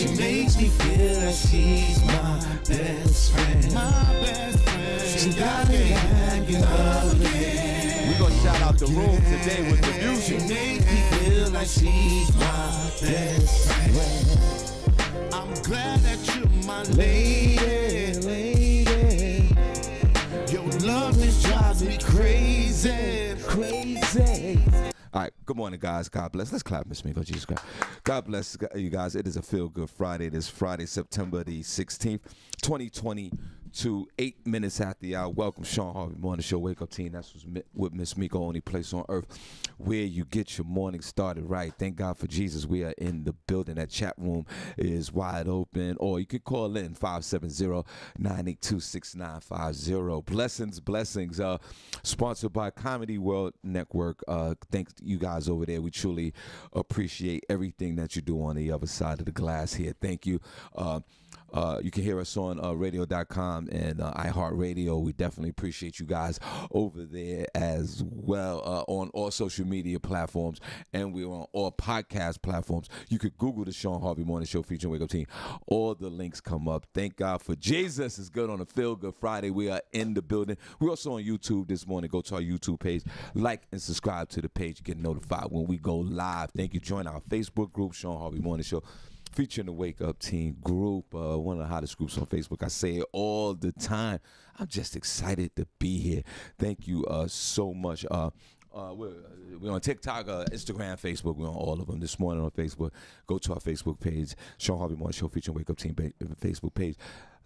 She makes me feel like she's my best friend. My best friend. She got me acting up again. We're gonna shout out the room today with the music. She makes me feel like she's my best friend. I'm glad that you're my lady, lady. Your love just drives me crazy, crazy. All right, good morning, guys. God bless. Let's clap, Miss Miko. Jesus Christ. God bless you guys. It is a Feel Good Friday. It is Friday, September the 16th, 2022, 8 minutes after the hour. Welcome, Shawn Harvey Morning Show. Wake Up Team. That's what Miss Miko, only place on earth where you get your morning started right. Thank God for Jesus. We are in the building. That chat room is wide open. Or you could call in 570-982-6950. Blessings. Sponsored by Comedy World Network. Thanks to you guys over there. We truly appreciate everything that you do on the other side of the glass here. Thank you. You can hear us on radio.com and iHeartRadio. We definitely appreciate you guys over there as well, on all social media platforms, and we're on all podcast platforms. You could Google the Shawn Harvey Morning Show featuring Wake Up Team. All the links come up. Thank God for Jesus. It's good on a Feel Good Friday. We are in the building. We're also on YouTube this morning. Go to our YouTube page, like and subscribe to the page. Get notified when we go live. Thank you. Join our Facebook group, Shawn Harvey Morning Show, featuring the Wake Up Team group, one of the hottest groups on Facebook. I say it all the time. I'm just excited to be here. Thank you so much. We're on TikTok, Instagram, Facebook. We're on all of them this morning on Facebook. Go to our Facebook page, Shawn Harvey Morning Show featuring Wake Up Team Facebook page.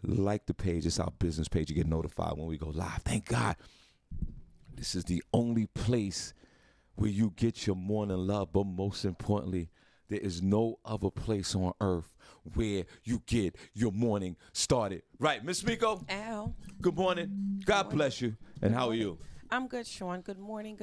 Like the page. It's our business page. You get notified when we go live. Thank God. This is the only place where you get your morning love, but most importantly, there is no other place on earth where you get your morning started right. Miss Miko. Al. Good morning. God bless you. And how are you? I'm good, Shawn. Good morning.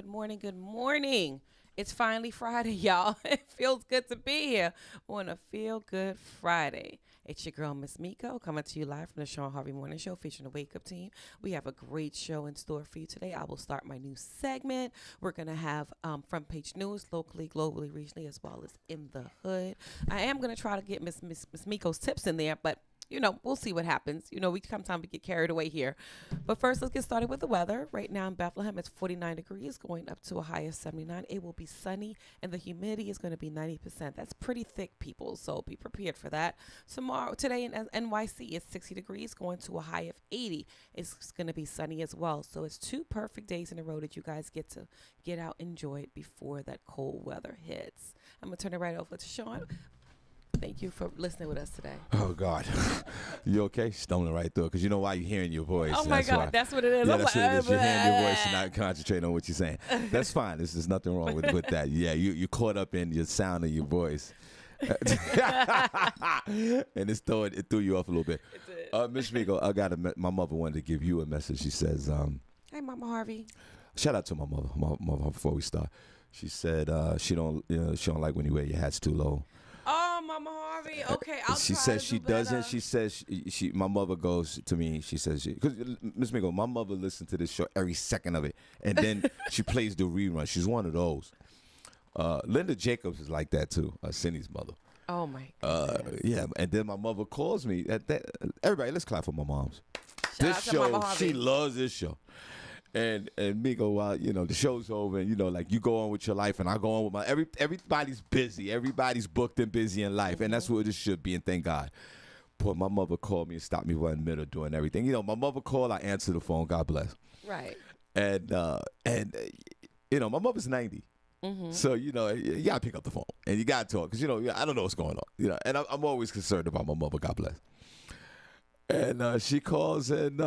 It's finally Friday, y'all. It feels good to be here on a Feel Good Friday. It's your girl, Miss Miko, coming to you live from the Shawn Harvey Morning Show featuring the Wake Up Team. We have a great show in store for you today. I will start my new segment. We're going to have front page news locally, globally, regionally, as well as in the hood. I am going to try to get Miss Miko's tips in there, but you know, we'll see what happens. You know, sometimes we get carried away here. But first, let's get started with the weather. Right now in Bethlehem, it's 49 degrees, going up to a high of 79. It will be sunny, and the humidity is going to be 90%. That's pretty thick, people, so be prepared for that. Today in NYC, it's 60 degrees, going to a high of 80. It's going to be sunny as well. So it's 2 perfect days in a row that you guys get to get out, enjoy it before that cold weather hits. I'm going to turn it right over to Shawn. Thank you for listening with us today. Oh, God. You okay? Stumbling right through it because you know why you're hearing your voice. Oh, my God. That's what it is. Yeah, that's what it is. You're hearing your voice and not concentrating on what you're saying. That's fine. There's nothing wrong with that. Yeah, you caught up in your sound of your voice. And it threw you off a little bit. It did. Miss Miko, my mother wanted to give you a message. She says, hey, Mama Harvey. Shout out to my mother before we start. She said she don't like when you wear your hats too low. Oh, Mama Harvey. Okay, I'll she try says to she do better. doesn't. She says my mother goes to me. She says because Miss Miko, my mother listens to this show every second of it, and then she plays the rerun. She's one of those. Linda Jacobs is like that too. Cindy's mother. Oh my goodness. Yeah, and then my mother calls me. Everybody, let's clap for my moms. Shout out to Mama Harvey. She loves this show. And Miko, while the show's over, and like you go on with your life, and I go on with my everybody's busy, everybody's booked and busy in life, and that's what it should be. And thank God. Boy, my mother called me and stopped me right in the middle of doing everything. My mother called, I answer the phone. God bless. Right. And my mother's 90. Mm-hmm. So you gotta pick up the phone and you gotta talk because I don't know what's going on. And I'm always concerned about my mother. God bless. And she calls and.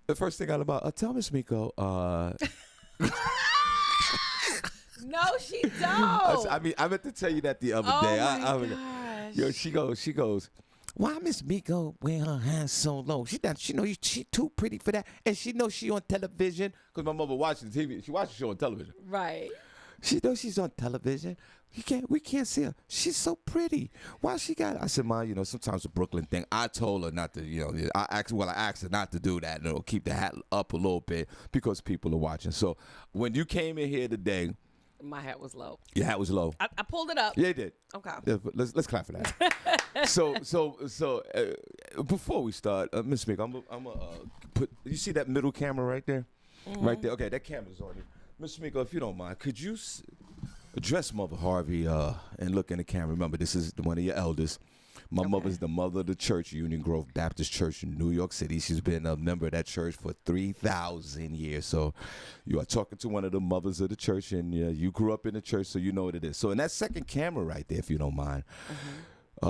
The first thing out about, tell Miss Miko. No, she don't. I meant to tell you that the other day. Oh my gosh. She goes, why Miss Miko wearing her hands so low? She too pretty for that, and she knows she on television because my mother watches the TV. She watches the show on television. Right. She knows she's on television. We can't see her. She's so pretty. Why she got it? I said, Ma, sometimes the Brooklyn thing, I told her not to, I asked her not to do that. Keep the hat up a little bit because people are watching. So when you came in here today. My hat was low. Your hat was low. I pulled it up. Yeah, you did. Okay. Yeah, let's clap for that. Before we start, Miss Mick, I'm gonna put. You see that middle camera right there? Right there. Okay, that camera's on you. Miss Mick, if you don't mind, could you address Mother Harvey and look in the camera? Remember, this is one of your elders. My mother's the mother of the church, Union Grove Baptist Church in New York City. She's been a member of that church for 3,000 years. So you are talking to one of the mothers of the church, and you grew up in the church, so you know what it is. So in that second camera right there, if you don't mind,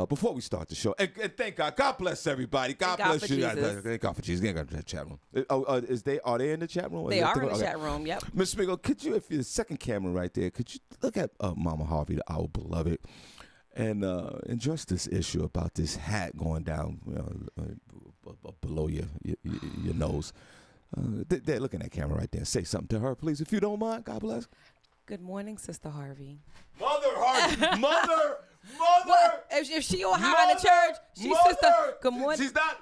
before we start the show, and thank God, God bless everybody. God bless you. Thank God for Jesus. Thank God for the chat room. Are they in the chat room? They are in the chat room. Yep. Miss Smiggle, could you, if you're the second camera right there, could you look at Mama Harvey, our beloved, and address this issue about this hat going down below your nose? They're looking at that camera right there. Say something to her, please, if you don't mind. God bless. Good morning, Sister Harvey. Mother Harvey. Mother. Well, if she on high in the church, she's sister. Good morning. She's not.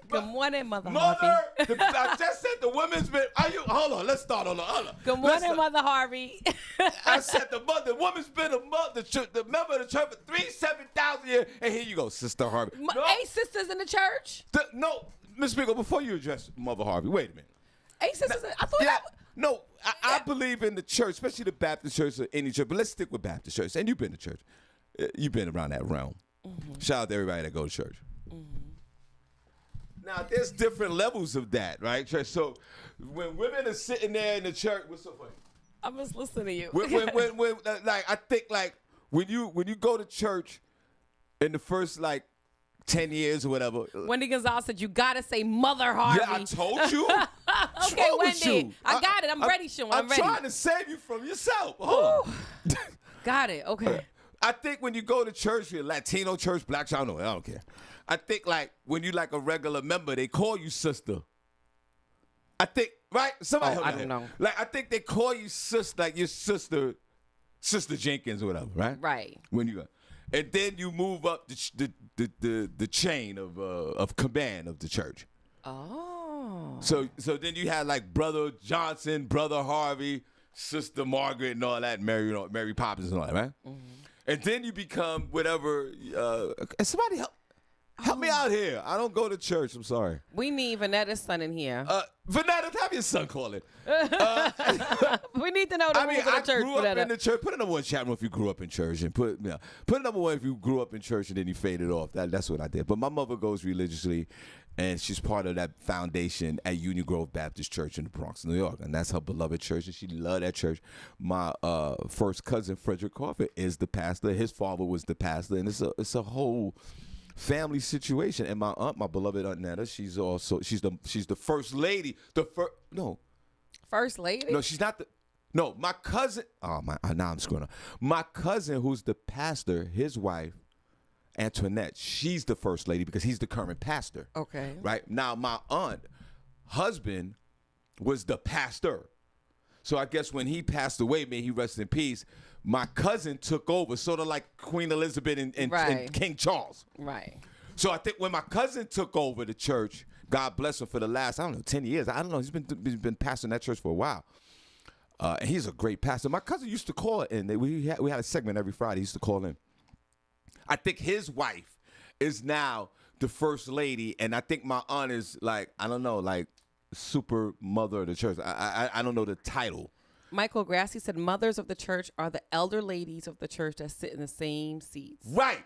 Good morning, Mother Harvey. Harvey. I just said the women's been. Hold on. Let's start. Hold on. Good morning, Mother Harvey. I said the woman's been the member of the church for 7,000 years, and here you go, Sister Harvey. 8 sisters in the church. No, Miss Spiegel. Before you address Mother Harvey, wait a minute. 8 sisters. I thought that. No, I believe in the church, especially the Baptist church or any church. But let's stick with Baptist church. And you've been to church. You've been around that realm. Shout out to everybody that go to church. Now, there's different levels of that, right? So when women are sitting there in the church, what's so funny? I'm just listening to you. When I think when you go to church in the first 10 years or whatever. Wendy Gonzalez said, you got to say Mother Harvey. Yeah, I told you. Okay, Wendy. I got it. I'm ready, Shawn. I'm ready. I'm trying to save you from yourself. Hold on. Got it. Okay. I think when you go to church, you're Latino church, black church, I don't care. I think when you a regular member, they call you sister. I think, right? Somebody help me. I don't know. I think they call you sister, your sister Jenkins or whatever, right? Right. When you go. And then you move up the chain of command of the church. Oh. So then you had Brother Johnson, Brother Harvey, Sister Margaret, and all that, Mary Poppins and all that, right? And then you become whatever. Somebody help me out here. I don't go to church. I'm sorry. We need Vanetta's son in here. Vanetta, have your son call it. We need to know the rules of the church. I grew up in the church. Put a number one chat room if you grew up in church, and put a number one if you grew up in church and then you faded off. That's what I did. But my mother goes religiously, and she's part of that foundation at Union Grove Baptist Church in the Bronx, New York, and that's her beloved church, and she loved that church. My first cousin Frederick Crawford is the pastor. His father was the pastor, and it's a whole family situation. And my aunt, my beloved Aunt Netta, she's the first lady. First lady? No, she's not my cousin. Oh my! Now I'm screwing up. My cousin, who's the pastor, his wife, Antoinette, she's the first lady because he's the current pastor. Okay. Right now, my aunt, husband, was the pastor. So I guess when he passed away, may he rest in peace. My cousin took over, sort of like Queen Elizabeth and King Charles. Right. So I think when my cousin took over the church, God bless him for the last, 10 years. I don't know. He's been pastoring that church for a while. And he's a great pastor. My cousin used to call in. We had a segment every Friday. He used to call in. I think his wife is now the first lady, and I think my aunt is super mother of the church. I don't know the title. Michael Grassi said mothers of the church are the elder ladies of the church that sit in the same seats. Right.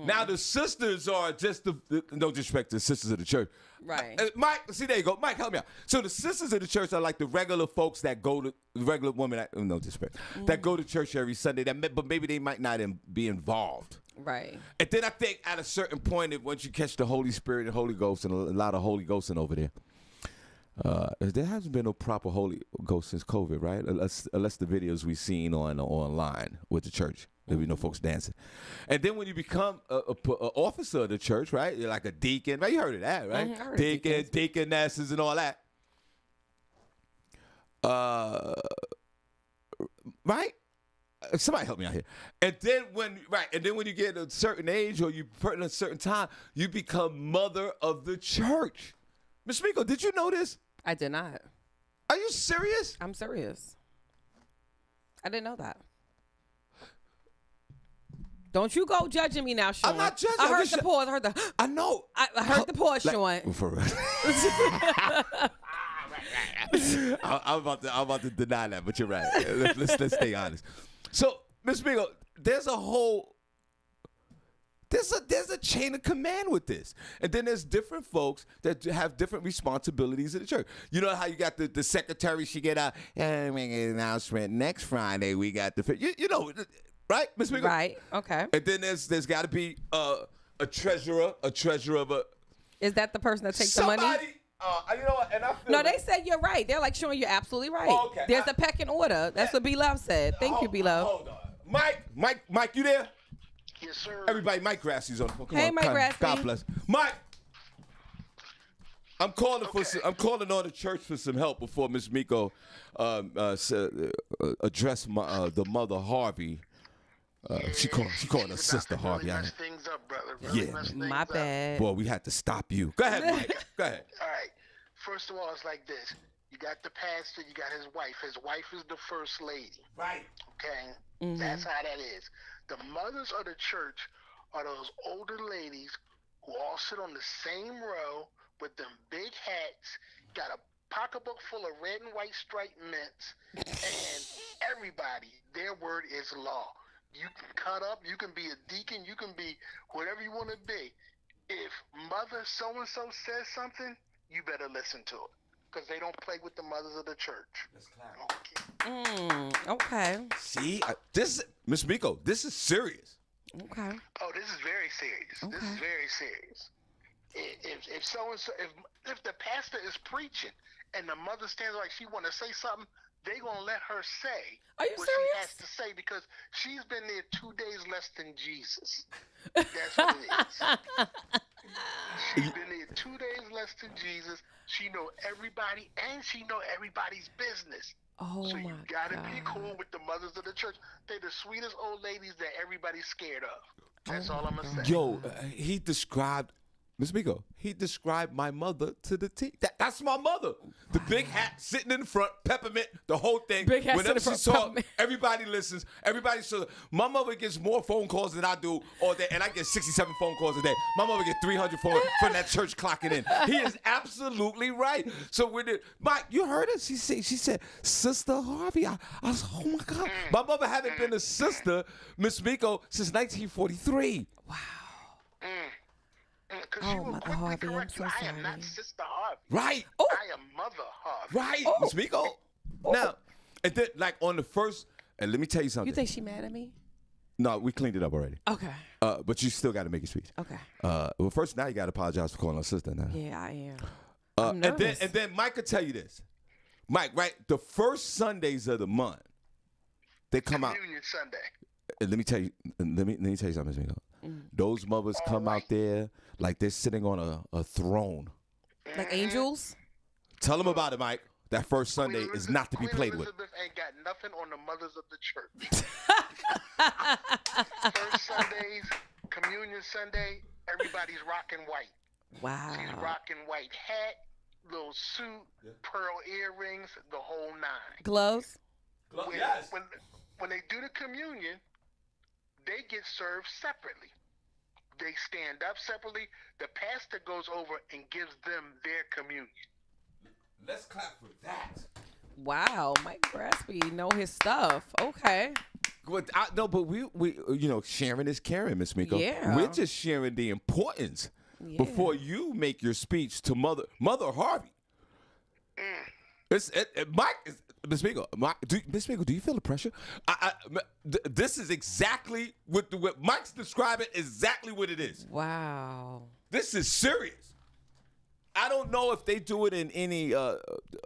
Now the sisters are just no disrespect to the sisters of the church. Right. Mike, see, there you go. Mike, help me out. So the sisters of the church are like the regular folks that go to the regular women. No disrespect. That go to church every Sunday. But maybe they might not be involved. Right. And then I think at a certain point, once you catch the Holy Spirit and Holy Ghost, and a lot of Holy Ghosting over there. There hasn't been no proper Holy Ghost since COVID, right? Unless the videos we've seen online with the church. There be no folks dancing. And then when you become an officer of the church, right? You're like a deacon, right? You heard of that, right? Deaconesses and all that. Right? Somebody help me out here. And then when you get a certain age or you put in a certain time, you become mother of the church. Ms. Miko, did you know this? I did not. Are you serious? I'm serious. I didn't know that. Don't you go judging me now, Sean. I'm not judging. I I'm heard just the pause. I heard the. I know. I heard the pause, Like, Sean. for real. I'm about to deny that, but you're right. Let's stay honest. So, Miss Migo, there's a chain of command with this, and then there's different folks that have different responsibilities in the church. You know how you got the secretary, she get out and make an announcement next Friday. We got the you know, right, Miss Migo? Right. Okay. And then there's got to be a treasurer of a Is that the person that takes somebody. the money? You know what? And I feel No, they said you're right. They're like, Sean, you're absolutely right. Oh, okay. There's a pecking order. That's what B-Love said. Thank you, B-Love. Hold on, Mike, you there? Yes, sir. Everybody, Mike Grassie's on. Come Hey, on, Mike Grassie. God bless. Mike, I'm calling I'm calling on the church for some help before Miss Miko address the mother Harvey. She called her sister Harvey. Really messed things up, brother. Really Yeah. messed things My up. bad. Boy, we had to stop you. Go ahead, Mike. Go ahead. All right. First of all, it's like this. You got the pastor, you got his wife. His wife is the first lady. Right. Okay? Mm-hmm. That's how that is. The mothers of the church are those older ladies who all sit on the same row with them big hats, got a pocketbook full of red and white striped mints, and everybody, their word is law. You can cut up, you can be a deacon, you can be whatever you want to be. If mother so-and-so says something, you better listen to it, because they don't play with the mothers of the church. Okay. Okay. See, this Miss Miko, this is serious. Okay. Oh, this is very serious. This is very serious. If so-and-so, if the pastor is preaching and the mother stands like she want to say something, they gonna let her say Are you what serious? she has to say, because she's been there 2 days less than Jesus. That's what it is. She's been there 2 days less than Jesus. She know everybody, and she know everybody's business. Oh, So my you gotta God. be cool with the mothers of the church. They're the sweetest old ladies that everybody's scared of. That's all I'm gonna say. Yo, he described, Miss Miko, he described my mother to the T. That's my mother. The big hat sitting in the front, peppermint, the whole thing. Big hat Whenever sitting in she front, talk, peppermint. everybody listens. Everybody so my mother gets more phone calls than I do all day, and I get 67 phone calls a day. My mother gets 300 phone from that church clocking in. He is absolutely right. So when Mike, you heard it? She said, Sister Harvey. I was, oh my God. My mother haven't been a sister, Miss Miko, since 1943. Because Oh, she will Mother quickly Harvey, I'm correct so you. I am not sorry. Sister Harvey. Right. I am Mother Harvey. Right, Miss Miko. Now, and then like on the first, and let me tell you something. You think she mad at me? No, we cleaned it up already. Okay. But you still got to make your speech. Okay. Well, first now you got to apologize for calling her sister now. Yeah, I am. I'm And nervous. then Mike could tell you this. Mike, right? The first Sundays of the month, they come out. Communion Sunday. And let me tell you. Let me tell you something, Miss Miko. Those mothers come out there like they're sitting on a throne. Like angels? Tell them about it, Mike. That first Sunday is not to be played with. Elizabeth ain't got nothing on the mothers of the church. First Sundays, Communion Sunday, everybody's rocking white. Wow. She's rocking white hat, little suit, pearl earrings, the whole nine. Gloves? When they do the communion, they get served separately. They stand up separately. The pastor goes over and gives them their communion. Let's clap for that. Wow. Mike Graspy know his stuff. Okay. But we sharing is caring, Miss Miko. Yeah. We're just sharing the importance before you make your speech to Mother Harvey. Mike, Miss Miko, Miss Miko, do you feel the pressure? This is exactly what Mike's describing. Exactly what it is. Wow. This is serious. I don't know if they do it in any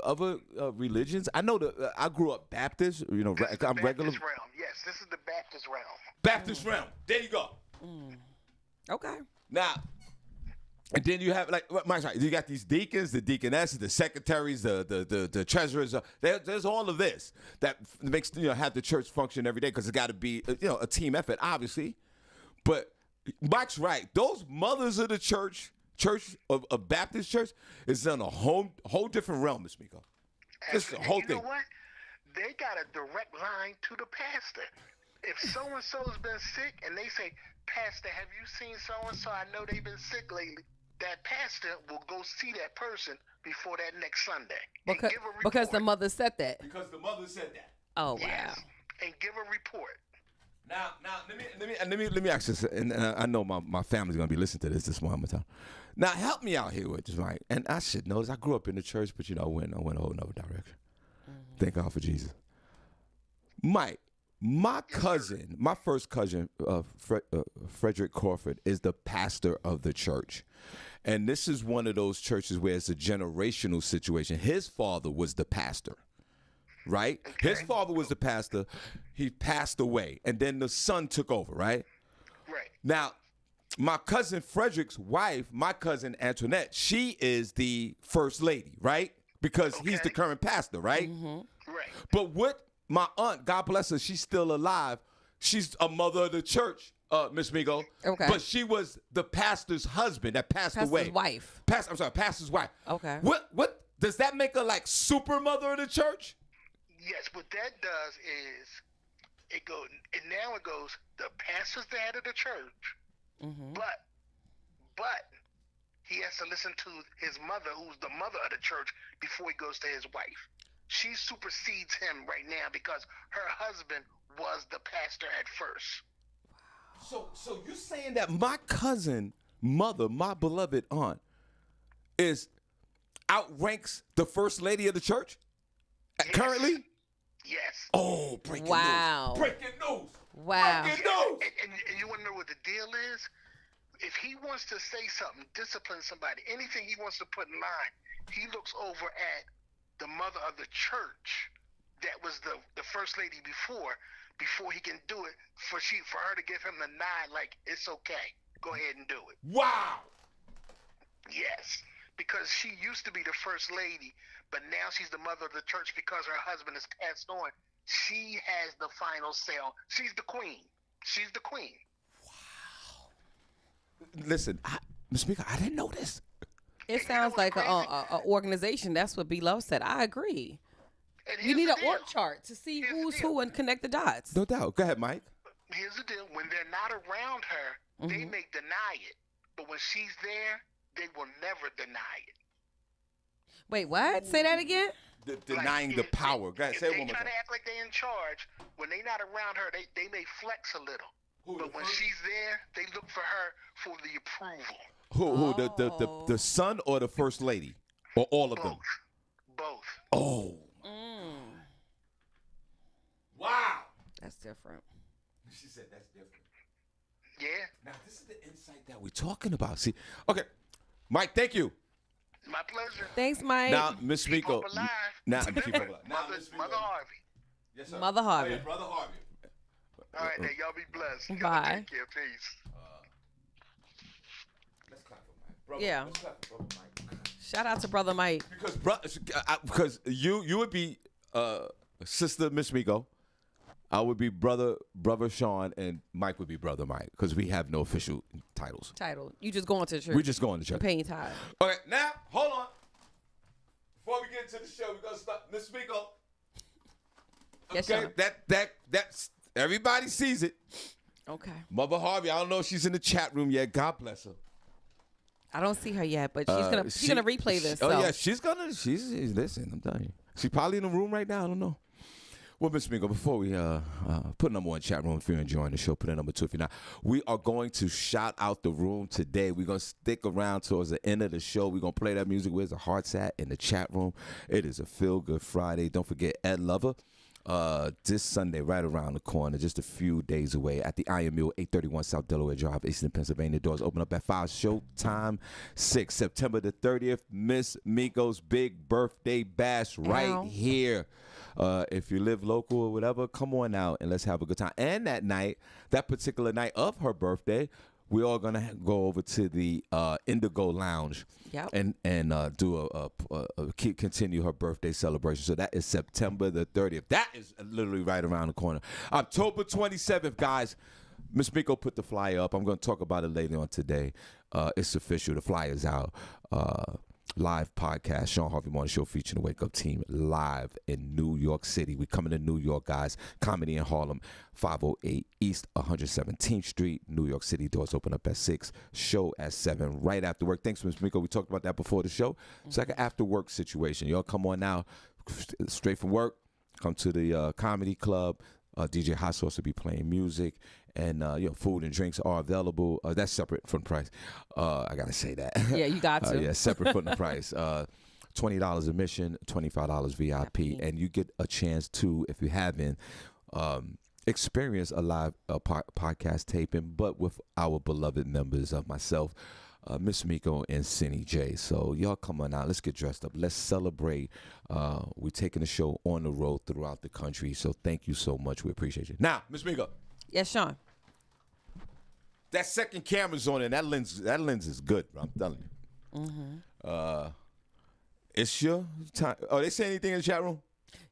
other religions. I know that I grew up Baptist. I'm regular Baptist realm. Yes, this is the Baptist realm. Baptist realm. There you go. Okay. Now, and then you have Mike's right. You got these deacons, the deaconesses, the secretaries, the treasurers. There's all of this that makes have the church function every day, because it's got to be a team effort, obviously. But Mike's right. Those mothers of the church of a Baptist church is in a whole different realm, Miss Miko. This is the whole You thing. know what? They got a direct line to the pastor. if so and so's been sick and they say, Pastor, have you seen so and so? I know they've been sick lately. That pastor will go see that person before that next Sunday and give a report. Because the mother said that. Because the mother said that. Oh, Yes, wow. and give a report. Now, let me ask you, and I know my family's gonna be listening to this one more time. Now, help me out here with this, right? And I should know this. I grew up in the church, but I went a whole nother direction. Thank God for Jesus. Mike, my cousin, my first cousin, Frederick Crawford, is the pastor of the church. And this is one of those churches where it's a generational situation. His father was the pastor, right? Okay. His father was the pastor. He passed away, and then the son took over, right? Right. Now, my cousin Frederick's wife, my cousin Antoinette, she is the first lady, right? Because he's the current pastor, right? Right. But what my aunt, God bless her, she's still alive. She's a mother of the church, Miss Migo. Okay. But she was the pastor's husband that passed away. Pastor's wife. Okay. What does that make her like super mother of the church? Yes, what that does is it goes, and now it goes, the pastor's the head of the church, but he has to listen to his mother, who's the mother of the church, before he goes to his wife. She supersedes him right now because her husband was the pastor at first. So you're saying that my cousin mother, my beloved aunt, outranks the first lady of the church currently? Yes. Oh, breaking Wow. news. Breaking news. Wow. Breaking news. And you want to know what the deal is? If he wants to say something, discipline somebody, anything he wants to put in line, he looks over at the mother of the church that was the first lady before he can do it, for her to give him the nod, like, it's okay, go ahead and do it. Wow. Yes, because she used to be the first lady, but now she's the mother of the church because her husband has passed on. She has the final say. She's the queen. She's the queen. Listen, Ms. Mika, I didn't know this. It sounds like an organization. That's what B-Love said. I agree. And You here's need the an deal. org chart to see Here's the who's deal. who and connect the dots. No doubt. Go ahead, Mike. Here's the deal. When they're not around her, they may deny it. But when she's there, they will never deny it. Wait, what? Say that again? Denying Like, the if power. Go ahead, if say it they one more try time. to act like they're in charge, when they're not around her, they may flex a little. But when she's there, they look for her for the approval. Who? The son or the first lady? Or all of them? Both. Oh. Wow. That's different. She said that's different. Yeah. Now, this is the insight that we're talking about. See, okay. Mike, thank you. My pleasure. Thanks, Mike. Now, Miss Keep Miko. hope alive. Now, Remember, keep hope alive. Now, Mother, Miss Miko. Mother Harvey. Yes, sir. Mother Harvey. Oh, yeah, Brother Harvey. All right, now y'all be blessed. Y'all Bye. Take care. Peace. Let's clap for Mike. Brother, Yeah. Let's clap for Brother Mike. Shout out to Brother Mike. Because you would be Sister Miss Miko. I would be brother Shawn, and Mike would be Brother Mike, because we have no official titles. You just going to church. We're just going to church. Paying tithe. Okay, now, hold on. Before we get into the show, we're going to start. Miss Miko. Yes, Okay, Sean. that's everybody sees it. Okay. Mother Harvey, I don't know if she's in the chat room yet. God bless her. I don't see her yet, but she's gonna replay this. Oh so. yeah, she's listen, I'm telling you. She's probably in the room right now. I don't know. Well, Miss Miko, before we put number one chat room if you're enjoying the show, put in number two if you're not. We are going to shout out the room today. We're going to stick around towards the end of the show. We're going to play that music. Where's the hearts at in the chat room? It is a Feel Good Friday. Don't forget Ed Lover. This Sunday, right around the corner, just a few days away at the Iron Mule, 831 South Delaware Drive, Eastern Pennsylvania. Doors open up at 5. Showtime 6. September the 30th, Miss Miko's big birthday bash right here. If you live local or whatever, come on out and let's have a good time. And that particular night of her birthday, we're all gonna go over to the Indigo Lounge. Yep. And do continue her birthday celebration. So that is September the 30th. That is literally right around the corner. October 27th, guys. Miss Miko put the flyer up. I'm going to talk about it later on today. It's official. The flyer's out. live podcast, Shawn Harvey Morning Show featuring the Wake Up Team live in New York City. We coming to New York, guys. Comedy in Harlem, 508 East 117th Street, New York City. Doors open up at 6. Show at 7. Right after work. Thanks, Ms. Miko. We talked about that before the show. It's like an after work situation. Y'all come on now, straight from work. Come to the comedy club. DJ Hot Sauce will be playing music, and food and drinks are available. That's separate from the price. I gotta say that. Yeah, you got to. Yeah, separate from the price. $20 admission, $25 VIP, and you get a chance to, if you haven't, experience a live podcast taping, but with our beloved members of myself, Miss Miko and Cindy J. So y'all come on out. Let's get dressed up. Let's celebrate. We're taking the show on the road throughout the country. So thank you so much. We appreciate you. Now, Miss Miko. Yes, Shawn. That second camera's on, and that lens is good, bro. I'm telling you. Mm-hmm. It's your time. Oh, they say anything in the chat room?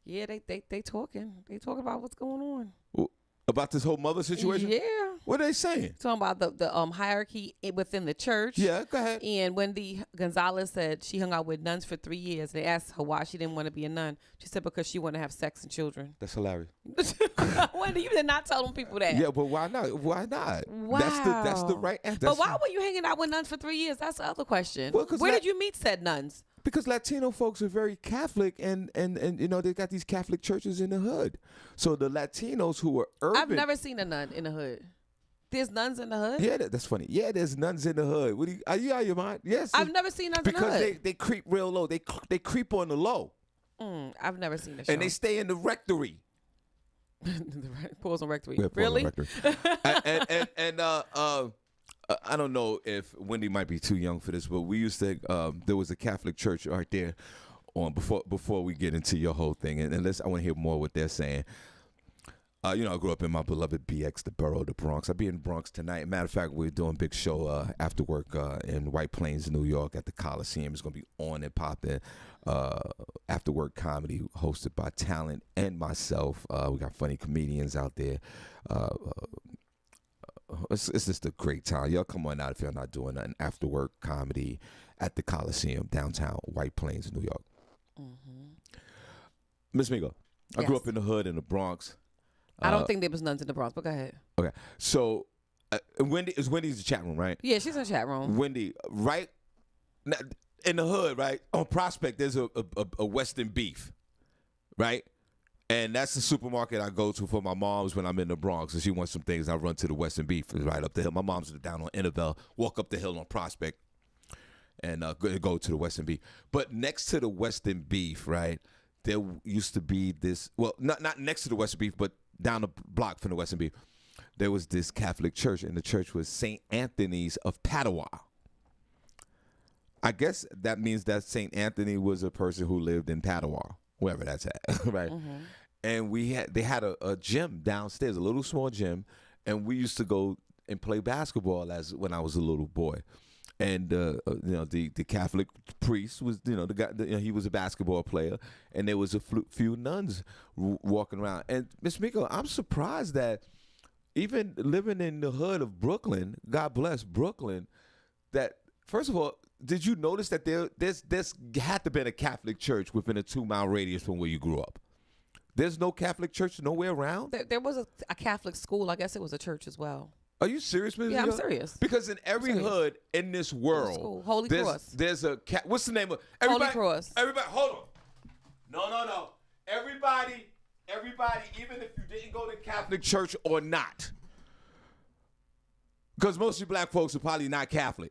Yeah, they talking. They talking about what's going on. About this whole mother situation? Yeah. What are they saying? Talking about the hierarchy within the church. Yeah, go ahead. And Wendy Gonzalez said she hung out with nuns for 3 years. They asked her why she didn't want to be a nun. She said because she wanted to have sex and children. That's hilarious. Wendy, you did not tell them people that. Yeah, but why not? Why not? Wow. That's the right answer. But why were you hanging out with nuns for 3 years? That's the other question. Well, where did you meet said nuns? Because Latino folks are very Catholic, and they got these Catholic churches in the hood. So the Latinos who are urban. I've never seen a nun in the hood. There's nuns in the hood? Yeah, that's funny. Yeah, there's nuns in the hood. Are you out of your mind? Yes. I've never seen nuns in the hood. Because they creep real low. They creep on the low. I've never seen a show. And they stay in the rectory. Pause on rectory. Yeah, really? On rectory. and I don't know if Wendy might be too young for this, but we used to. There was a Catholic church right there. Before we get into your whole thing, and I want to hear more what they're saying. I grew up in my beloved BX, the borough, the Bronx. I'll be in the Bronx tonight. Matter of fact, we're doing a big show after work in White Plains, New York at the Coliseum. It's going to be on and popping. After work comedy hosted by Talent and myself. We got funny comedians out there. It's just a great time. Y'all come on out if y'all not doing nothing. After work comedy at the Coliseum, downtown White Plains, New York. Miss Miko, I grew up in the hood in the Bronx. I don't think there was nuns in the Bronx, but go ahead. Okay. So, Wendy's in the chat room, right? Yeah, she's in the chat room. Wendy, right in the hood, right? On Prospect, there's a Western Beef, right? And that's the supermarket I go to for my mom's when I'm in the Bronx. And she wants some things. I run to the Western Beef. It's right up the hill. My mom's down on Innerville. Walk up the hill on Prospect and go to the Western Beef. But next to the Western Beef, right, there used to be this, well, not next to the Western Beef, but down the block from the Western Beef, there was this Catholic church, and the church was St. Anthony's of Padua. I guess that means that St. Anthony was a person who lived in Padua, wherever that's at, right? Mm-hmm. And they had a gym downstairs, a little small gym, and we used to go and play basketball when I was a little boy. And the Catholic priest was the guy. He was a basketball player, and there was a few nuns walking around. And Miss Miko, I'm surprised that even living in the hood of Brooklyn, God bless Brooklyn, that first of all, did you notice that there's had to be a Catholic church within a 2-mile radius from where you grew up? There's no Catholic church nowhere around? There was a Catholic school. I guess it was a church as well. Are you serious, Ms. Yeah, I'm serious. Because in every hood in this world, Holy Cross. There's a what's the name of everybody? Holy Cross. Everybody, hold on. No. Everybody, even if you didn't go to Catholic church or not, because most of you black folks are probably not Catholic,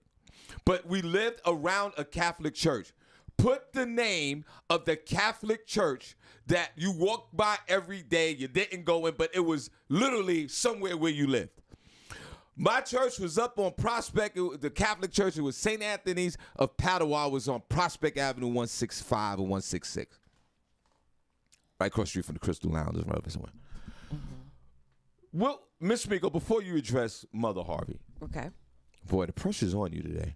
but we lived around a Catholic church. Put the name of the Catholic church that you walked by every day, you didn't go in, but it was literally somewhere where you lived. My church was up on Prospect. The Catholic church, it was St. Anthony's of Padua, was on Prospect Avenue 165 and 166. Right across the street from the Crystal Lounge, right over somewhere. Mm-hmm. Well, Miss Miko, before you address Mother Harvey. Okay. Boy, the pressure's on you today.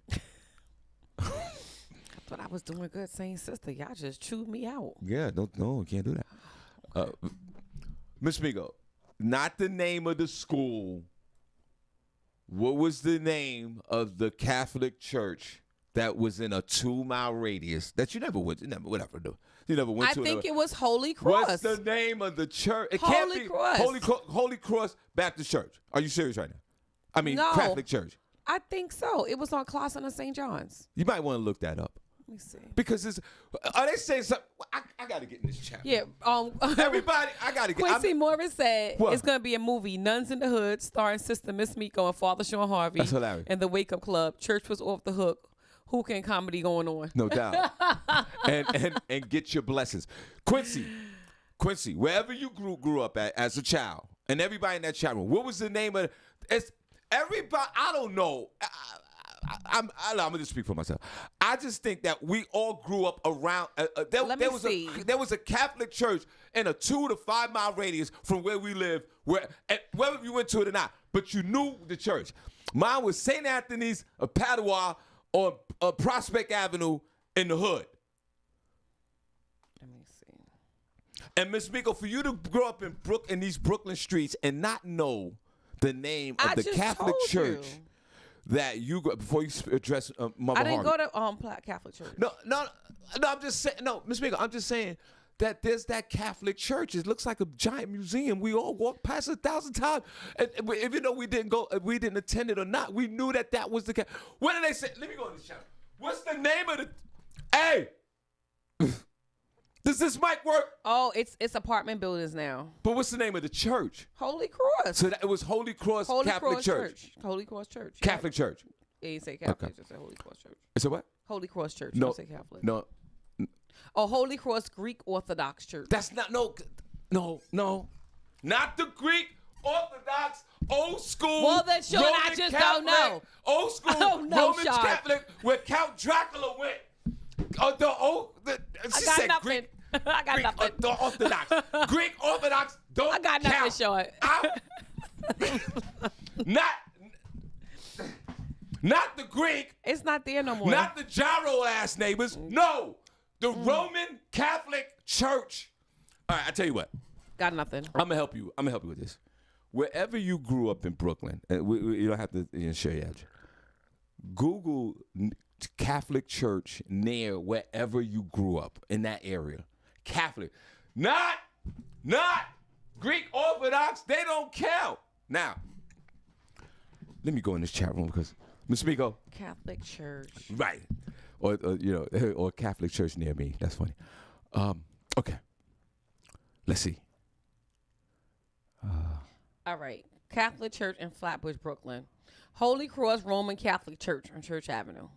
I thought I was doing good saying sister. Y'all just chewed me out. Yeah, no, you can't do that. Miss Miko, not the name of the school. What was the name of the Catholic church that was in a 2-mile radius that you never went, you never went to. I think it was Holy Cross. What's the name of the church? It Holy can't be Cross. Holy Cross Baptist Church. Are you serious right now? I mean, No. Catholic Church. I think so. It was on Clausen and St. John's. You might want to look that up. Let me see. Because are they saying something? I got to get in this chat. Yeah. Everybody, I got to get. Quincy Morris said What? it's going to be a movie, Nuns in the Hood, starring Sister Miss Miko and Father Shawn Harvey. That's hilarious. And the Wake Up Club. Church was off the hook. Who can comedy going on? No doubt. and get your blessings. Quincy, wherever you grew up at as a child, and everybody in that chat room, what was the name of it's everybody? I don't know. I'm gonna just speak for myself. I just think that we all grew up around. There was a Catholic church in a 2 to 5 mile radius from where we live, whether you went to it or not. But you knew the church. Mine was St. Anthony's of Padua on Prospect Avenue in the hood. Let me see. And Miss Miko, for you to grow up in these Brooklyn streets and not know the name of the Catholic church. That you go before you address Mother I didn't Harvey. go to Catholic church. No. I'm just saying. No, Miss Miko, I'm just saying that there's that Catholic church. It looks like a giant museum. We all walked past 1,000 times, and even though we didn't attend it or not, we knew that was the. What did they say? Let me go on this channel. What's the name of the? Hey, does this mic work? Oh, it's apartment buildings now. But what's the name of the church? Holy Cross. So it was Holy Cross Catholic Church. Holy Cross Church. Catholic Church. It didn't say Catholic. Okay. It just said Holy Cross Church. It's a what? Holy Cross Church. No. Don't say Catholic. No. Oh, Holy Cross Greek Orthodox Church. That's not no. Not the Greek Orthodox old school. Well, then, Sean, Roman I just Catholic, don't know. Old school I don't know, Roman Sean. Catholic where Count Dracula went. I got nothing. I got nothing. The Orthodox. Greek Orthodox don't I got nothing, count. Sean. Not the Greek. It's not there no more. Not the gyro ass neighbors. No. The Roman Catholic Church. All right, I tell you what. Got nothing. I'm gonna help you with this. Wherever you grew up in Brooklyn, and you don't have to share your address. Google Catholic church near wherever you grew up in that area. Catholic, not Greek Orthodox. They don't count. Now, let me go in this chat room because Miss Miko. Catholic church. Right, or Catholic church near me. That's funny. Okay, let's see. All right. Catholic Church in Flatbush, Brooklyn. Holy Cross Roman Catholic Church on Church Avenue.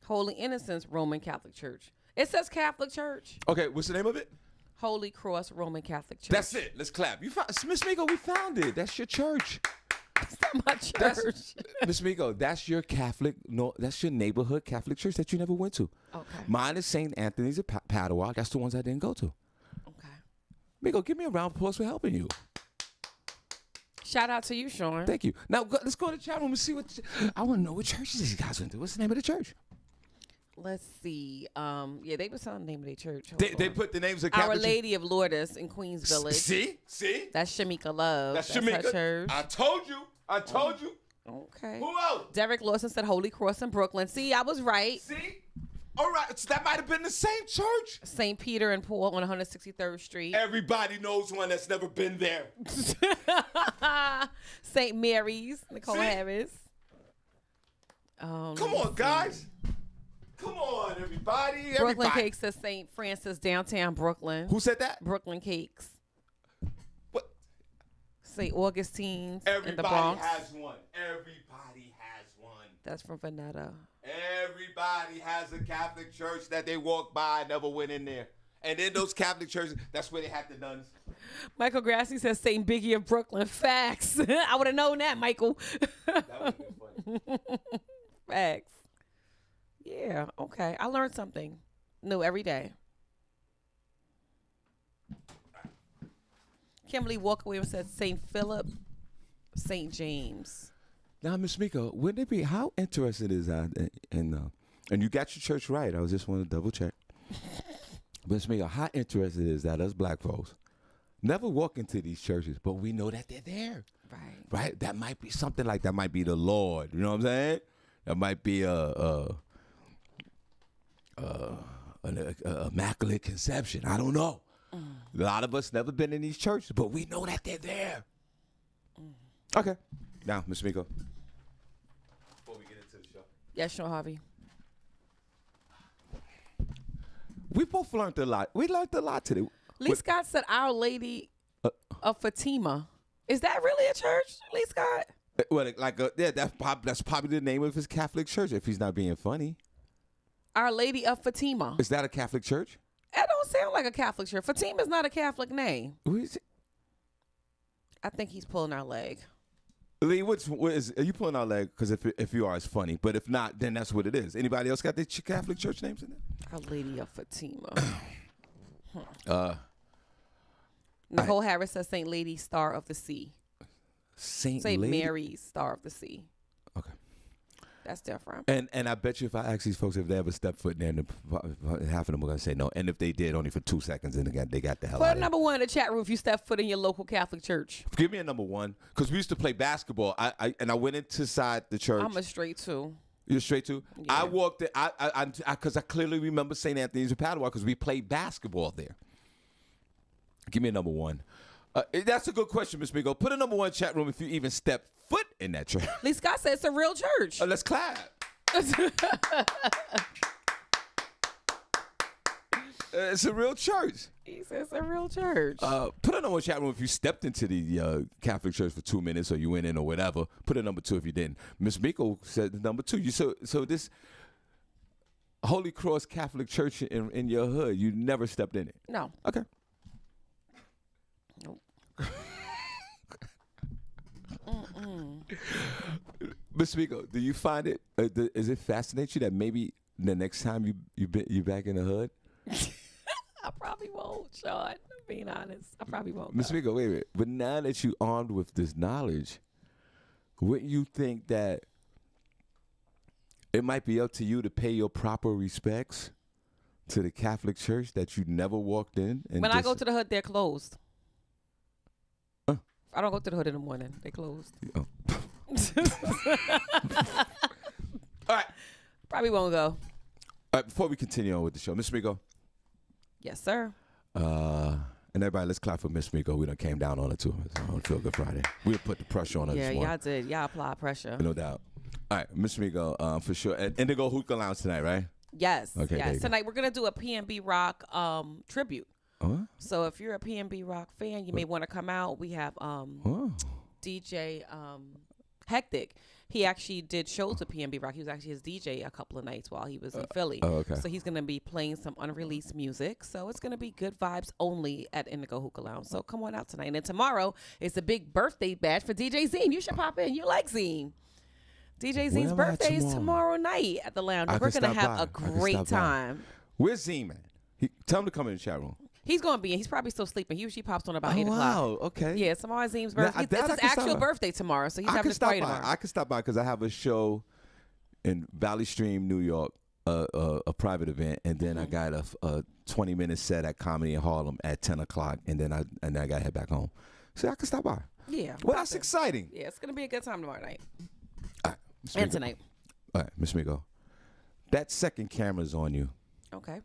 Holy Innocents Roman Catholic Church. It says Catholic Church. Okay, what's the name of it? Holy Cross Roman Catholic Church. That's it. Let's clap. You found Miss Miko. We found it. That's your church. That's not my church. Miss Miko, that's your Catholic. No, that's your neighborhood Catholic church that you never went to. Okay. Mine is St. Anthony's of Padua. That's the ones I didn't go to. Okay. Miko, give me a round of applause for helping you. Shout out to you, Sean. Thank you. Now let's go to the chat room and see what. I want to know what churches these guys went to. What's the name of the church? Let's see. Yeah, they were telling the name of their church. They put the names of Catholic Our Lady of Lourdes in Queens Village. See? That's Shamika Love. That's Shamika. her church. I told you. Okay. Who else? Derek Lawson said Holy Cross in Brooklyn. See, I was right. See? All right. So that might have been the same church. St. Peter and Paul on 163rd Street. Everybody knows one that's never been there. St. Mary's, Nicole See? Harris. Come on, guys. Come on, everybody. Brooklyn Cakes says St. Francis, downtown Brooklyn. Who said that? Brooklyn Cakes. What? St. Augustine's Everybody in the Bronx. has one. Everybody has one. That's from Veneta. Everybody has a Catholic church that they walk by, never went in there. And in those Catholic churches, that's where they had the nuns. Michael Grassi says St. Biggie of Brooklyn. Facts. I would have known that, Michael. That would have been funny. Facts. Yeah, okay. I learned something new every day. Kimberly Walker-Williams said St. Philip, St. James. Now, Miss Miko, wouldn't it be, how interested is that in and you got your church right. I was just want to double check. Miss Miko, how interested is that us black folks never walk into these churches, but we know that they're there. Right. Right? That might be something like that might be the Lord. You know what I'm saying? That might be an immaculate conception. I don't know. A lot of us never been in these churches, but we know that they're there. Okay. Now, Ms. Miko. Before we get into the show. Yes, Shawn Harvey. We both learned a lot. We learned a lot today. Lee Scott said Our Lady of Fatima. Is that really a church, Lee Scott? Well, that's probably the name of his Catholic church, if he's not being funny. Our Lady of Fatima. Is that a Catholic church? That don't sound like a Catholic church. Fatima is not a Catholic name. Who is it? I think he's pulling our leg. Lee, are you pulling our leg? Because if you are, it's funny. But if not, then that's what it is. Anybody else got their Catholic church names in there? Our Lady of Fatima. Nicole Harris says St. Lady Star of the Sea. St. Mary's Star of the Sea. Okay. That's different. And I bet you if I ask these folks if they ever stepped foot in there, half of them are going to say no. And if they did, only for 2 seconds, and they got the hell out of Put it. number one in the chat room if you step foot in your local Catholic church. Give me a number one. Because we used to play basketball. I went inside the church. I'm a straight two. You're straight two? Yeah. I walked in, because I clearly remember St. Anthony's of Padua because we played basketball there. Give me a number one. That's a good question, Ms. Migo. Put a number one chat room if you even step foot in that church. Lee Scott said it's a real church. Let's clap. It's a real church. He says it's a real church. Put a number one chat room if you stepped into the Catholic church for 2 minutes or you went in or whatever. Put a number two if you didn't. Ms. Miko said number two. So this Holy Cross Catholic Church in your hood, you never stepped in it? No. Okay. Nope. Ms. Miko, do you find it? Does it fascinate you that maybe the next time you back in the hood? I probably won't, Shawn. I'm being honest. I probably won't. Ms. Miko, wait a minute. But now that you armed with this knowledge, wouldn't you think that it might be up to you to pay your proper respects to the Catholic Church that you never walked in? And when I go to the hood, they're closed. Huh? I don't go to the hood in the morning. They closed. Oh. All right. Probably won't go. All right, before we continue on with the show, Ms. Miko. Yes, sir. And everybody, let's clap for Miss Miko. We done came down on her too on Feel Good Friday. We put the pressure on her Yeah, this morning. y'all did. Y'all apply pressure. No doubt. All right, Miss Miko, for sure. And Indigo Hookah Lounge tonight, right? Yes. Okay, there you yes. go. Tonight we're gonna do a PNB Rock tribute. Huh? So if you're a PNB Rock fan, you may want to come out. We have Oh. DJ Hectic. He actually did shows with PNB Rock. He was actually his DJ a couple of nights while he was in Philly. Oh, okay. So he's going to be playing some unreleased music. So it's going to be good vibes only at Indigo Hookah Lounge. So come on out tonight. And then tomorrow is a big birthday bash for DJ Zine. You should pop in. You like Zine. DJ Zine's am I birthday is tomorrow? tomorrow night at the lounge. I We're can going to stop have by. a I can great stop by. time. Where's Z, man? Tell him to come in the chat room. He's going to be in. He's probably still sleeping. He usually pops on about 8 o'clock. Wow, okay. Yeah, tomorrow Zine's Now, birthday. that It's I his can stop actual by. birthday tomorrow. So he's I having can his stop party by. tomorrow. I can stop by because I have a show in Valley Stream, New York, a private event, and then I got a 20-minute set at Comedy in Harlem at 10 o'clock, and then I got to head back home. So I can stop by. Yeah. Well, pop that's in. exciting. Yeah, it's going to be a good time tomorrow night. All right, Ms. And Miko. tonight. All right, Miss Miko. That second camera's on you. Okay.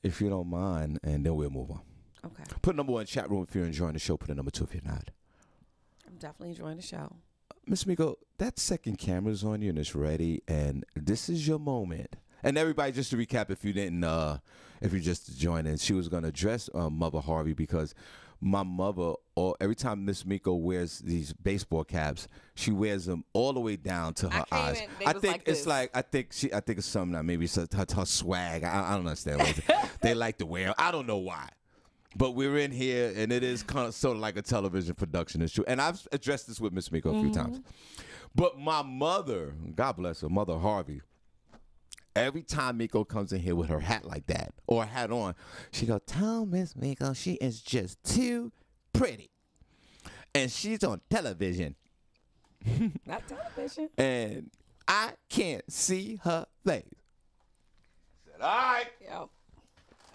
If you don't mind, and then we'll move on. Okay. Put a number one chat room if you're enjoying the show. Put a number two if you're not. I'm definitely enjoying the show. Miss Miko, that second camera's on you and it's ready, and this is your moment. And everybody, just to recap, if you didn't, if you just joined in, she was going to address Mother Harvey because my mother, every time Miss Miko wears these baseball caps, she wears them all the way down to her eyes. I think it's like I think it's something that maybe it's her swag. I don't understand. What they like to wear 'em. I don't know why. But we're in here, and it is kind of sort of like a television production. It's true. And I've addressed this with Miss Miko a few times. But my mother, God bless her, Mother Harvey, every time Miko comes in here with her hat like that, or a hat on, she goes, tell Miss Miko she is just too pretty. And she's on television. Not television. And I can't see her face. I said, all right. Yo.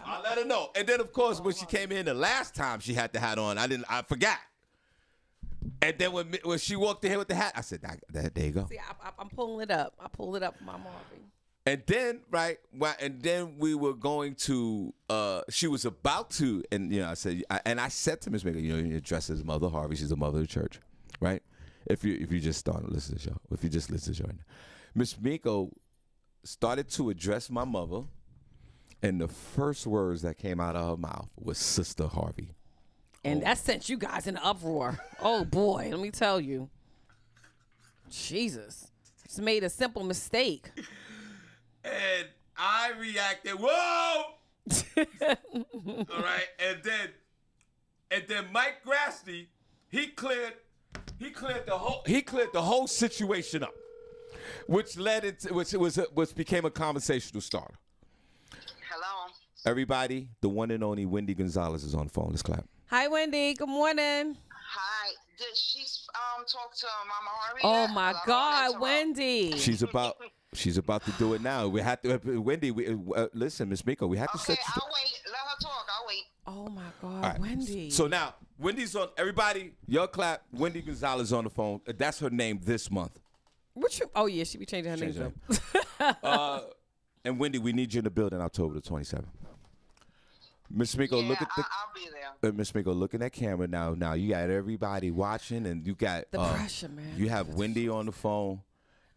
I'll let her know. And then, of course, when she came in the last time she had the hat on, I forgot. And then when she walked in here with the hat, I said, there you go. See, I'm pulling it up. I pulled it up for my Harvey. And then, right, and then we were going to, she was about to, and, you know, I said to Miss Miko, you know, you're dressed as Mother Harvey. She's the mother of the church, right? If you just started to listen to the show, if you just listen to the show right now. Miss Miko started to address my mother, and the first words that came out of her mouth was Sister Harvey. And that sent you guys in an uproar. Oh, boy, let me tell you. Jesus. Just made a simple mistake. And I reacted, whoa! All right, and then Mike Grassley, he cleared the whole situation up, which became a conversational starter. Hello. Everybody, the one and only Wendy Gonzalez is on the phone. Let's clap. Hi, Wendy. Good morning. Hi. Did she talk to Mama Harvey? Oh, yet? my 'Cause I don't God, answer her. Wendy. She's about to do it now. We have to, Wendy. Listen, Miss Miko, we have to Okay, set. I'll wait. Let her talk. I'll wait. Oh, my God, All right. Wendy. So now, Wendy's on. Everybody, y'all clap. Wendy Gonzalez on the phone. That's her name this month. Oh, yeah, she be changing her Change name. her And Wendy, we need you in the building October the 27th. Miss Miko, Yeah, look at the. I'll be there. Miss Miko, look at that camera now. Now you got everybody watching, and you got The pressure, man. You have Wendy on the phone.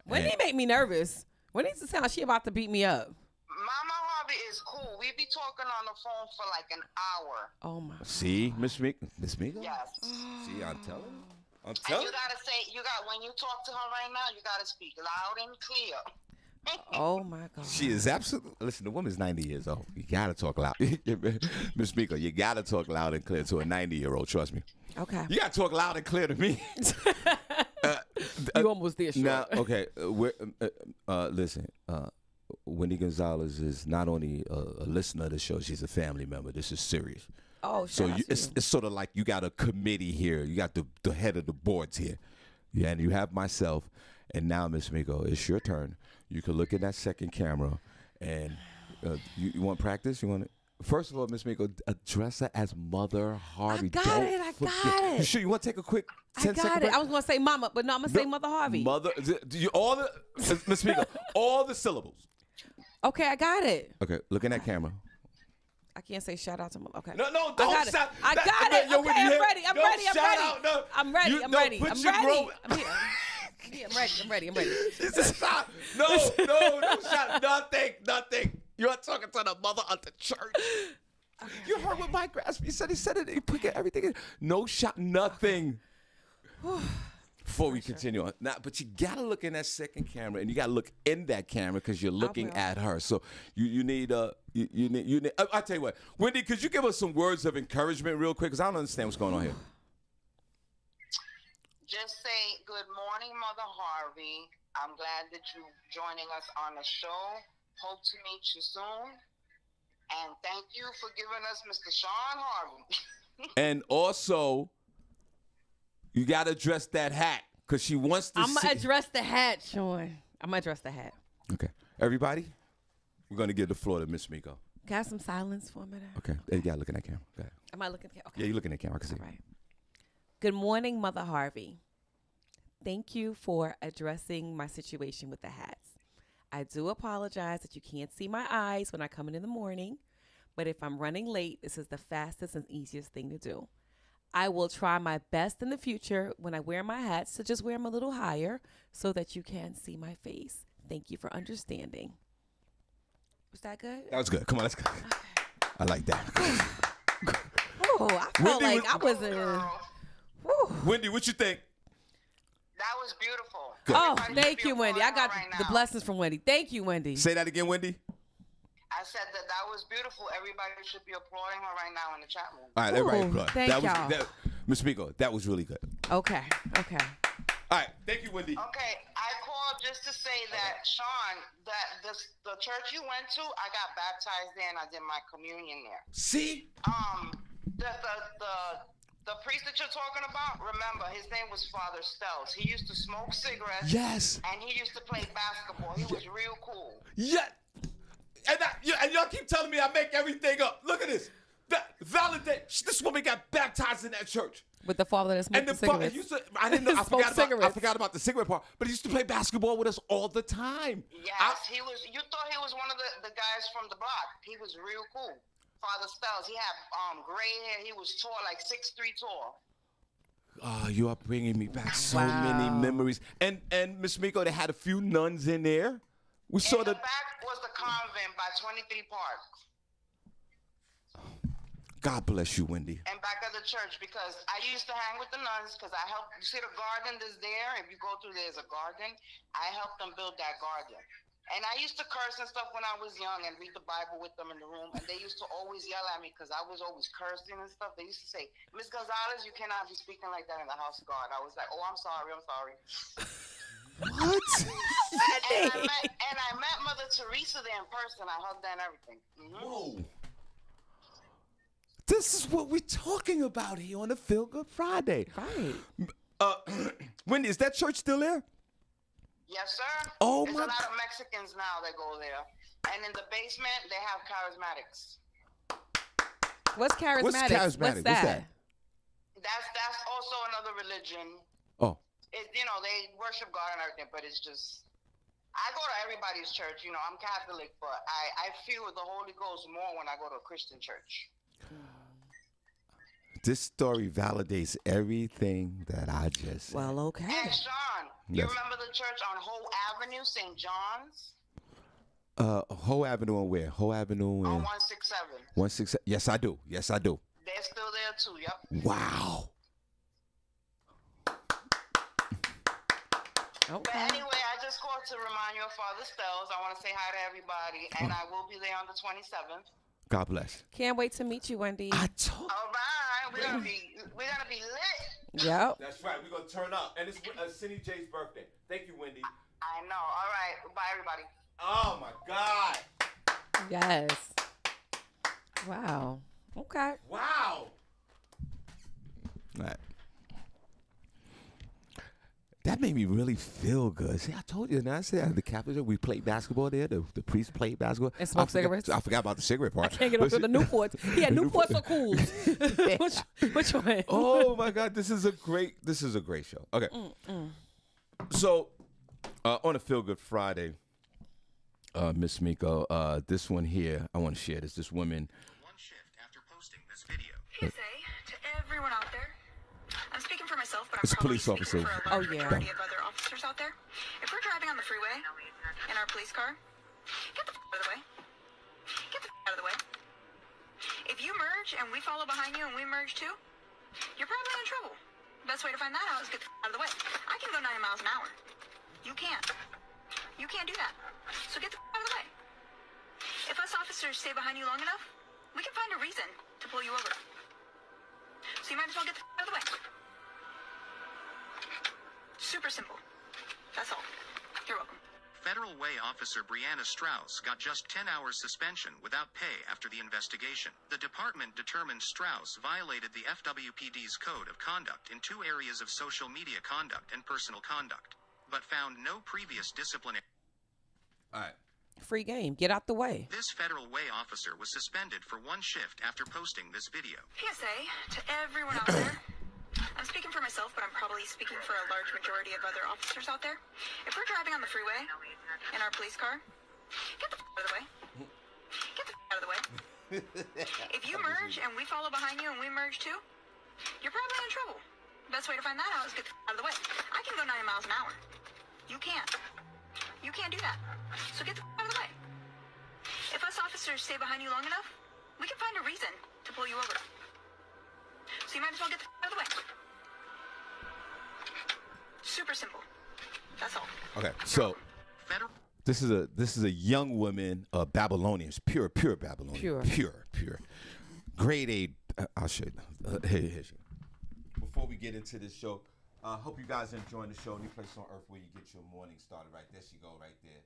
Wendy make me nervous. Wendy sounds like she about to beat me up. Mama Harvey is cool. We be talking on the phone for like an hour. Oh, my. See, Miss Miko. Yes. See, I'm telling you. I'm And telling you gotta say, when you talk to her right now, you gotta speak loud and clear. Oh, my God. She is absolutely. Listen, the woman's 90 years old. You gotta talk loud, Miss Miko. You gotta talk loud and clear to a 90-year-old. Trust me. Okay. You gotta talk loud and clear to me. You almost there, sure. Now, okay. Listen. Wendy Gonzalez is not only a listener of the show; she's a family member. This is serious. Oh, So shout out to you. it's sort of like you got a committee here. You got the head of the boards here. Yeah, and you have myself. And now, Miss Miko, it's your turn. You can look at that second camera, and you want practice? You want it? First of all, Miss Miko, address her as Mother Harvey. I got Don't it. I forget. got it. You sure you want to take a quick 10 I got second it. break? I was going to say Mama, but no, I'm going to say Mother Harvey. Mother, Miss Miko, all the syllables. Okay, I got it. Okay, look in that camera. I can't say shout out to Mama. Okay. No, I don't got it. shout. I got it. Yo, Okay, Wendy, I'm here. ready. I'm Don't ready. I'm shout ready. out, no. I'm ready. You I'm don't ready. put I'm your ready. gro- I'm here. I'm ready. I'm ready. I'm ready. She said, stop. No, don't shout. Nothing. You're talking to the mother of the church. You heard what Mike Grassley said. He said it. He put everything in. No shot, nothing. Before we continue on, now, but you gotta look in that second camera, and you gotta look in that camera because you're looking will. at her. So you need you need. I'll tell you what, Wendy, could you give us some words of encouragement real quick? Because I don't understand what's going on here. Just say, good morning, Mother Harvey. I'm glad that you're joining us on the show. Hope to meet you soon. And thank you for giving us Mr. Shawn Harvey. And also, you gotta address that hat because she wants to. I'm going to address the hat, Shawn. I'm going to address the hat. Okay, everybody, we're gonna give the floor to Miss Miko. Can I have some silence for a minute? Okay, you gotta look in that camera. Go ahead. Am I looking? Okay. Yeah, you look in that camera. I can see. All right. Good morning, Mother Harvey. Thank you for addressing my situation with the hats. I do apologize that you can't see my eyes when I come in the morning, but if I'm running late, this is the fastest and easiest thing to do. I will try my best in the future when I wear my hats to just wear them a little higher so that you can see my face. Thank you for understanding. Was that good? That was good. Come on, let's go. I like that. Oh, I felt Wendy like I was in. Girl, Whew. Wendy, what you think? that was beautiful. Oh, Everybody should thank be you, Wendy. I applauding got her right the now. blessings from Wendy. Thank you, Wendy. Say that again, Wendy. I said that was beautiful. Everybody should be applauding her right now in the chat room. All right, everybody. Ooh, applaud. thank y'all. Miss Miko, that was really good. Okay. All right, thank you, Wendy. Okay, I called just to say that, Shawn, that the church you went to, I got baptized there and I did my communion there. See? The priest that you're talking about, remember, his name was Father Stells. He used to smoke cigarettes. Yes. And he used to play basketball. He was real cool. Yeah. And y'all keep telling me I make everything up. Look at this. That validate. This woman got baptized in that church. With the father that smoked And the cigarettes. I didn't know. I Smoked cigarettes. forgot about the cigarette part. But he used to play basketball with us all the time. Yes, he was. You thought he was one of the guys from the block. He was real cool. Father Spells. He had gray hair. He was tall, like 6'3" tall. You are bringing me back so many memories. And Miss Miko, they had a few nuns in there. We saw the back was the convent by 23 Park. God bless you, Wendy. And back of the church, because I used to hang with the nuns because I helped. You see the garden that's there? If you go through, there's a garden. I helped them build that garden. And I used to curse and stuff when I was young and read the Bible with them in the room. And they used to always yell at me because I was always cursing and stuff. They used to say, Miss Gonzalez, you cannot be speaking like that in the house of God. I was like, oh, I'm sorry. What? and I met Mother Teresa there in person. I hugged her and everything. Mm-hmm. Whoa. This is what we're talking about here on a Feel Good Friday. Right. Wendy, is that church still there? Yes, sir. Oh, There's my a lot of Mexicans now that go there. And in the basement, they have charismatics. What's charismatic? What's that? That's also another religion. Oh. They worship God and everything, but it's just... I go to everybody's church. I'm Catholic, but I feel the Holy Ghost more when I go to a Christian church. This story validates everything that I just said. Well, okay. And Sean, you remember the church on Hoe Avenue, St. John's? Hoe Avenue on where? Hoe Avenue on 167. 167. Yes, I do. They're still there too. Yep. Wow. Okay. But anyway, I just called to remind you of Father Spells. I want to say hi to everybody, and I will be there on the 27th. God bless. Can't wait to meet you, Wendy. I told. All right, we're gonna be lit. Yep. That's right. We're gonna turn up, and it's Cindy J's birthday. Thank you, Wendy. I know. All right. Bye, everybody. Oh my God. Yes. Wow. Okay. Wow. All right. That made me really feel good. See, I told you, and I said at the Capitol, we played basketball there. The priest played basketball. And smoked cigarettes. I forgot about the cigarette part. I can't get over the Newports. He had Newports or Cools. Which one? Oh my God, this is a great show. Okay. So, on a Feel Good Friday, Miss Miko, this one here, I want to share this. This woman. One shift after posting this video. PSA to everyone out there. I'm speaking for myself, but I'm It's a probably police speaking officer. for a large majority of other officers out there. If we're driving on the freeway in our police car, get the out of the way. Get the out of the way. If you merge and we follow behind you and we merge too, you're probably in trouble. Best way to find that out is get the out of the way. I can go 90 miles an hour. You can't. You can't do that. So get the out of the way. If us officers stay behind you long enough, we can find a reason to pull you over. So you might as well get the out of the way. Super simple. That's all. You're welcome. Federal Way officer Brianna Strauss got just 10 hours suspension without pay after the investigation. The department determined Strauss violated the FWPD's code of conduct in 2 areas of social media conduct and personal conduct, but found no previous disciplinary. All right. Free game. Get out the way. This Federal Way officer was suspended for 1 shift after posting this video. PSA to everyone out there. I'm speaking for myself, but I'm probably speaking for a large majority of other officers out there. If we're driving on the freeway in our police car, get the out of the way. Get the out of the way. If you merge and we follow behind you and we merge too, you're probably in trouble. Best way to find that out is get the out of the way. I can go 90 miles an hour. You can't. You can't do that. So get the out of the way. If us officers stay behind you long enough, we can find a reason to pull you over. So you might as well get the out of the way. Super simple. That's all. Okay. So Federal. this is a young woman, Babylonians, pure Babylonian, pure. Grade A. I'll show you. Here. Before we get into this show, hope you guys are enjoying the show. Any place on earth where you get your morning started. Right there, she go right there.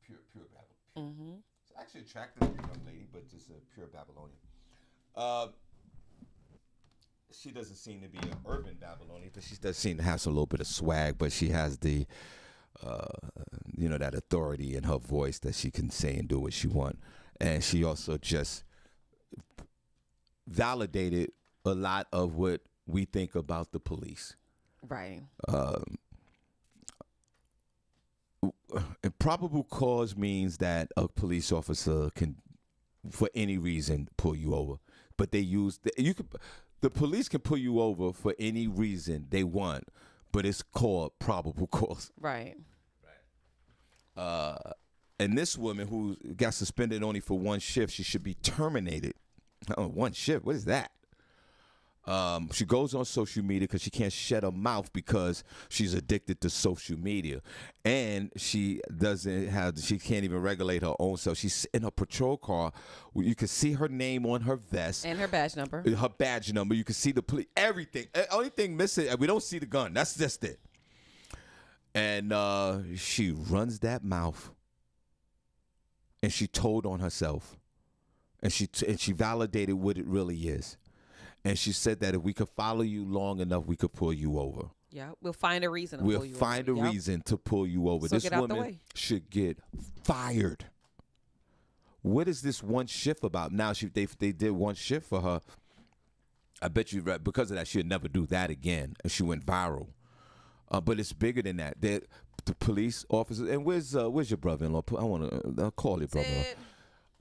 Pure Babylonian. Mm-hmm. It's actually attractive young lady, but just a pure Babylonian. She doesn't seem to be an urban Babylonian, but she does seem to have a little bit of swag. But she has the, that authority in her voice that she can say and do what she wants. And she also just validated a lot of what we think about the police. Right. And probable cause means that a police officer can, for any reason, pull you over. But they use the police can pull you over for any reason they want, but it's called probable cause. Right. And this woman who got suspended only for one shift, she should be terminated. Oh, one shift? What is that? She goes on social media because she can't shut her mouth because she's addicted to social media, and she can't even regulate her own self. She's in a patrol car. You can see her name on her vest And her badge number. Her badge number. You can see the police. Everything. Only thing missing, we don't see the gun. That's just it. And she runs that mouth, and she told on herself, and she validated what it really is. And she said that if we could follow you long enough, we could pull you over. Yeah, we'll find a reason to We'll pull you find over. a reason to pull you over. So this get out the woman way. should get fired. What is this one shift about? Now they did one shift for her. I bet you because of that she'll never do that again. And she went viral. But it's bigger than that. The police officers, and where's your brother-in-law? I want to call your brother-in-law.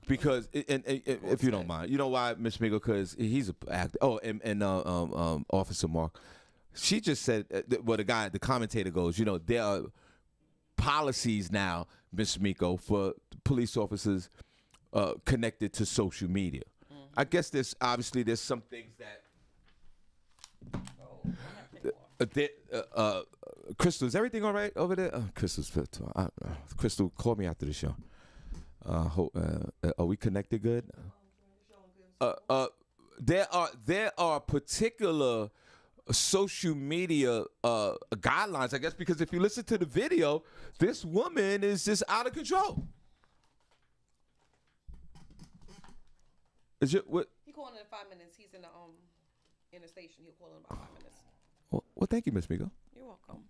Because and if you don't mind, you know why, Miss Miguel? Because he's an actor. Oh, and Officer Mark, she just said, well, the commentator goes, there are policies now, Miss Miko, for police officers connected to social media. Mm-hmm. I guess there's some things that. Crystal, is everything all right over there? Crystal, call me after the show. Are we connected good? There are particular social media guidelines, I guess, because if you listen to the video, this woman is just out of control. What? He calling in 5 minutes. He's in the station. He'll call in about 5 minutes. Well, thank you, Miss Migo. You're welcome.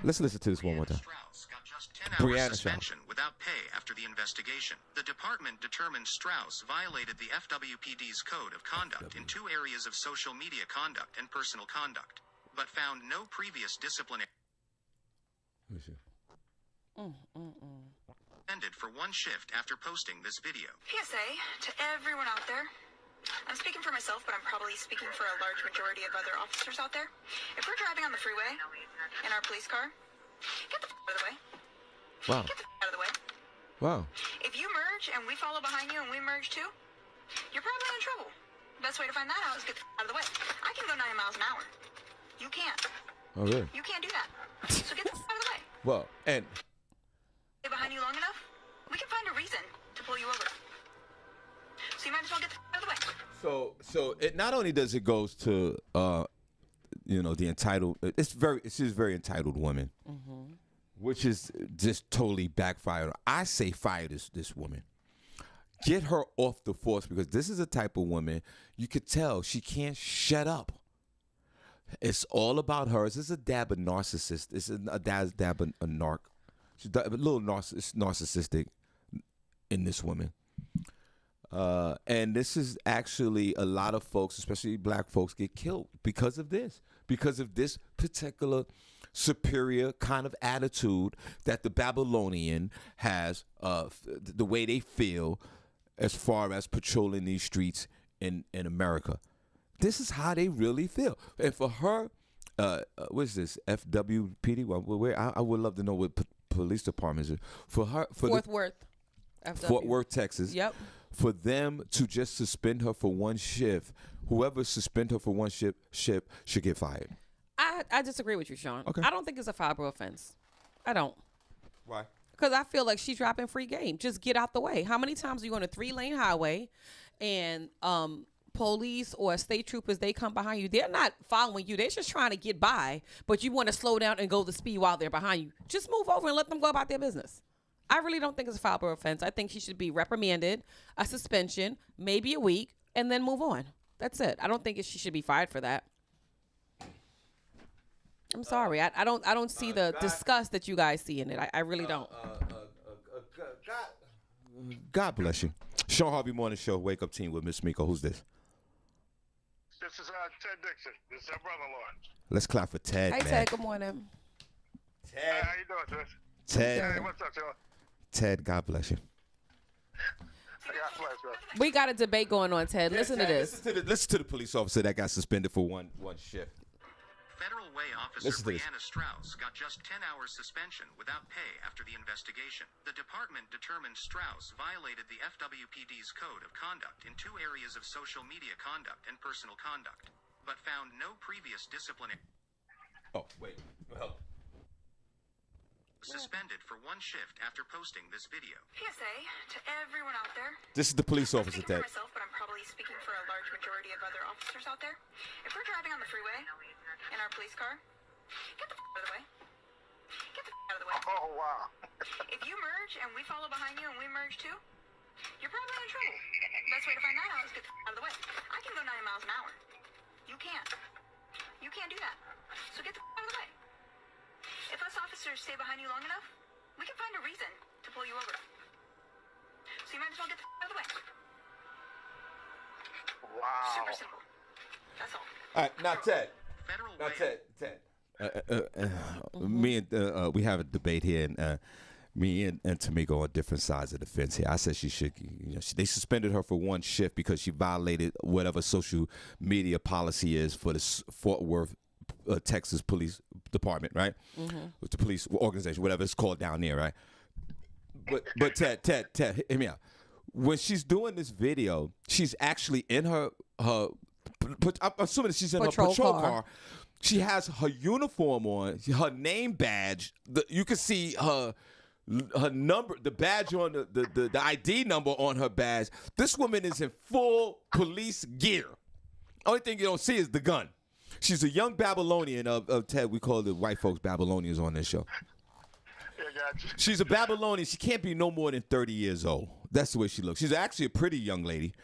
Let's listen to this one more time. Strauss got just 10 hours suspension without pay after the investigation. The department determined Strauss violated the FWPD's code of conduct in 2 areas of social media conduct and personal conduct, but found no previous disciplinary. Ended for one shift after posting this video. PSA to everyone out there. I'm speaking for myself, but I'm probably speaking for a large majority of other officers out there. If we're driving on the freeway in our police car, get the out of the way. Wow. Get the out of the way. Wow. If you merge and we follow behind you and we merge too, you're probably in trouble. Best way to find that out is get the out of the way. I can go 9 miles an hour. You can't. Oh, really? You can't do that. So get the out of the way. Well, and Stay behind you long enough, we can find a reason to pull you over. So you might as well get the out of the way. so it not only does it goes to the entitled. She's a very entitled woman, which is just totally backfired. I say fire this woman. Get her off the force, because this is a type of woman you could tell she can't shut up. It's all about her. This is a dab of narcissist. It's a dab of a narc. She's a little narcissistic in this woman. And this is actually a lot of folks, especially black folks, get killed because of this particular superior kind of attitude that the Babylonian has, the way they feel as far as patrolling these streets in America. This is how they really feel. And for her, what is this, FWPD? Well, I would love to know what police department is. For her, Fort Worth, FW. Fort Worth, Texas. Yep. For them to just suspend her for one shift, whoever suspend her for one shift should get fired. I disagree with you, Sean. Okay. I don't think it's a fireable offense. I don't. Why? Because I feel like she's dropping free game. Just get out the way. How many times are you on a 3-lane highway and police or state troopers, they come behind you? They're not following you. They're just trying to get by, but you want to slow down and go the speed while they're behind you. Just move over and let them go about their business. I really don't think it's a fireable offense. I think she should be reprimanded, a suspension, maybe a week, and then move on. That's it. I don't think she should be fired for that. I'm sorry. I don't see the disgust that you guys see in it. I really don't. God bless you. Shawn Harvey Morning Show, Wake Up Team with Miss Miko. Who's this? this is Ted Dixon. This is our brother-in-law. Let's clap for Ted, Hey, man. Ted, good morning. Hey, how you doing, Trish? Ted, Hey, what's up, John? Ted, God bless you. God bless, bro. We got a debate going on, Ted. Listen to this. Listen to the police officer that got suspended for one shift. Federal Way officer Listen to this. Brianna Strauss got just 10 hours suspension without pay after the investigation. The department determined Strauss violated the FWPD's code of conduct in 2 areas of social media conduct and personal conduct, but found no previous disciplinary. Oh, wait. Well, Suspended for 1 shift after posting this video. PSA to everyone out there. this is the police I'm officer, speaking Ted. for myself, but I'm probably speaking for a large majority of other officers out there. If we're driving on the freeway in our police car, get the out of the way. Get the out of the way. Oh, wow. If you merge and we follow behind you and we merge too, you're probably in trouble. Best way to find that out is get the out of the way. I can go 90 miles an hour. You can't. You can't do that. So get the out of the way. If us officers stay behind you long enough, we can find a reason to pull you over. So you might as well get the out of the way. Wow. Super simple. That's all. All right, now Ted. Federal Now Way. Ted. Me and we have a debate here, and me and Tamiko on different sides of the fence here. I said she should, they suspended her for 1 shift because she violated whatever social media policy is for the Fort Worth, Texas Police Department, right? With the police organization, whatever it's called down there, right? But Ted, hear me out. When she's doing this video, she's actually in her. I'm assuming she's in her patrol car. She has her uniform on, her name badge. You can see her number, the badge on the ID number on her badge. This woman is in full police gear. Only thing you don't see is the gun. She's a young Babylonian of Ted. We call the white folks Babylonians on this show. Yeah, got you. She's a Babylonian. She can't be no more than 30 years old. That's the way she looks. She's actually a pretty young lady.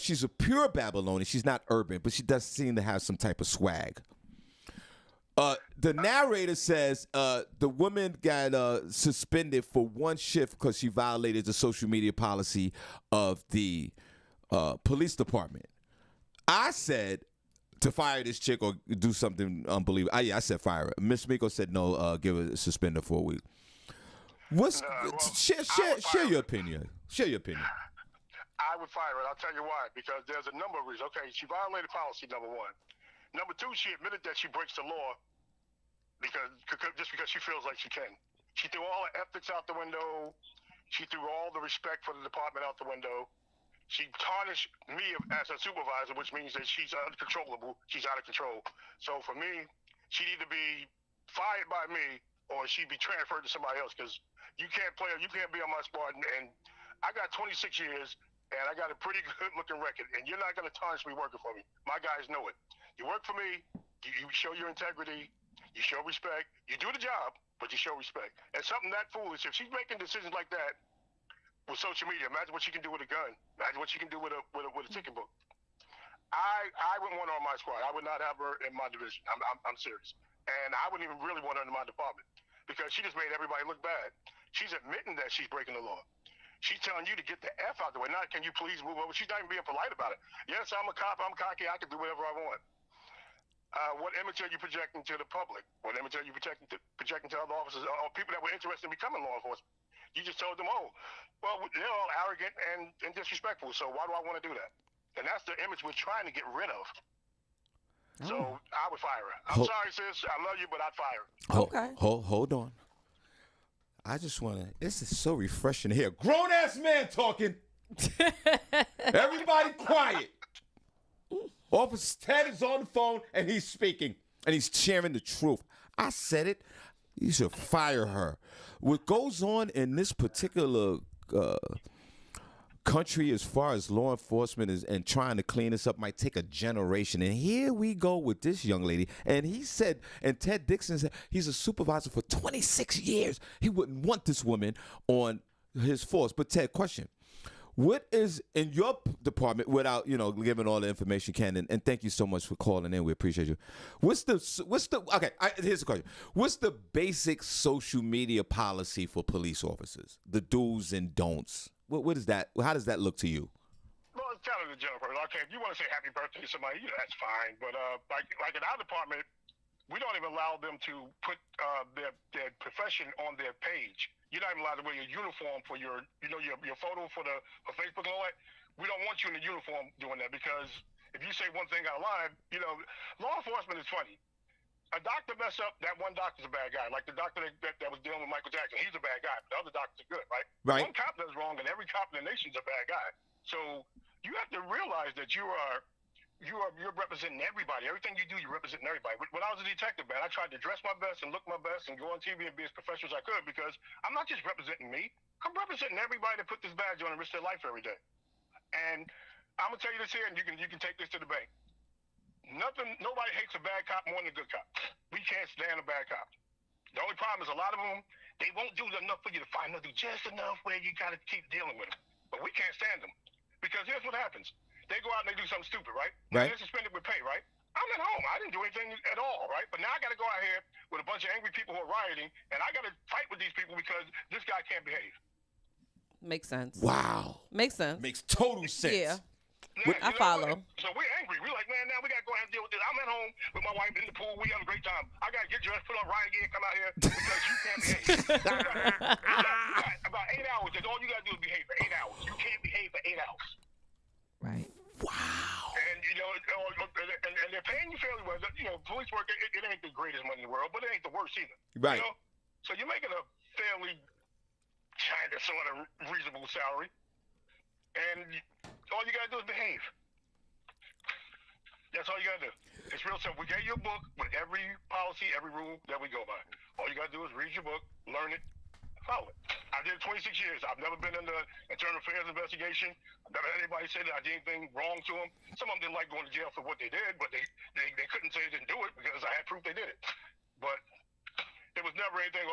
She's a pure Babylonian. She's not urban, but she does seem to have some type of swag. The narrator says the woman got suspended for 1 shift because she violated the social media policy of the police department. I said to fire this chick or do something unbelievable. I said fire her. Miss Miko said no, give her a suspender for a week. Share your opinion. Share your opinion. I would fire it. I'll tell you why. Because there's a number of reasons. Okay, she violated policy, number 1. Number 2, she admitted that she breaks the law just because she feels like she can. She threw all her ethics out the window. She threw all the respect for the department out the window. She tarnished me as a supervisor, which means that she's uncontrollable. She's out of control. So for me, she'd either be fired by me or she'd be transferred to somebody else because you can't be on my squad. And I got 26 years and I got a pretty good looking record. And you're not going to tarnish me working for me. My guys know it. You work for me, you show your integrity, you show respect, you do the job, but you show respect. And something that foolish, if she's making decisions like that with social media, imagine what she can do with a gun. Imagine what she can do with a ticket book. I wouldn't want her on my squad. I would not have her in my division. I'm serious. And I wouldn't even really want her in my department because she just made everybody look bad. She's admitting that she's breaking the law. She's telling you to get the F out the way. Not, can you please move over? She's not even being polite about it. Yes, I'm a cop. I'm cocky. I can do whatever I want. What image are you projecting to the public? What image are you projecting to other officers or people that were interested in becoming law enforcement? You just told them, oh, well, they're all arrogant and disrespectful, so why do I want to do that? And that's the image we're trying to get rid of. So I would fire her. I'm sorry, sis. I love you, but I'd fire her. Okay. Hold on. I just want to, this is so refreshing to hear. Grown-ass man talking. Everybody quiet. Officer Ted is on the phone, and he's speaking, and he's sharing the truth. I said it. You should fire her. What goes on in this particular country as far as law enforcement is and trying to clean this up might take a generation. And here we go with this young lady. And he said, and Ted Dixon said, he's a supervisor for 26 years. He wouldn't want this woman on his force. But Ted, question. What is in your department, without giving all the information you can, and thank you so much for calling in. We appreciate you. Here's the question. What's the basic social media policy for police officers? The do's and don'ts. What is that? How does that look to you? Well, tell her to Jennifer. Okay, if you want to say happy birthday to somebody, that's fine. But like in our department, we don't even allow them to put their profession on their page. You're not even allowed to wear your uniform for your photo for Facebook and all that. We don't want you in the uniform doing that because if you say one thing out of line, law enforcement is funny. A doctor mess up, that one doctor's a bad guy. Like the doctor that was dealing with Michael Jackson, he's a bad guy. But the other doctors are good, right? Right. One cop does wrong, and every cop in the nation's a bad guy. So you have to realize that you're representing everybody. Everything you do, you're representing everybody. When I was a detective, man, I tried to dress my best and look my best and go on TV and be as professional as I could because I'm not just representing me. I'm representing everybody that put this badge on and risk their life every day. And I'm gonna tell you this here, and you can take this to the bank. Nobody hates a bad cop more than a good cop. We can't stand a bad cop. The only problem is a lot of them, they won't do enough for you to find nothing just enough where you gotta keep dealing with them. But we can't stand them because here's what happens. They go out and they do something stupid, right? Right. They're suspended with pay, right? I'm at home. I didn't do anything at all, right? But now I got to go out here with a bunch of angry people who are rioting, and I got to fight with these people because this guy can't behave. Makes sense. Wow. Makes sense. Makes total sense. Yeah. Yeah, I follow. So we're angry. We're like, man, now we got to go ahead and deal with this. I'm at home with my wife in the pool. We having a great time. I got to get dressed, put on riot gear, come out here because you can't behave. About 8 hours. That's all you got to do is behave for 8 hours. You can't behave for 8 hours. Right. Wow. And, and they're paying you fairly well. Police work, it ain't the greatest money in the world, but it ain't the worst either. Right. So you're making a fairly kind of sort of reasonable salary. And all you got to do is behave. That's all you got to do. It's real simple. We gave you a book with every policy, every rule that we go by. All you got to do is read your book, learn it, follow it. I did 26 years. I've never been in the internal affairs investigation. I've never had anybody say that I did anything wrong to them. Some of them didn't like going to jail for what they did, but they couldn't say they didn't do it because I had proof they did it. But there was never anything,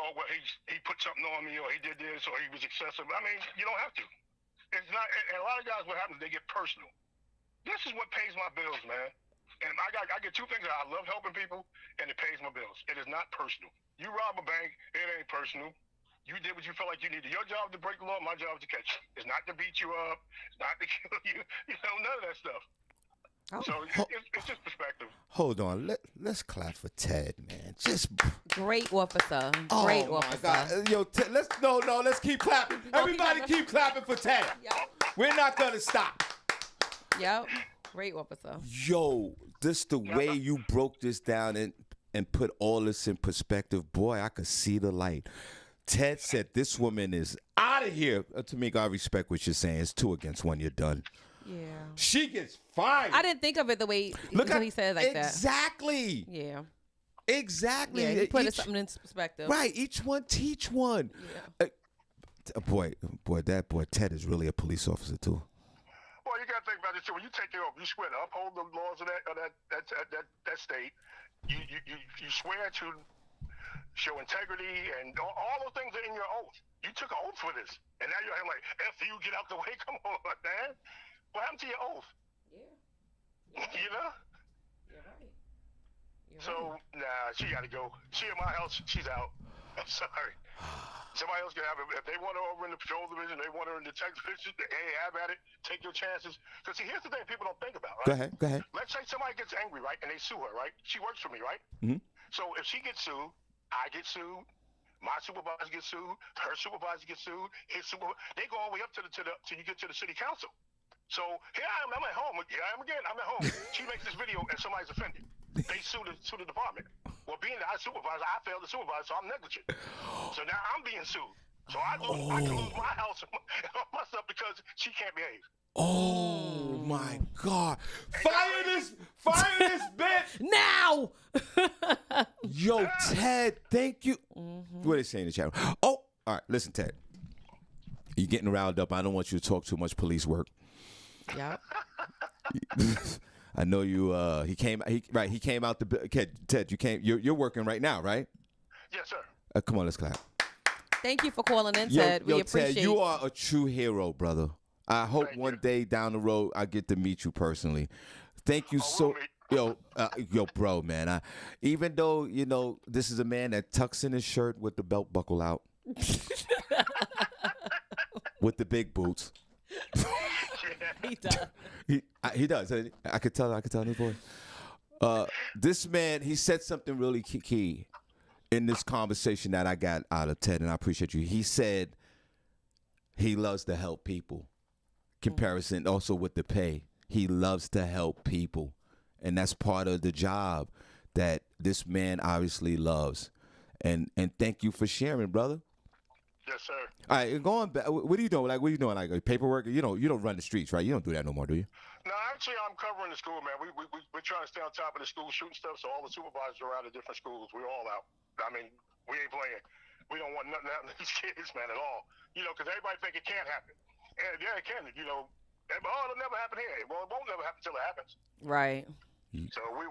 he put something on me or he did this or he was excessive. I mean, you don't have to. It's not, and a lot of guys, what happens, they get personal. This is what pays my bills, man. And I get two things. I love helping people, and it pays my bills. It is not personal. You rob a bank, it ain't personal. You did what you felt like you needed. Your job is to break the law, my job is to catch you. It's not to beat you up. It's not to kill you. None of that stuff. Oh. So it's just perspective. Hold on. Let's clap for Ted, man. Just Great officer. Great officer. God. Yo, Ted, let's keep clapping. Everybody keep clapping for Ted. Yep. We're not gonna stop. Yep. Great officer. Yo, this the way you broke this down and put all this in perspective. Boy, I could see the light. Ted said this woman is out of here. Tamika, I respect what you're saying. It's 2 against 1. You're done. Yeah. She gets fired. I didn't think of it the way he said it like that. Exactly. Yeah. Exactly. Yeah, he put something into perspective. Right. Each one teach one. Yeah. Boy, Ted is really a police officer too. Well, you got to think about this too. When you take your oath, you swear to uphold the laws of that state. You swear to show integrity and all those things are in your oath. You took an oath for this, and now you're like, "F you, get out the way." Come on, man. What happened to your oath? Yeah. You know. You're right. So nah, she got to go. She in my house, she's out. I'm sorry. Somebody else can have it. If they want her over in the patrol division, they want her in the detective division, hey, have at it. Take your chances. Because see, here's the thing people don't think about, right? Go ahead. Let's say somebody gets angry, right, and they sue her, right? She works for me, right? Mm-hmm. So if she gets sued, I get sued. My supervisor gets sued. Her supervisor gets sued. His supervisor. They go all the way up till you get to the city council. So here I am. I'm at home. Here I am again. I'm at home. She makes this video and somebody's offended. They sue the department. Well, being that I supervise, I failed to supervise, so I'm negligent. So now I'm being sued. So I can lose my house and my stuff because she can't behave. Oh my God! Fire this bitch now. Yo, Ted, thank you. Mm-hmm. What are they saying in the chat room? Oh, all right. Listen, Ted, you're getting riled up. I don't want you to talk too much police work. Yeah. I know you. He came out the. Ted, you're working right now, right? Yes, sir. Come on, let's clap. Thank you for calling in, Ted. We appreciate Ted, you are a true hero, brother. I hope one day down the road I get to meet you personally. Thank you so. Yo, bro, man. Even though this is a man that tucks in his shirt with the belt buckle out, with the big boots. He does. He does. I could tell in his voice. This man, he said something really key in this conversation that I got out of Ted, and I appreciate you. He said he loves to help people. Comparison also with the pay. He loves to help people, and that's part of the job that this man obviously loves. And thank you for sharing, brother. Yes, sir. All right, going back, what are you doing? Like, what are you doing? Like paperwork? You don't run the streets, right? You don't do that no more, do you? No, actually, I'm covering the school, man. We're trying to stay on top of the school shooting stuff, so all the supervisors are out at different schools. We're all out. I mean, we ain't playing. We don't want nothing happening to these kids, man, at all. You know, because everybody think it can't happen. And yeah, it can. You know, it'll never happen here. Well, it won't never happen until it happens. Right. So we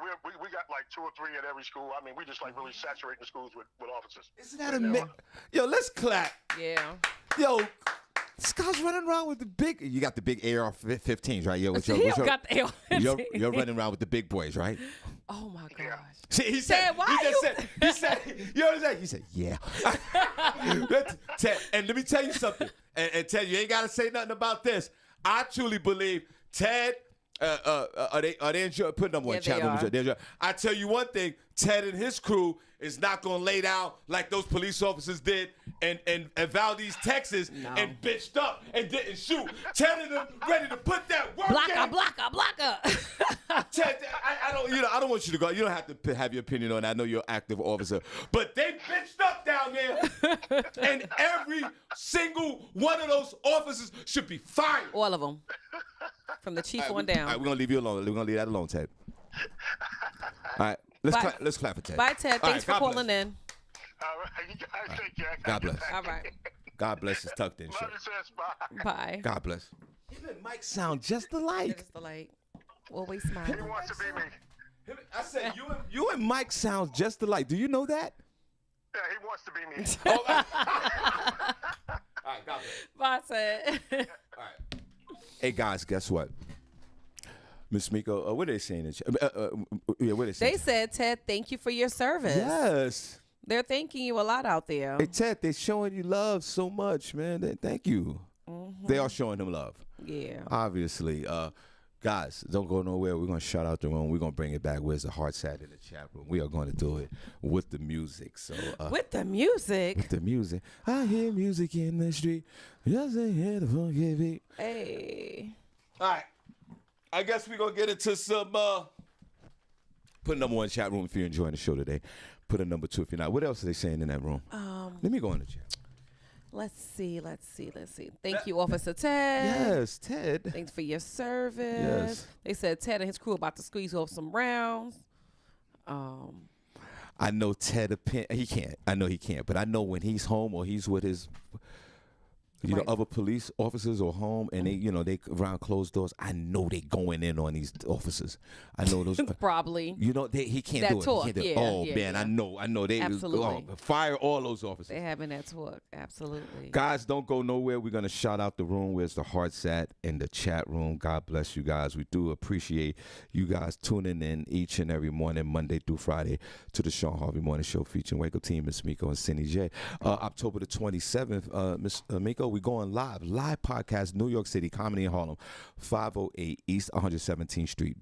got like 2 or 3 at every school. I mean, we just like really saturating the schools with officers. Isn't that amazing? Yo, let's clap. Yeah. Yo, this guy's running around with the big. You got the big AR-15s, right? Yo, He don't got the AR-15. You're running around with the big boys, right? Oh my gosh. See, he Ted, why he said, you know what I'm saying? He said, yeah. Ted, and let me tell you something. And Ted, you ain't got to say nothing about this. I truly believe Ted. Are they enjoying? Put them on chat room. I tell you one thing: Ted and his crew is not gonna lay down like those police officers did in Valdez, Texas, and bitched up and didn't shoot. Ted and them ready to put that work in. Blocker. Ted, I don't want you to go. You don't have to have your opinion on that. I know you're an active officer, but they bitched up down there, and every single one of those officers should be fired. All of them. From the chief on down. All right, we're gonna leave you alone. We're gonna leave that alone, Ted. All right, let's clap for Ted. Bye, Ted. Thanks for calling in. All right, you guys take care. God bless. All right. God bless his tucked in Love shirt. you, sis. Bye. Bye. God bless. Him and Mike sound just alike. Just like always He smiling. wants to be me. I said you and Mike sound just alike. Do you know that? Yeah, he wants to be me. All right, God bless. Bye, Ted. All right. Hey guys, guess what? Miss Miko, what are they saying? What are they saying? They said, Ted, thank you for your service. Yes. They're thanking you a lot out there. Hey Ted, they're showing you love so much, man. Thank you. Mm-hmm. They are showing him love. Yeah. Obviously. Guys, don't go nowhere. We're going to shout out the room. We're going to bring it back. Where's the heart sat in the chat room? We are going to do it with the music. So with the music? With the music. I hear music in the street. Just to hear the funky beat. Hey. All right. I guess we're going to get into some... Put a number 1 chat room if you're enjoying the show today. Put a number 2 if you're not. What else are they saying in that room? Let me go in the chat. Let's see. Thank you, Officer Ted. Yes, Ted. Thanks for your service. Yes. They said Ted and his crew about to squeeze off some rounds. I know Ted, he can't. I know he can't. But I know when he's home or he's with his... You know, other police officers are home and they around closed doors. I know they going in on these officers. I know those. Probably. You know, he can't that do it. Talk, He can't do yeah, it. Oh, yeah, man, yeah. I know. They Absolutely. Fire all those officers. They having that talk. Absolutely. Guys, don't go nowhere. We're going to shout out the room. Where's the heart sat in the chat room. God bless you guys. We do appreciate you guys tuning in each and every morning, Monday through Friday, to the Shawn Harvey Morning Show featuring Wake Up Team, Miss Miko and Cindy J. October the 27th, Miss Miko, we going live podcast, New York City, Comedy in Harlem, 508 East 117th Street.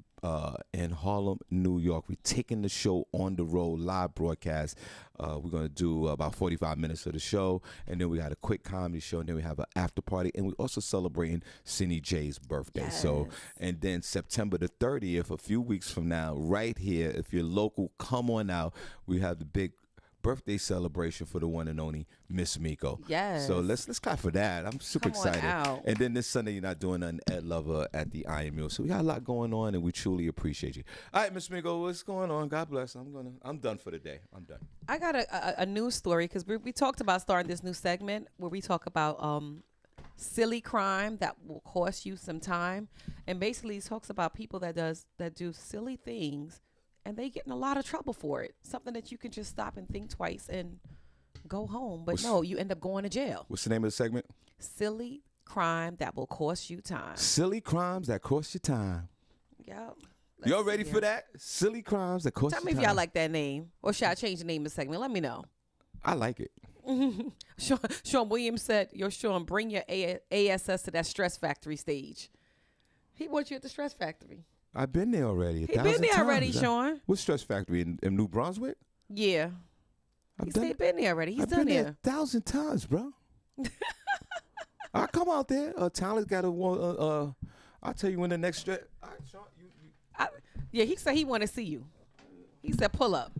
In Harlem, New York. We're taking the show on the road, live broadcast. We're going to do about 45 minutes of the show, and then we got a quick comedy show, and then we have an after party, and we're also celebrating Cindy J's birthday. Yes. So, and then September the 30th, a few weeks from now, right here, if you're local, come on out. We have the big birthday celebration for the one and only Miss Miko. Yes. So let's clap for that. I'm super Come on excited. out. And then this Sunday you're not doing an Ed Lover at the Iron Mill. So we got a lot going on and we truly appreciate you. All right, Miss Miko, what's going on? God bless. I'm done for the day. I'm done. I got a news story because we talked about starting this new segment where we talk about silly crime that will cost you some time, and basically it talks about people that do silly things and they get in a lot of trouble for it. Something that you can just stop and think twice and go home. But no, you end up going to jail. What's the name of the segment? Silly crime that will cost you time. Silly crimes that cost you time. Yep. Y'all ready for that? Silly crimes that cost Tell you me time. if y'all like that name. Or should I change the name of the segment? Let me know. I like it. Sean Williams said, Sean, bring your ASS to that stress factory stage. He bought you at the Stress Factory. I've been there already. He been there already, Shawn. What Stress Factory in New Brunswick? Yeah. He said he been there already. He's done been there there 1,000 times, bro. I come out there. Tyler's got a. I'll tell you when the next stretch. All right, Shawn, yeah, he said he want to see you. He said pull up.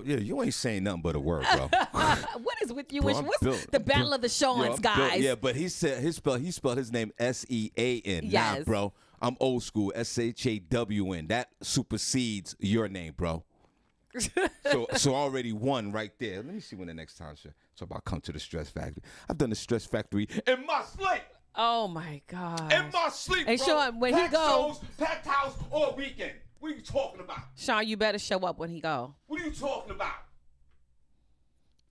Yeah, you ain't saying nothing but a word, bro. What is with you? Bro, What's the battle of the Shawns, guys? Yeah, but he said he spelled his name SEAN. Yes. Nah, bro. I'm old school. SHAWN. That supersedes your name, bro. so already one right there. Let me see when the next time. So about come to the Stress Factory. I've done the Stress Factory in my sleep. Oh my God. In my sleep, and bro. Shawn, when he goes, packed house all weekend. What are you talking about? Shawn, you better show up when he go. What are you talking about?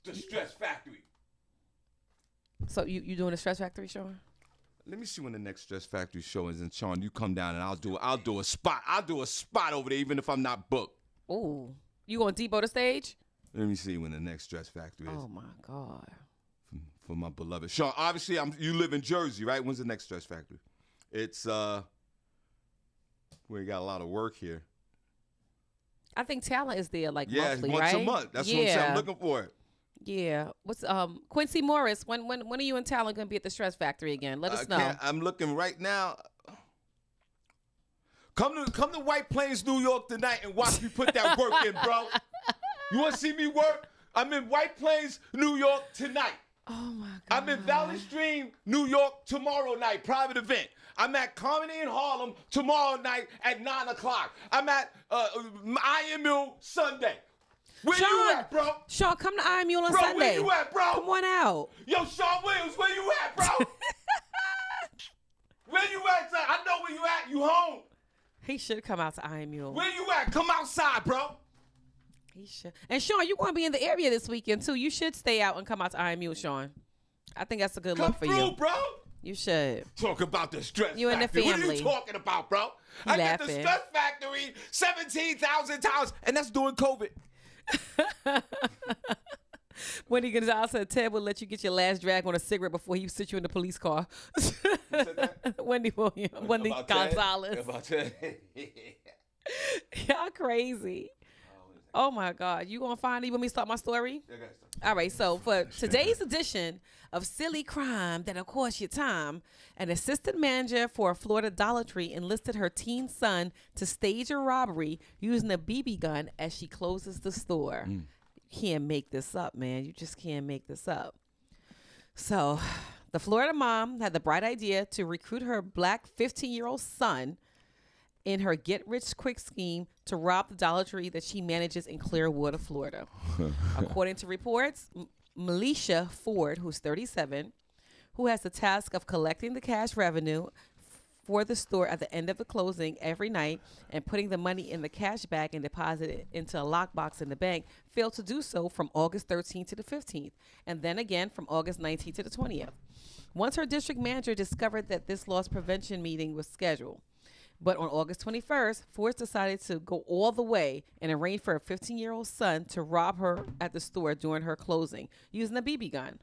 The Stress Factory. So you doing the Stress Factory, Shawn? Let me see when the next Stress Factory show is, and Shawn, you come down and I'll do a spot. I'll do a spot over there, even if I'm not booked. Ooh, you gonna depot the stage? Let me see when the next Stress Factory is. Oh my God. For my beloved Shawn, obviously you live in Jersey, right? When's the next Stress Factory? It's we got a lot of work here. I think talent is there like yeah, monthly, once right? a month. That's what I'm saying. I'm looking for it. Yeah. What's Quincy Morris? When are you and Talent gonna be at the Stress Factory again? Let us know. I'm looking right now. Come to White Plains, New York tonight and watch me put that work in, bro. You want to see me work? I'm in White Plains, New York tonight. Oh my God. I'm in Valley Stream, New York tomorrow night, private event. I'm at Comedy in Harlem tomorrow night at 9 o'clock. I'm at IMU Sunday. Where Shawn, you at, bro? Shawn, come to IMU on bro, Sunday. where you at, bro? Come on out. Yo, Shawn Williams, where you at, bro? Where you at, son? I know where you at. You home? He should come out to IMU. Where you at? Come outside, bro. He should. And Shawn, you're going to be in the area this weekend, too. You should stay out and come out to IMU, Shawn. I think that's a good look for Come you. through, bro. You should. Talk about the Stress You and the Factory. What are family. you talking about, bro? He I did laughing. the Stress Factory 17,000 times, and that's during COVID. When he gets out, said Ted will let you get your last drag on a cigarette before he sit you in the police car. Wendy Williams, Wendy Gonzalez. Y'all crazy. Oh my God. You gonna find it? You want me to start my story? All right, so for today's edition of Silly Crime That'll Cost You Time, an assistant manager for a Florida Dollar Tree enlisted her teen son to stage a robbery using a BB gun as she closes the store. You can't make this up, man. You just can't make this up. So the Florida mom had the bright idea to recruit her black 15-year-old son in her get-rich-quick scheme to rob the Dollar Tree that she manages in Clearwater, Florida. According to reports, Melisha Ford, who's 37, who has the task of collecting the cash revenue for the store at the end of the closing every night and putting the money in the cash bag and deposit it into a lockbox in the bank, failed to do so from August 13th to the 15th, and then again from August 19th to the 20th. Once her district manager discovered that this loss prevention meeting was scheduled. But on August 21st, Ford decided to go all the way and arrange for her 15-year-old son to rob her at the store during her closing using a BB gun.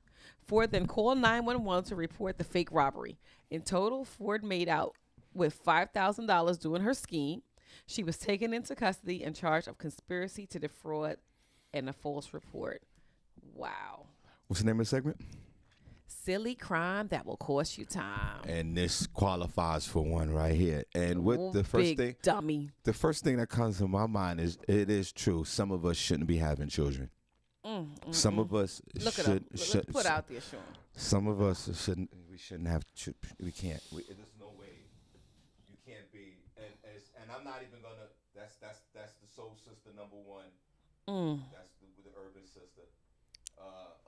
Ford then called 911 to report the fake robbery. In total, Ford made out with $5,000 doing her scheme. She was taken into custody and charged of conspiracy to defraud and a false report. Wow. What's the name of the segment? Silly Crime That Will Cost You Time. And this qualifies for one right here. And with the first big thing, dummy. the first thing that comes to my mind is it is true. Some of us shouldn't be having children. Some of us Look it should. up. Let's put out there, Shawn. Some of us shouldn't. We shouldn't have. We can't. There's no way. You can't be. And I'm not even gonna. That's the soul sister number one. That's the urban sister.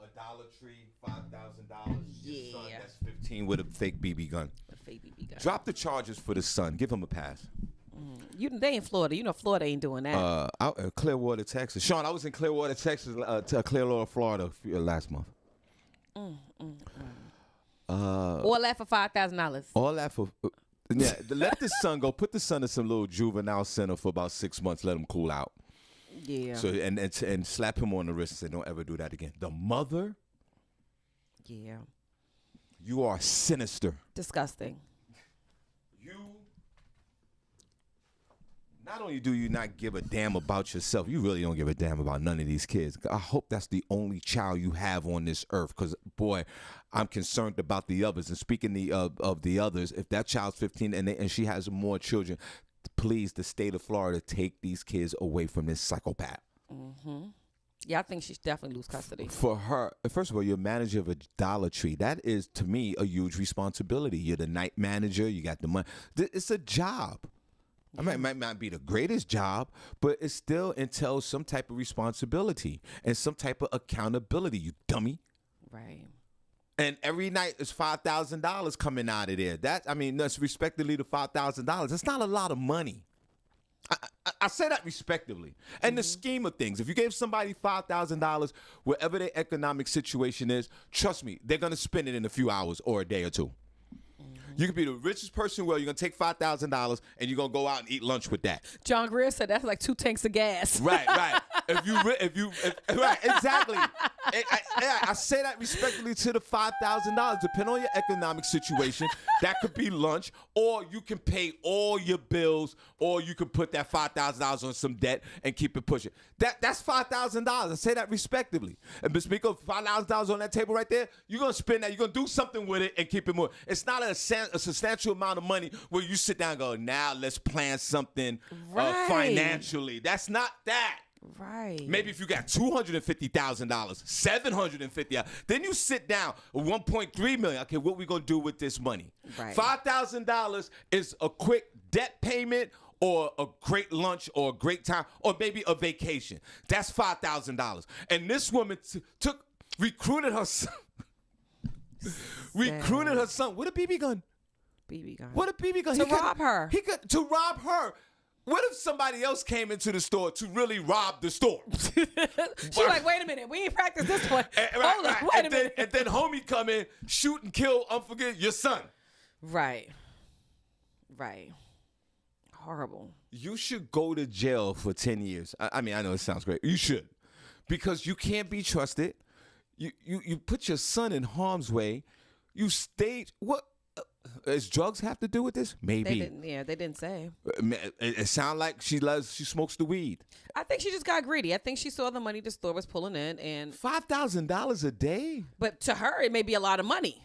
A Dollar Tree, $5,000. Yeah. Son, that's 15 with a fake BB gun. A fake BB gun. Drop the charges for the son. Give him a pass. They in Florida. You know Florida ain't doing that. Out in Clearwater, Texas. Shawn, I was in Clearwater, Texas, to Clearwater, Florida last month. All that for $5,000. All that for. Yeah, let the son go. Put the son in some little juvenile center for about 6 months. Let him cool out. Yeah. So and slap him on the wrist and say, "Don't ever do that again." The mother. Yeah. You are sinister. Disgusting. You Not only do you not give a damn about yourself, you really don't give a damn about none of these kids. I hope that's the only child you have on this earth, because, boy, I'm concerned about the others. And speaking of the others, if that child's 15 and she has more children, please, the state of Florida, take these kids away from this psychopath. Mm-hmm. Yeah, I think she should definitely lose custody. For her, first of all, you're a manager of a Dollar Tree. That is, to me, a huge responsibility. You're the night manager. You got the money. It's a job. I mean, it might not be the greatest job, but it still entails some type of responsibility and some type of accountability, you dummy. Right. And every night is $5,000 coming out of there. That's respectively to $5,000. That's not a lot of money. I say that respectively. And the scheme of things, if you gave somebody $5,000, wherever their economic situation is, trust me, they're going to spend it in a few hours or a day or two. You could be the richest person in the world. You're going to take $5,000 and you're going to go out and eat lunch with that. John Greer said that's like 2 tanks of gas. Right. Right, exactly. I say that respectfully to the $5,000. Depending on your economic situation, that could be lunch, or you can pay all your bills, or you can put that $5,000 on some debt and keep it pushing. That's $5,000. I say that respectively. And Ms. Miko, $5,000 on that table right there, you're going to spend that. You're going to do something with it and keep it moving. It's not a substantial amount of money where you sit down and go, now let's plan something financially. That's not that. Right. Maybe if you got $250,000, $750,000, then you sit down with $1.3 million. Okay, what we gonna do with this money? Right. $5,000 is a quick debt payment, or a great lunch, or a great time, or maybe a vacation. That's $5,000. And this woman recruited her son. Recruited her son with a BB gun. BB gun. What a BB gun. To rob her. To rob her. What if somebody else came into the store to really rob the store? She's like, wait a minute, we ain't practiced this one. Hold on, wait a minute. And then homie come in, shoot and kill, your son. Right. Horrible. You should go to jail for 10 years. I mean, I know it sounds great. You should. Because you can't be trusted. You put your son in harm's way. You stage what? Does drugs have to do with this? Maybe. They didn't say. It sounds like she smokes the weed. I think she just got greedy. I think she saw the money the store was pulling in, and $5,000 a day. But to her, it may be a lot of money.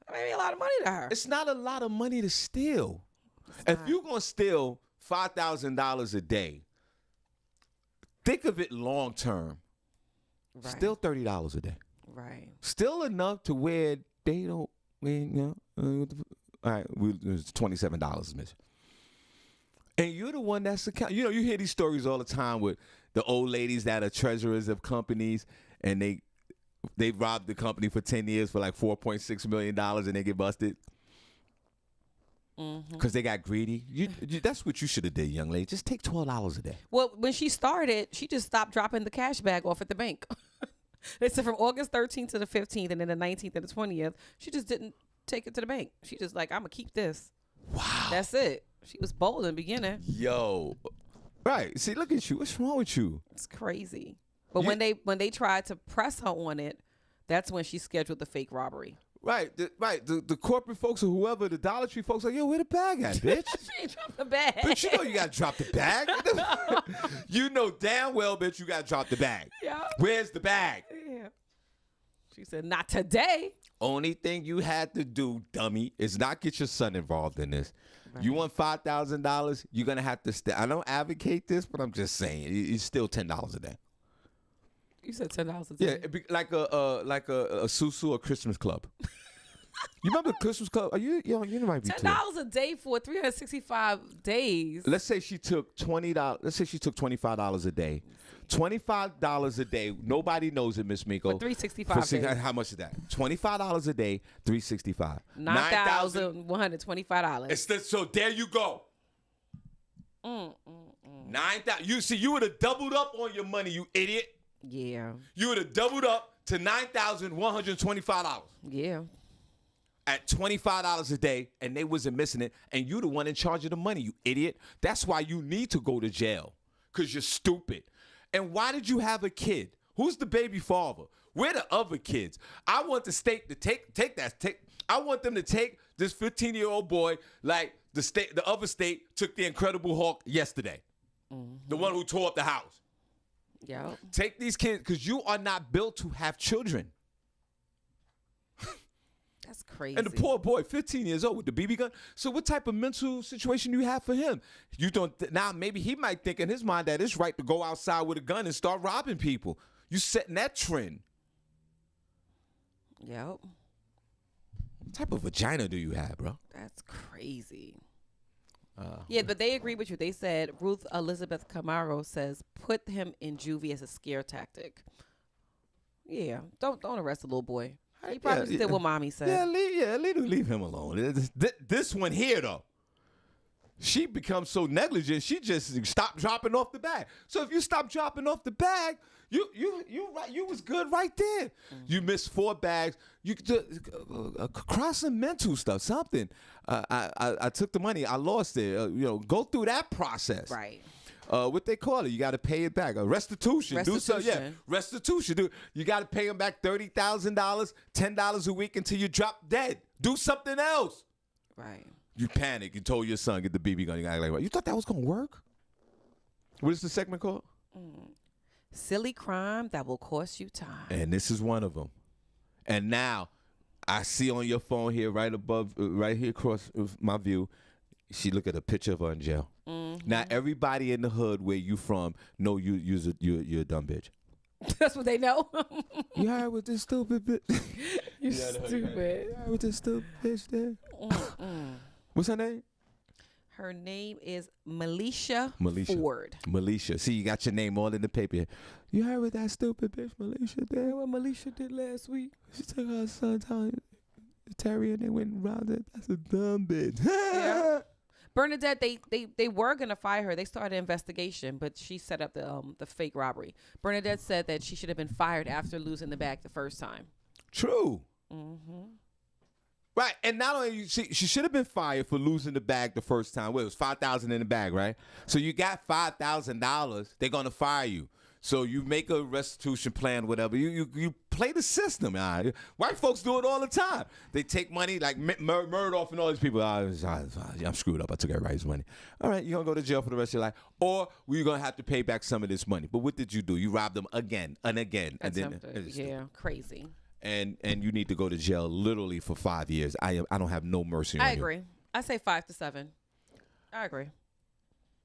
It may be a lot of money to her. It's not a lot of money to steal. If you're gonna steal $5,000 a day, think of it long term. Right. Still $30 a day. Right. Still enough to where they don't. All right, it's $27, miss. And you're the one that's account. You hear these stories all the time with the old ladies that are treasurers of companies, and they robbed the company for 10 years for like $4.6 million, and they get busted because they got greedy. That's what you should have did, young lady. Just take $12 a day. Well, when she started, she just stopped dropping the cash bag off at the bank. They said from August 13th to the 15th, and then the 19th and the 20th, she just didn't take it to the bank. She just like, I'm going to keep this. Wow. That's it. She was bold in the beginning. Yo. Right. See, look at you. What's wrong with you? It's crazy. But when they tried to press her on it, that's when she scheduled the fake robbery. Right. The corporate folks or whoever, the Dollar Tree folks, like, yo, where the bag at, bitch? She ain't dropped the bag. Bitch, you know you got to drop the bag. You know damn well, bitch, you got to drop the bag. Yeah. Where's the bag? Yeah. She said, not today. Only thing you had to do, dummy, is not get your son involved in this. Right. You want $5,000, you're going to have to stay. I don't advocate this, but I'm just saying, it's still $10 a day. You said $10 a day? Yeah, it'd be like a Susu or Christmas club. You remember the Christmas club? You might be $10 a day for 365 days. Let's say she took $20. Let's say she took $25 a day. $25 a day. Nobody knows it, Miss Miko. For 365 days. How much is that? $25 a day, 365. $9,125. So there you go. 9,000. You would have doubled up on your money, you idiot. Yeah. You would have doubled up to $9,125. Yeah. At $25 a day, and they wasn't missing it, and you the one in charge of the money, you idiot. That's why you need to go to jail, because you're stupid. And why did you have a kid? Who's the baby father? Where the other kids? I want the state to take that. I want them to take this 15-year-old boy, like, the other state took the Incredible Hulk yesterday. The one who tore up the house. Yep. Take these kids, because you are not built to have children. That's crazy. And the poor boy, 15 years old with the BB gun. So what type of mental situation do you have for him? You don't now maybe he might think in his mind that it's right to go outside with a gun and start robbing people. You setting that trend. Yep. What type of vagina do you have, bro? That's crazy. Yeah, but they agree with you. They said Ruth Elizabeth Camaro says put him in juvie as a scare tactic. Yeah, don't arrest the little boy. He probably did what mommy said. Leave him alone. This one here though, she becomes so negligent. She just stopped dropping off the bag. So if you stop dropping off the bag, you was good right there. You missed 4 bags. You cross some mental stuff, something. I took the money. I lost it. Go through that process. Right. What they call it? You got to pay it back. Restitution. Do so. Yeah. Restitution. You got to pay them back $30,000, $10 a week until you drop dead. Do something else. Right. You panic. You told your son get the BB gun. You got like, you thought that was gonna work? What is the segment called? Silly crime that will cost you time. And this is one of them. And now, I see on your phone here, right above, right here across my view, she look at a picture of her in jail. Now everybody in the hood where you from know you're a dumb bitch. That's what they know. You heard with this stupid bitch. You stupid. You heard with this stupid bitch there. What's her name? Her name is Melisha Ford. Melisha. See, you got your name all in the paper. You heard what that stupid bitch Melisha did? What Melisha did last week? She took her son Terry and they went and robbed it. That's a dumb bitch. Yeah. Bernadette, they were gonna fire her. They started an investigation, but she set up the fake robbery. Bernadette said that she should have been fired after losing the bag the first time. True. Right, and not only she should have been fired for losing the bag the first time. Well, it was $5,000 in the bag, right? So you got $5,000. They're gonna fire you. So you make a restitution plan, whatever. You play the system. White folks do it all the time. They take money like Murdoch and all these people. I'm screwed up. I took everybody's money. All right, you're going to go to jail for the rest of your life. Or we're going to have to pay back some of this money. But what did you do? You robbed them again and again. Crazy. And you need to go to jail literally for 5 years. I don't have no mercy on you. I agree. I say 5 to 7. I agree.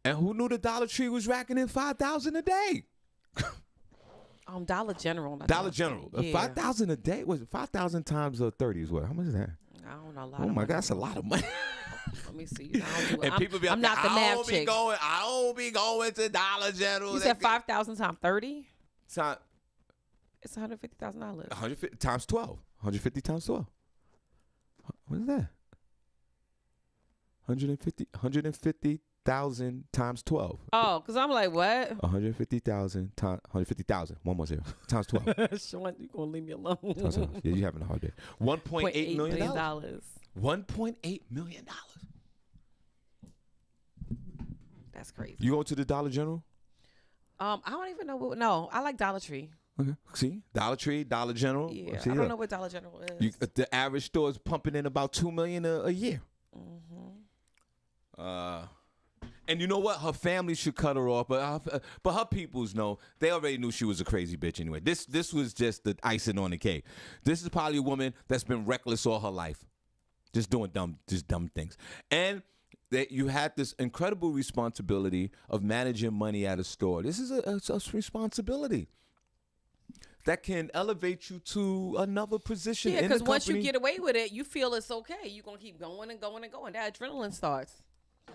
And who knew the Dollar Tree was racking in $5,000 a day? Dollar General. Dollar General. Yeah. 5,000 a day? Was it 5,000 times 30 is what? How much is that? I don't know. Oh my God, that's a lot of money. Let me see. People be I'm not the math chick. I don't be going to Dollar General. You said 5,000 times 30? It's $150,000. 150 times 12. 150 times 12. What is that? 150,000 times 12. Oh, because I'm like, what? 150,000 times 150,000. One more zero. Times 12. Sean, you're going to leave me alone. Yeah, you're having a hard day. $1.8 million. $1.8 million. That's crazy. You go to the Dollar General? I don't even know what. No, I like Dollar Tree. Okay. See, Dollar Tree, Dollar General. Yeah, See, I don't know what Dollar General is. The average store is pumping in about $2 million a year. And you know what? Her family should cut her off, but her peoples know. They already knew she was a crazy bitch anyway. This was just the icing on the cake. This is probably a woman that's been reckless all her life, just doing dumb things. And that you had this incredible responsibility of managing money at a store. This is a responsibility that can elevate you to another position. Yeah, because once you get away with it, you feel it's okay. You're gonna keep going and going and going. That adrenaline starts.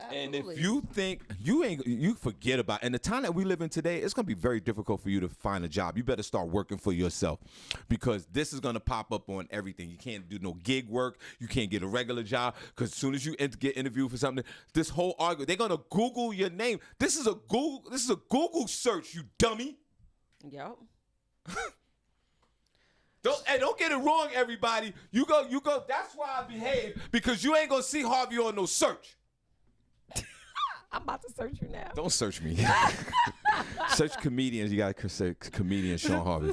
Absolutely. And if you think you forget about, and the time that we live in today, it's going to be very difficult for you to find a job. You better start working for yourself, because this is going to pop up on everything. You can't do no gig work. You can't get a regular job, because as soon as you get interviewed for something, this whole argument, they're going to Google your name. This is a Google search, you dummy. Yep. Don't get it wrong, everybody. You go. That's why I behave, because you ain't going to see Harvey on no search. I'm about to search you now. Don't search me. Search comedians. You got to search comedian Shawn Harvey.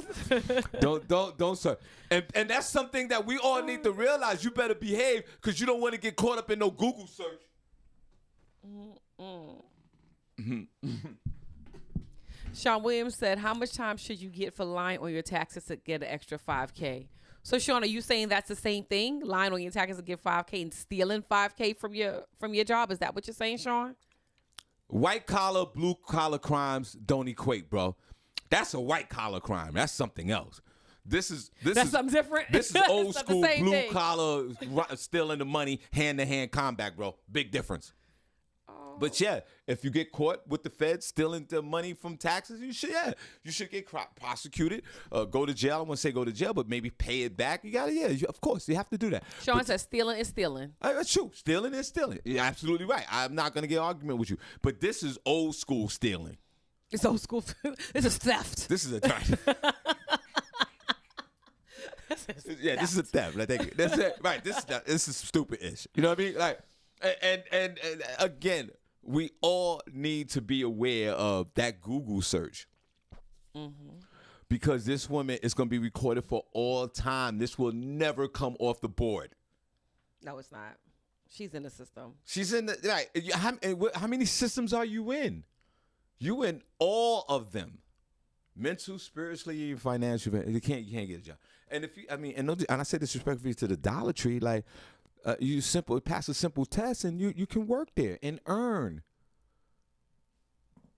Don't search. And that's something that we all need to realize. You better behave, because you don't want to get caught up in no Google search. Sean Williams said, how much time should you get for lying on your taxes to get an extra $5K? So, Sean, are you saying that's the same thing? Lying on your taxes to get $5K and stealing $5K from your job? Is that what you're saying, Sean? White collar, blue collar crimes don't equate, bro. That's a white collar crime. That's something else. That's something different. This is old It's not the school same blue thing. collar stealing the money, hand to hand combat, bro. Big difference. But yeah, if you get caught with the feds stealing the money from taxes, you should get prosecuted, go to jail. I wouldn't say go to jail, but maybe pay it back. You gotta, of course, you have to do that. Sean says stealing is stealing. That's true. Stealing is stealing. You're absolutely right. I'm not gonna get an argument with you. But this is old school stealing. It's old school. This is theft. This is a this is a theft. Like, thank you. That's it. Right. This is stupid-ish. You know what I mean? Like, and again, we all need to be aware of that Google search. Because this woman is going to be recorded for all time. This will never come off the board. No, it's not. She's in the system. She's in the right. How many systems are you in? You in all of them. Mental, spiritually, financial. You can't get a job. And if you, and I say this respectfully to the Dollar Tree, like you pass a simple test and you can work there and earn.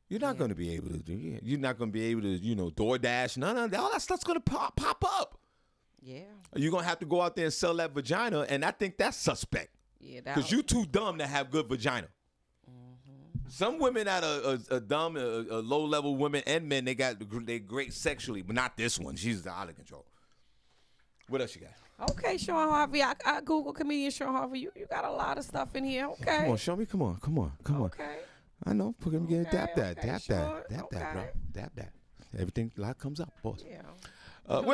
You're not going to be able to do it. You're not going to be able to, DoorDash. None of that. All that stuff's going to pop up. Yeah. You're going to have to go out there and sell that vagina, and I think that's suspect. Yeah. Because you're too dumb to have good vagina. Some women that are dumb, low-level women and men, they're great sexually, but not this one. She's out of control. What else you got? Okay, Shawn Harvey. I Google comedian Shawn Harvey. You got a lot of stuff in here. Okay. Come on, show me. Come on. Okay. I know. Put him again. Dap that, sure. dap that, bro. Dap that. Everything a lot comes up, boss. Yeah. Let's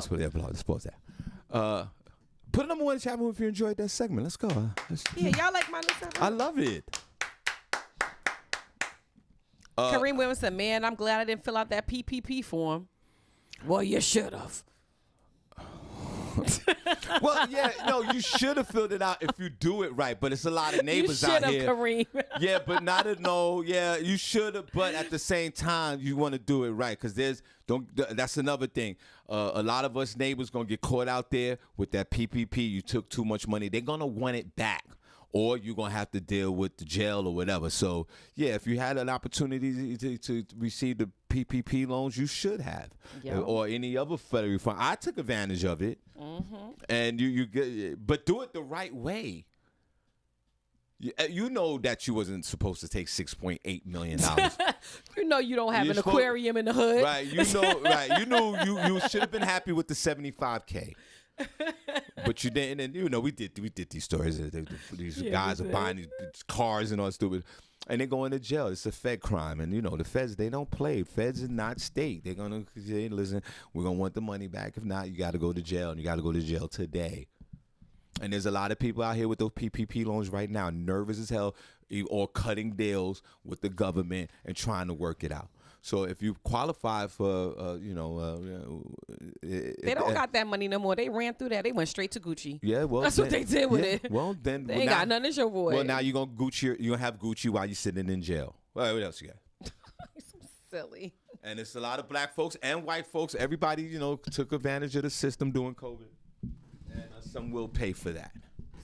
put that. Let's pause that. Put a number one in the chat room if you enjoyed that segment. Let's go. Y'all like my new segment? I love it. Kareem Williams said, "Man, I'm glad I didn't fill out that PPP form." Well, you should have. Well, yeah, no, you should have filled it out if you do it right. But it's a lot of neighbors out here. Kareem. Yeah, but you should have. But at the same time, you want to do it right because that's another thing. A lot of us neighbors gonna get caught out there with that PPP. You took too much money. They're gonna want it back. Or you're going to have to deal with the jail or whatever. So, yeah, if you had an opportunity to receive the PPP loans, you should have. Yep. Or any other federal fund. I took advantage of it. And you get, but do it the right way. You know that you wasn't supposed to take $6.8 million. You know you don't have an aquarium in the hood. Right. You know, right. You know you should have been happy with the $75K. But you didn't, and we did these stories. These guys are buying these cars and all that stupid, and they're going to jail. It's a Fed crime, and the feds, they don't play. Feds is not state. They're gonna say, listen, we're gonna want the money back. If not, you got to go to jail, and you got to go to jail today. And there's a lot of people out here with those PPP loans right now, nervous as hell, or cutting deals with the government and trying to work it out. So if you qualify for, they don't got that money no more. They ran through that. They went straight to Gucci. Yeah, well, that's what they did with it. Well, then they ain't got nothing to show for it. Well, now you're gonna have Gucci while you're sitting in jail. Well, what else you got? So silly. And it's a lot of black folks and white folks. Everybody, took advantage of the system during COVID, and some will pay for that.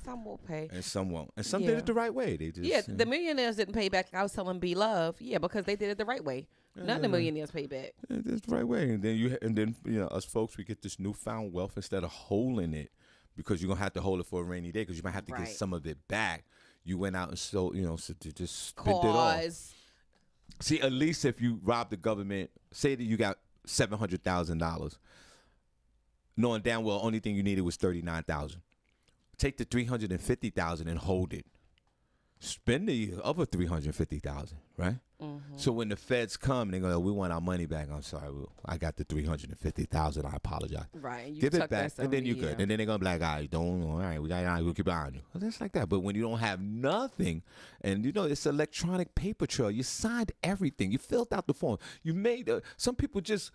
Some will pay. And some won't. And some did it the right way. They just the millionaires didn't pay back. I was telling B Love, because they did it the right way. None of the millionaires pay back. It's the right way. And then us folks, we get this newfound wealth instead of holding it, because you're gonna have to hold it for a rainy day because you might have to get some of it back. You went out and sold, so to just spent it all. See, at least if you rob the government, say that you got $700,000, knowing damn well only thing you needed was $39,000. Take the $350,000 and hold it. Spend the other $350,000, right? So when the feds come, they go, we want our money back. I'm sorry, I got the $350,000. I apologize. Right, you give it back, and then you're good. And then they're gonna be like, all right, we'll keep an eye on you. Well, that's like that. But when you don't have nothing, and it's electronic paper trail, you signed everything, you filled out the form, you made. Some people just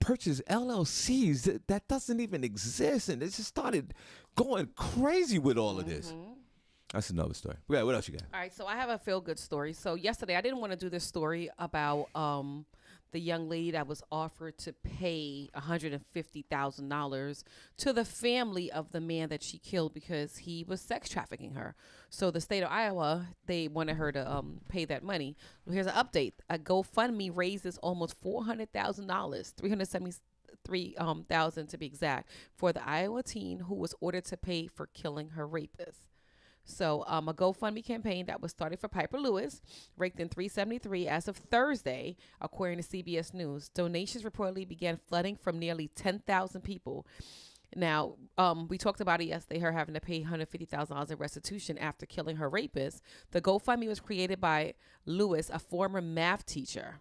purchase LLCs that doesn't even exist, and it just started going crazy with all of this. That's another story. Yeah, what else you got? All right, so I have a feel-good story. So yesterday, I didn't want to do this story about the young lady that was offered to pay $150,000 to the family of the man that she killed because he was sex trafficking her. So the state of Iowa, they wanted her to pay that money. Well, here's an update. A GoFundMe raises almost $400,000, $373,000 to be exact, for the Iowa teen who was ordered to pay for killing her rapist. So a GoFundMe campaign that was started for Piper Lewis raked in $373 as of Thursday, according to CBS News. Donations reportedly began flooding from nearly 10,000 people. Now, we talked about it yesterday, her having to pay $150,000 in restitution after killing her rapist. The GoFundMe was created by Lewis, a former math teacher.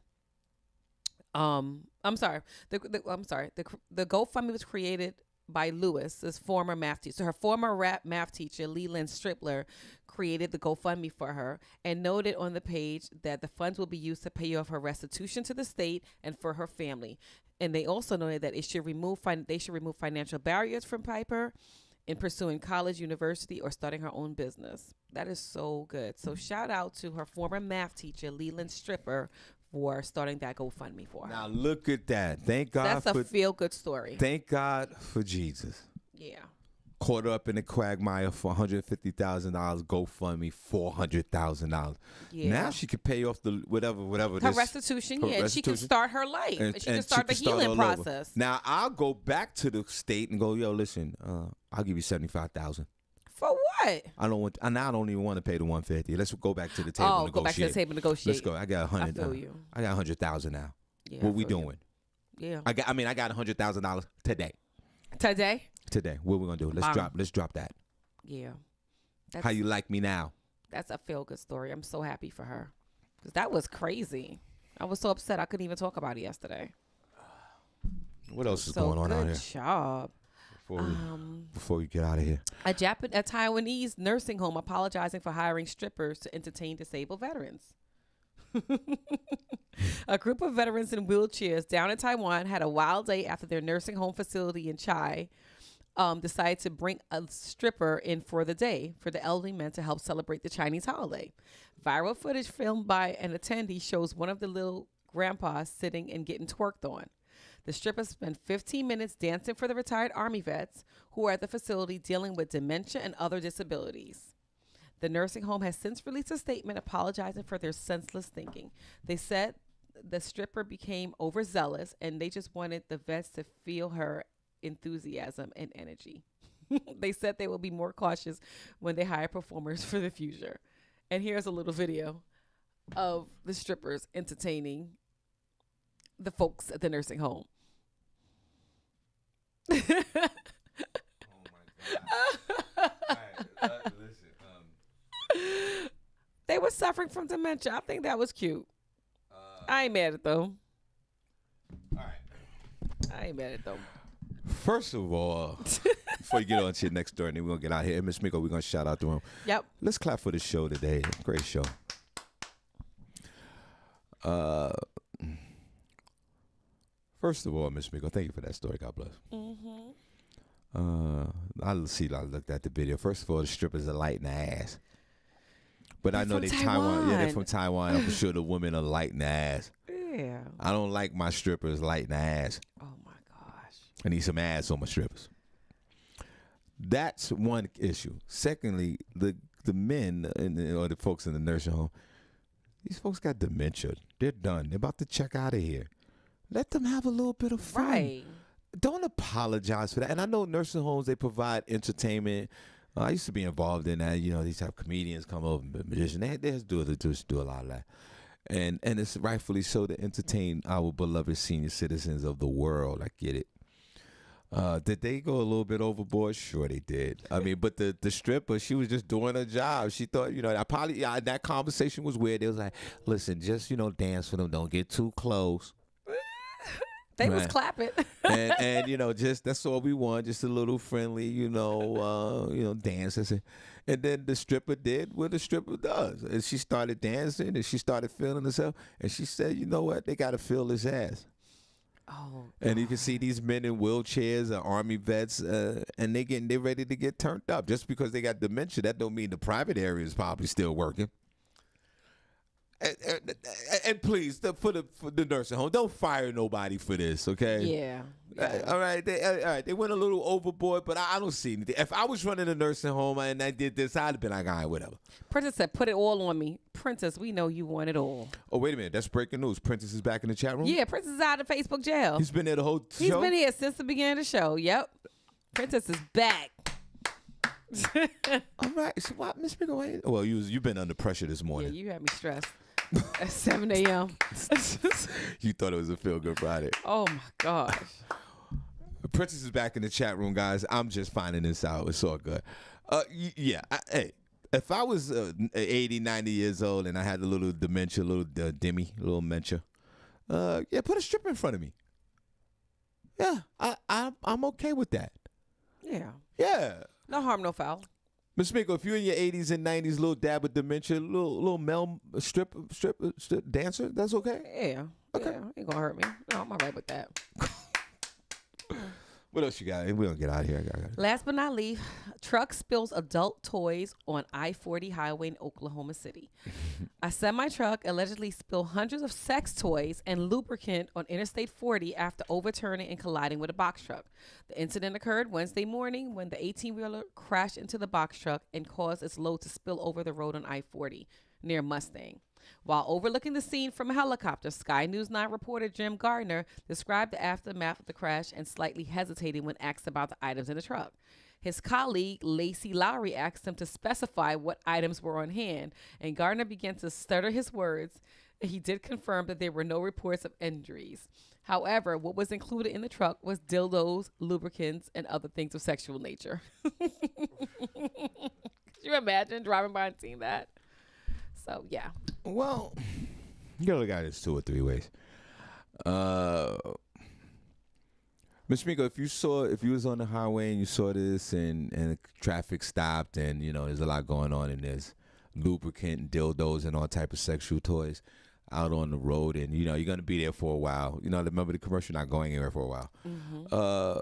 The GoFundMe was created by Lewis's former math teacher. So her former math teacher, Leland Stripler, created the GoFundMe for her and noted on the page that the funds will be used to pay off her restitution to the state and for her family. And they also noted that they should remove financial barriers from Piper in pursuing college, university, or starting her own business. That is so good. So shout out to her former math teacher, Leland Stripler, for starting that GoFundMe for her. Now look at that. Thank God. That's a feel-good story. Thank God for Jesus. Yeah. Caught her up in the quagmire for $150,000. GoFundMe $400,000. Yeah. Now she could pay off the whatever. Her restitution. She can start her life. She can start the healing process. Now I'll go back to the state and go, yo, listen, I'll give you $75,000. For what? I don't even want to pay the $150. Let's go back to the table. Oh, go back to the table and negotiate. Let's go. I got $100. I feel you. I got $100,000 now. Yeah, what we doing? Yeah. I got $100,000 today. Today. What we gonna do? Let's drop that. Yeah. How you like me now? That's a feel good story. I'm so happy for her because that was crazy. I was so upset I couldn't even talk about it yesterday. What else is going on out here? Good job. Before we get out of here, a Taiwanese nursing home apologizing for hiring strippers to entertain disabled veterans. A group of veterans in wheelchairs down in Taiwan had a wild day after their nursing home facility in Chai decided to bring a stripper in for the day for the elderly men to help celebrate the Chinese holiday. Viral footage filmed by an attendee shows one of the little grandpas sitting and getting twerked on. The strippers spent 15 minutes dancing for the retired Army vets who are at the facility dealing with dementia and other disabilities. The nursing home has since released a statement apologizing for their senseless thinking. They said the stripper became overzealous and they just wanted the vets to feel her enthusiasm and energy. They said they will be more cautious when they hire performers for the future. And here's a little video of the strippers entertaining the folks at the nursing home. Oh my God. Listen, they were suffering from dementia. I think that was cute. I ain't mad at them. All right. I ain't mad at them. First of all, before you get on to your next story, and then we're going to get out here. And Miss Miko, we're going to shout out to him. Yep. Let's clap for the show today. Great show. First of all, Miss Miko, thank you for that story. God bless. Mm-hmm. I looked at the video. First of all, the strippers are light in the ass. But I know they're Taiwan. Yeah, they're from Taiwan. I'm sure the women are light in the ass. Yeah. I don't like my strippers light in the ass. Oh, my gosh. I need some ass on my strippers. That's one issue. Secondly, the men or the folks in the nursing home, these folks got dementia. They're done. They're about to check out of here. Let them have a little bit of fun. Right. Don't apologize for that. And I know nursing homes, they provide entertainment. I used to be involved in that. You know, these have comedians come over, magicians. They just do a lot of that. And it's rightfully so to entertain our beloved senior citizens of the world. I get it. Did they go a little bit overboard? Sure they did. I mean, but the stripper, she was just doing her job. She thought, that conversation was weird. They was like, listen, just, dance for them. Don't get too close. They was clapping. and just that's all we want, just a little friendly, dance. And then the stripper did what the stripper does. And she started dancing and she started feeling herself. And she said, you know what? They got to feel this ass. Oh, And you can see these men in wheelchairs, army vets, and they're ready to get turned up. Just because they got dementia, that don't mean the private area is probably still working. And please, for the nursing home, don't fire nobody for this, okay? yeah. All right, they went a little overboard, but I don't see anything. If I was running a nursing home and I did this, I'd have been like, all right, whatever. Princess said, "Put it all on me." Princess, we know you want it all. Oh, wait a minute, that's breaking news. Princess is back in the chat room? Yeah, Princess is out of Facebook jail. He's been there the whole show? He's been here since the beginning of the show. Yep. Princess is back. All right, so what, Miss Miguel? Well, you've been under pressure this Yeah, morning. you had me stressed. At 7 a.m. You thought it was a feel-good Friday. Oh, my gosh. Princess is back in the chat room, guys. I'm just finding this out. It's all good. Hey, if I was 80, 90 years old and I had a little dementia, a little dementia, put a strip in front of me. Yeah, I'm okay with that. Yeah. Yeah. No harm, no foul. Miss Miko, if you're in your 80s and 90s, little dab of dementia, little male strip dancer, that's okay? Yeah. Okay. Yeah, ain't gonna hurt me. No, I'm all right with that. What else you got? We don't get out of here. Last but not least, truck spills adult toys on I-40 highway in Oklahoma City. A semi-truck allegedly spilled hundreds of sex toys and lubricant on Interstate 40 after overturning and colliding with a box truck. The incident occurred Wednesday morning when the 18-wheeler crashed into the box truck and caused its load to spill over the road on I-40 near Mustang. While overlooking the scene from a helicopter, Sky News 9 reporter Jim Gardner described the aftermath of the crash and slightly hesitated when asked about the items in the truck. His colleague, Lacey Lowry, asked him to specify what items were on hand, and Gardner began to stutter his words. He did confirm that there were no reports of injuries. However, what was included in the truck was dildos, lubricants, and other things of sexual nature. Could you imagine driving by and seeing that? So, yeah. Well, you gotta look at this 2 or 3 ways. Miss Miko, if you was on the highway and you saw this and traffic stopped and, there's a lot going on and there's lubricant and dildos and all type of sexual toys out on the road and, you're going to be there for a while. Remember the commercial, not going anywhere for a while. Mm-hmm.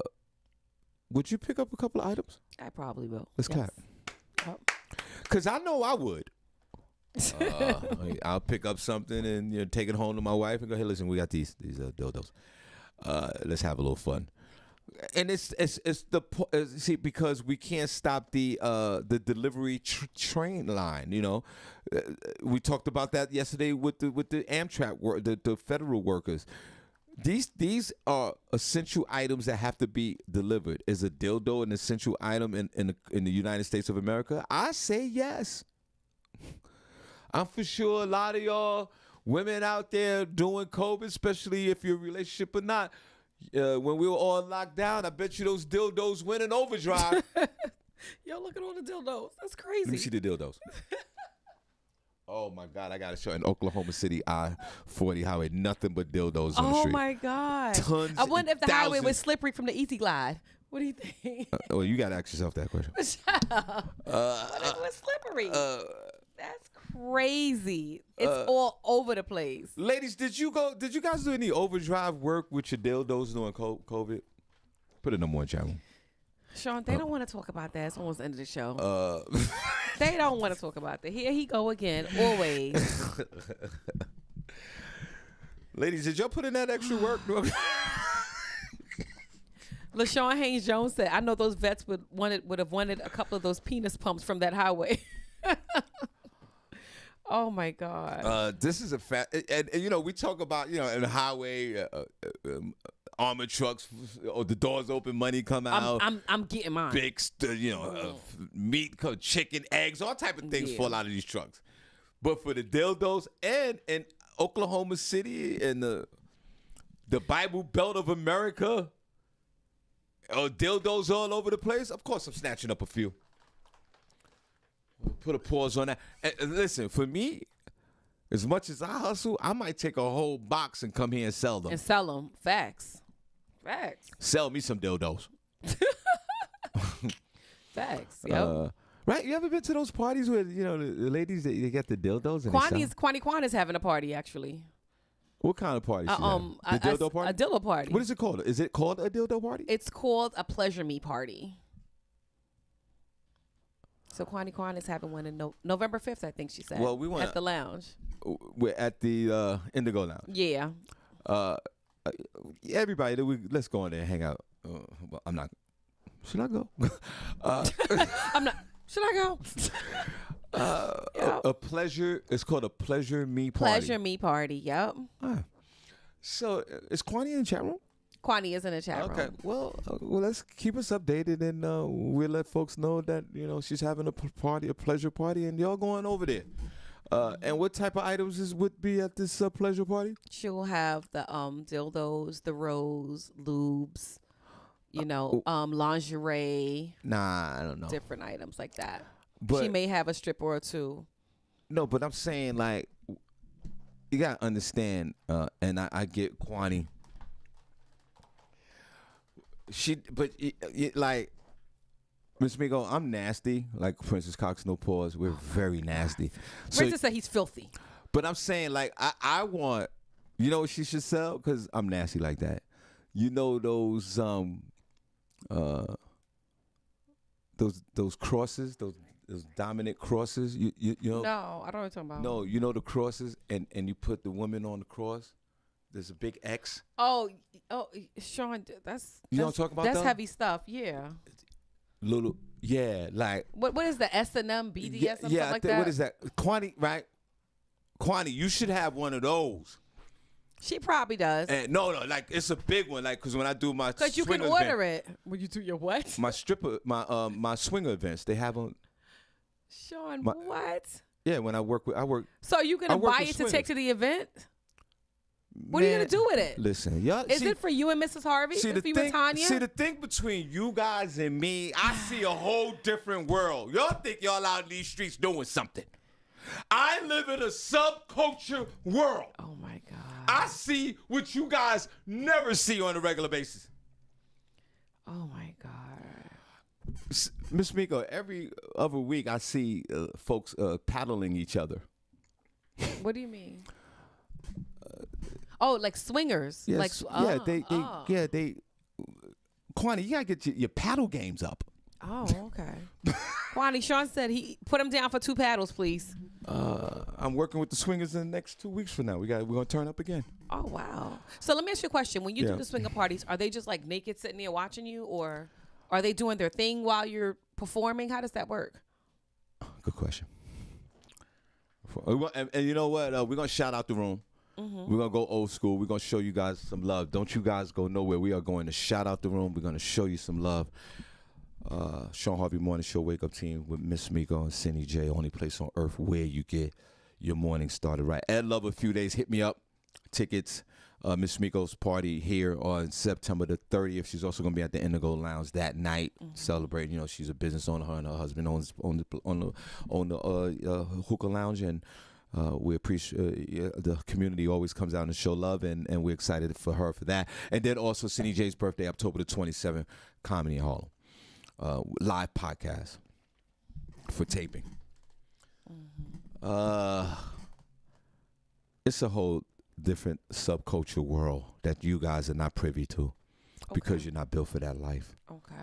Would you pick up a couple of items? I probably will. Let's clap. Because I know I would. I'll pick up something and take it home to my wife and go, hey, listen, we got these dildos. Let's have a little fun. And it's because we can't stop the delivery train line. We talked about that yesterday with the Amtrak the federal workers. These are essential items that have to be delivered. Is a dildo an essential item in the United States of America? I say yes. I'm for sure a lot of y'all women out there doing COVID, especially if you're in a relationship or not. When we were all locked down, I bet you those dildos went in overdrive. Yo, look at all the dildos. That's crazy. Let me see the dildos. Oh, my God. I got to show in Oklahoma City, I-40 highway, nothing but dildos on the street. Oh, my God. Tons I wonder if the highway thousands. was slippery from the Easy Glide. What do you think? Well, you got to ask yourself that question. Shut up. What if it was slippery? That's crazy. It's all over the place. Ladies, did you guys do any overdrive work with your dildos during COVID? Put it number one channel. Shawn, they don't want to talk about that. It's almost the end of the show. They don't want to talk about that. Here he go again, always. Ladies, did y'all put in that extra work? LaShawn Haynes Jones said, I know those vets would have wanted a couple of those penis pumps from that highway. Oh, my God. This is a fact. And we talk about, in the highway, armored trucks, or the doors open, money come out. I'm getting mine. Big, meat, chicken, eggs, all type of things fall out of these trucks. But for the dildos and in Oklahoma City and the Bible Belt of America, dildos all over the place, of course I'm snatching up a few. Put a pause on that. And listen, for me, as much as I hustle, I might take a whole box and come here and sell them. Facts. Sell me some dildos. Facts. Yep. Right? You ever been to those parties where, the ladies, they get the dildos? And Kwani's having a party, actually. What kind of party? The dildo party. A dildo party. What is it called? Is it called a dildo party? It's called a pleasure me party. So Kwani Kwan is having one in November 5th, I think she said. Well, we want at the lounge. We're at the Indigo Lounge. Yeah. Everybody, let's go in there and hang out. Well, I'm not. Should I go? I'm not. Should I go? A pleasure. It's called a pleasure me party. Pleasure me party. Yep. So is Kwani in the chat room? Kwani is in the chat room. Okay. Well, let's keep us updated, and we'll let folks know that she's having a party, a pleasure party, and y'all going over there. And what type of items would be at this pleasure party? She will have the dildos, the rose, lubes, lingerie. Nah, I don't know. Different items like that. But she may have a stripper or two. No, but I'm saying, like, you gotta understand, and I get Kwani. Like, Miss Migo, I'm nasty. Like Princess Cox, no pause. We're very nasty. Princess said he's filthy. But I'm saying, like, I want, what she should sell? Because I'm nasty like that. Those crosses, those dominant crosses. You know. No, I don't know what you're talking about. No, the crosses, and you put the woman on the cross. There's a big X. Oh, Shawn, that's you know what I'm talking about. That's heavy stuff. Yeah. Like what is the S&M BDS? Yeah, like that? What is that? Kwani, right? Kwani, you should have one of those. She probably does. And no, like it's a big one. Like, because when I do my because you can order it when you do your what? My stripper, my swinger events, they have them. Shawn, what? Yeah, when I work. So you gonna buy it to take to the event? What are you gonna do with it? Listen, y'all. Is it for you and Mrs. Harvey? See for you and Tanya? See, the thing between you guys and me, I see a whole different world. Y'all think y'all out in these streets doing something. I live in a subculture world. Oh my God. I see what you guys never see on a regular basis. Oh my God. Miss Miko, every other week I see folks paddling each other. What do you mean? Like swingers. Yes. They. Kwani, you gotta get your paddle games up. Oh, okay. Kwani, Shawn said he put him down for 2 paddles, please. I'm working with the swingers in the next 2 weeks from now. We're gonna turn up again. Oh wow. So let me ask you a question. When you do the swinger parties, are they just like naked sitting there watching you, or are they doing their thing while you're performing? How does that work? Good question. And you know what? We're gonna shout out the room. Mm-hmm. We're going to go old school. We're going to show you guys some love. Don't you guys go nowhere. We are going to shout out the room. We're going to show you some love. Shawn Harvey Morning Show Wake Up Team with Miss Miko and Cindy J. Only place on earth where you get your morning started right. Ed Love, a few days. Hit me up. Tickets. Miss Miko's party here on September the 30th. She's also going to be at the Indigo Lounge that night celebrating. She's a business owner. Her and her husband owns the hookah lounge, and we appreciate the community always comes out and show love, and we're excited for her for that. And then also Cindy J's birthday, October the 27th, Comedy in Harlem. Live podcast for taping. It's a whole different subculture world that you guys are not privy to because you're not built for that life. Okay.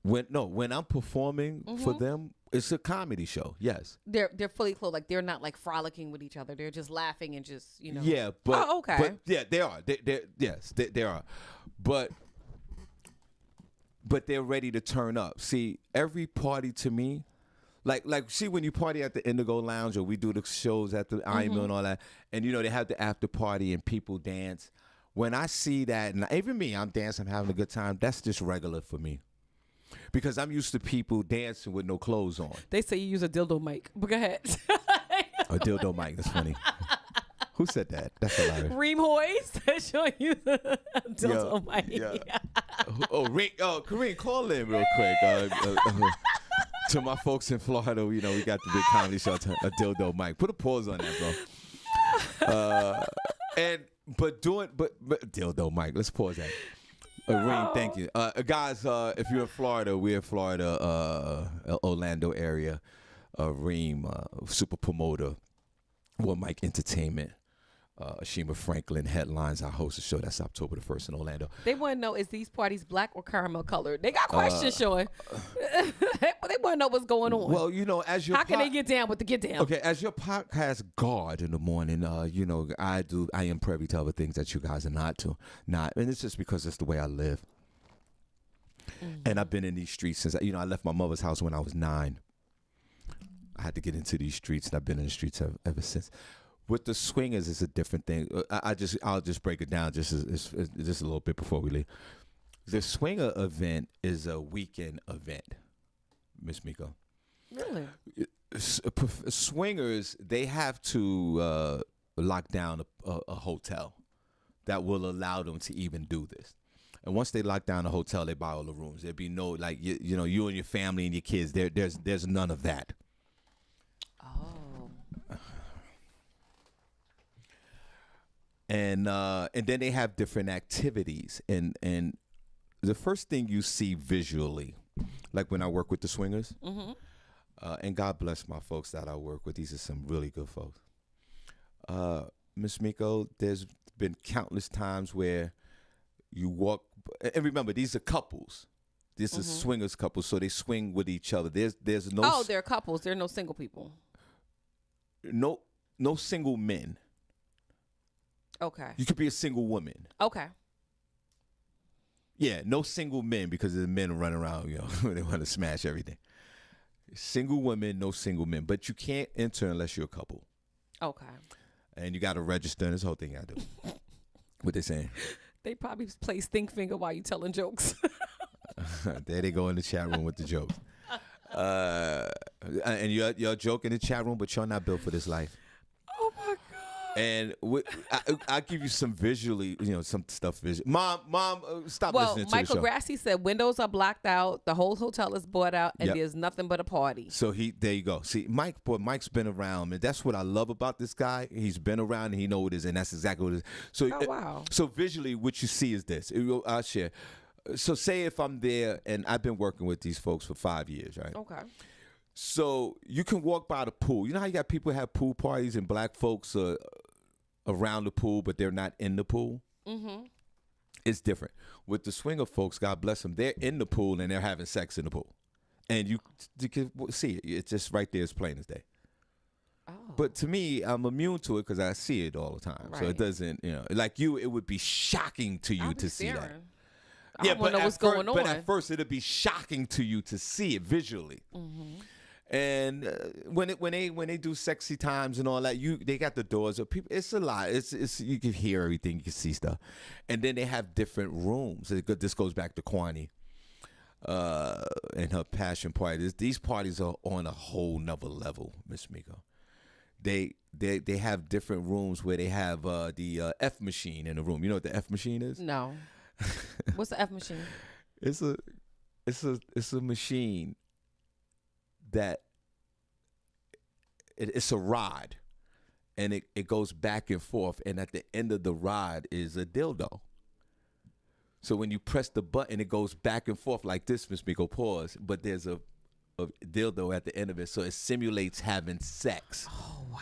When I'm performing for them, it's a comedy show. Yes, they're fully clothed. Like they're not like frolicking with each other. They're just laughing and just Yeah, but okay. But yeah, they are. They are. But they're ready to turn up. See, every party to me, like see when you party at the Indigo Lounge or we do the shows at the Iron Mill and all that, and they have the after party and people dance. When I see that, and even me, I'm dancing, I'm having a good time. That's just regular for me. Because I'm used to people dancing with no clothes on. They say you use a dildo mic. But go ahead. A dildo mic. That's funny. Who said that? That's hilarious. Reem Hoyes showing you the dildo mic. Yeah. Kareem, call in real quick. To my folks in Florida, we got the big comedy show. A dildo mic. Put a pause on that, bro. But dildo mic. Let's pause that. Reem, thank you. Guys, if you're in Florida, we're in Florida, Orlando area. Reem, super promoter, One Mike Entertainment. Ashima Franklin headlines. I host a show that's October the 1st in Orlando. They want to know, is these parties black or caramel colored? They got questions, Sean. They want to know what's going on. Well, you know, as your how can they get down with the get down? Okay, as your podcast guard in the morning, you know, I am privy to other things that you guys are not, and it's just because it's the way I live. And I've been in these streets since, you know, I left my mother's house when I was 9. I had to get into these streets, and I've been in the streets ever since. With the swingers, it's a different thing. I'll just break it down just a little bit before we leave. The swinger event is a weekend event, Miss Miko. Really? Swingers, they have to lock down a hotel that will allow them to even do this. And once they lock down a hotel, they buy all the rooms. There'd be no, like, you know, you and your family and your kids. There's none of that. Oh. And then they have different activities, and the first thing you see visually, like when I work with the swingers, and God bless my folks that I work with. These are some really good folks. Miss Miko, there's been countless times where you walk, and remember, these are couples. This is swingers couples, so they swing with each other. There's no. Oh, they're couples. There are no single people. No single men. Okay. You could be a single woman. Okay. Yeah, no single men, because the men run around, you know, they want to smash everything. Single women, no single men. But you can't enter unless you're a couple. Okay. And you got to register, and this whole thing you got to do. What they saying? They probably play stink finger while you telling jokes. There they go in the chat room with the jokes. And you're joking in the chat room, but you're not built for this life. Oh, my God. And I'll give you some visually, you know, some stuff visually. Mom, stop listening to Michael the show. Grassi said windows are blocked out, the whole hotel is bought out, and Yep. there's nothing but a party. So there you go. See, Mike's been around, and that's what I love about this guy. He's been around, and he knows what it is, and that's exactly what it is. So, Oh, wow. So visually, what you see is this. I'll share. So say if I'm there, and I've been working with these folks for 5 years, right? Okay. So you can walk by the pool. You know how you got people have pool parties, and black folks are around the pool, but they're not in the pool? Mm-hmm. It's different. With the swinger folks, God bless them, they're in the pool, and they're having sex in the pool. And you can see it. It's just right there. It's plain as day. Oh. But to me, I'm immune to it because I see it all the time. So Right. it doesn't, you know, like you, it would be shocking to you I'll be to see that. staring. I want to know what's going on. But at first, it'd be shocking to you to see it visually. Mm-hmm. And when they do sexy times and all that, they got the doors of people. It's a lot. It's you can hear everything, you can see stuff, and then they have different rooms. This goes back to Kwani and her passion party. These parties are on a whole nother level, Miss Miko. They have different rooms where they have the F machine in the room. You know what the F machine is? No. What's the F machine? It's a machine that it's a rod, and it goes back and forth, and at the end of the rod is a dildo. So when you press the button, it goes back and forth like this, Miss Miko, pause, but there's a dildo at the end of it, so it simulates having sex. Oh, wow.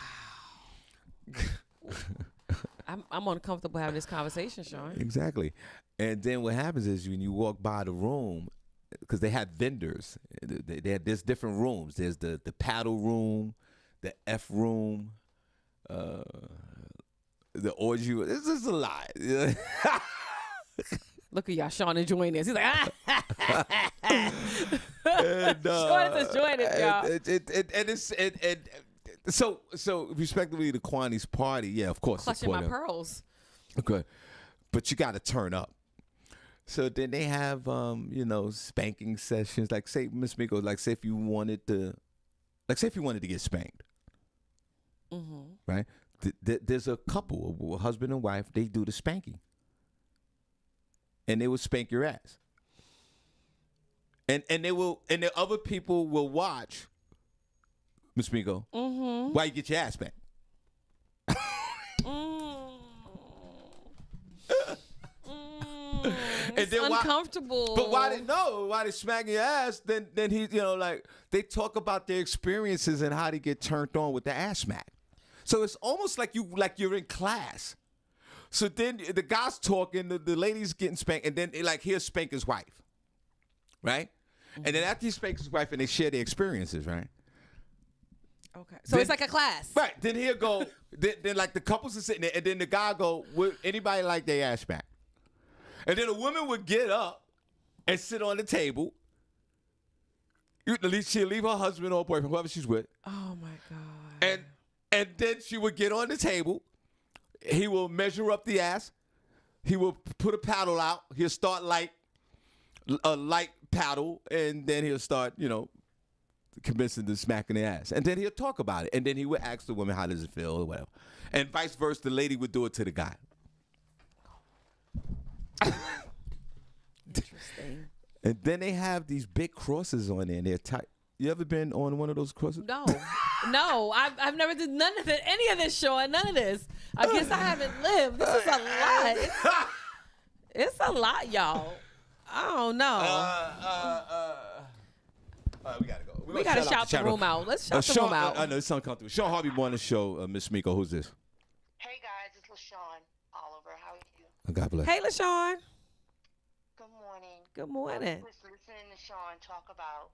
I'm uncomfortable having this conversation, Sean. Exactly. And then what happens is when you walk by the room, because they have vendors, there's different rooms. There's the paddle room, the F room, the orgy. This is a lot. Look at y'all, Sean enjoying this. He's like, And, Sean is enjoying it, y'all. So respectively, the Kwani's party, yeah, of course. Clutching my support her. pearls. Okay, but you got to turn up. So then they have, spanking sessions. Like, say, Miss Miko, say if you wanted to get spanked, right? There's a couple, a husband and wife. They do the spanking, and they will spank your ass. And the other people will watch, Miss Miko, while you get your ass spanked. It's uncomfortable. But why they smacking your ass? Then he, like they talk about their experiences and how they get turned on with the ass smack. So it's almost like you're in class. So then the guy's talking, the lady's getting spanked, and then he'll spank his wife, right? And then after he spanks his wife, and they share their experiences, right? Okay. So it's like a class. Right. Then he'll go, then like the couples are sitting there, and then the guy go, would anybody like their ass back? And then a woman would get up and sit on the table. At least she'll leave her husband or boyfriend, whoever she's with. Oh, my God. And then she would get on the table. He will measure up the ass. He will put a paddle out. He'll start a light paddle, and then he'll start, convincing to smacking the ass. And then he'll talk about it. And then he would ask the woman, how does it feel, or whatever. And vice versa, the lady would do it to the guy. Interesting. And then they have these big crosses on there, and they're tight. You ever been on one of those crosses? No. I've never did none of it, any of this, Shawn, none of this. I guess I haven't lived. This is a lot. It's a lot, y'all. I don't know. We gotta go. We gotta shout the room out. Let's shout the room out. I know it's uncomfortable. Shawn Harvey Morning Show. Miss Miko, who's this? Hey guys, it's LaShawn Oliver. How are you? God bless. Hey, LaShawn. Good morning. Good morning. I was just listening to Shawn talk about.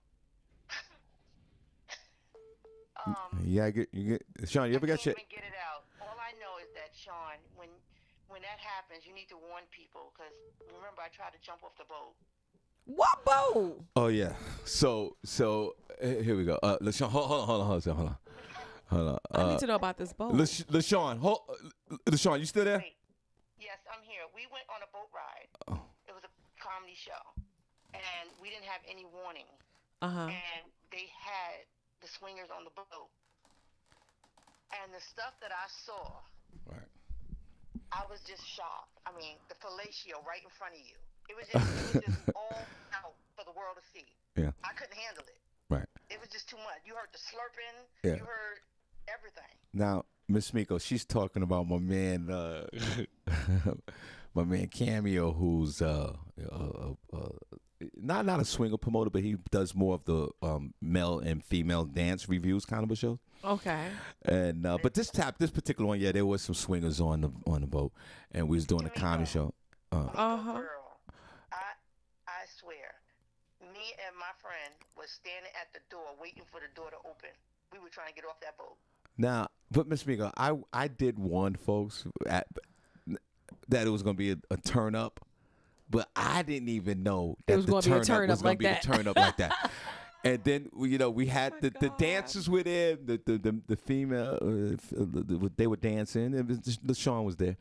Yeah, you get Shawn. You ever got shit? I can't even get it out. All I know is that Shawn, when that happens, you need to warn people because remember I tried to jump off the boat. What boat? Oh yeah. So here we go. LaShawn, hold on. I need to know about this boat. LaShawn, LaShawn, you still there? Wait. Yes, I'm here. We went on a boat ride. Oh. It was a comedy show, and we didn't have any warning. And they had the swingers on the boat, and the stuff that I saw. Right. I was just shocked. I mean, the fellatio right in front of you. It was just all out for the world to see. Yeah. I couldn't handle it. Right. It was just too much. You heard the slurping. Yeah. You heard everything. Now, Miss Miko, she's talking about my man, my man Cameo, who's not a swinger promoter, but he does more of the male and female dance reviews kind of a show. Okay. And but this particular one, yeah, there was some swingers on the boat, and we was doing a comedy show. Girl, I swear, me and my friend was standing at the door waiting for the door to open. We were trying to get off that boat. Now, but Miss Miko, I did warn folks that it was going to be a turn up, but I didn't even know that it was going to be a turn up like that. And then we had the dancers were there, the female, they were dancing. It was LaShawn was there,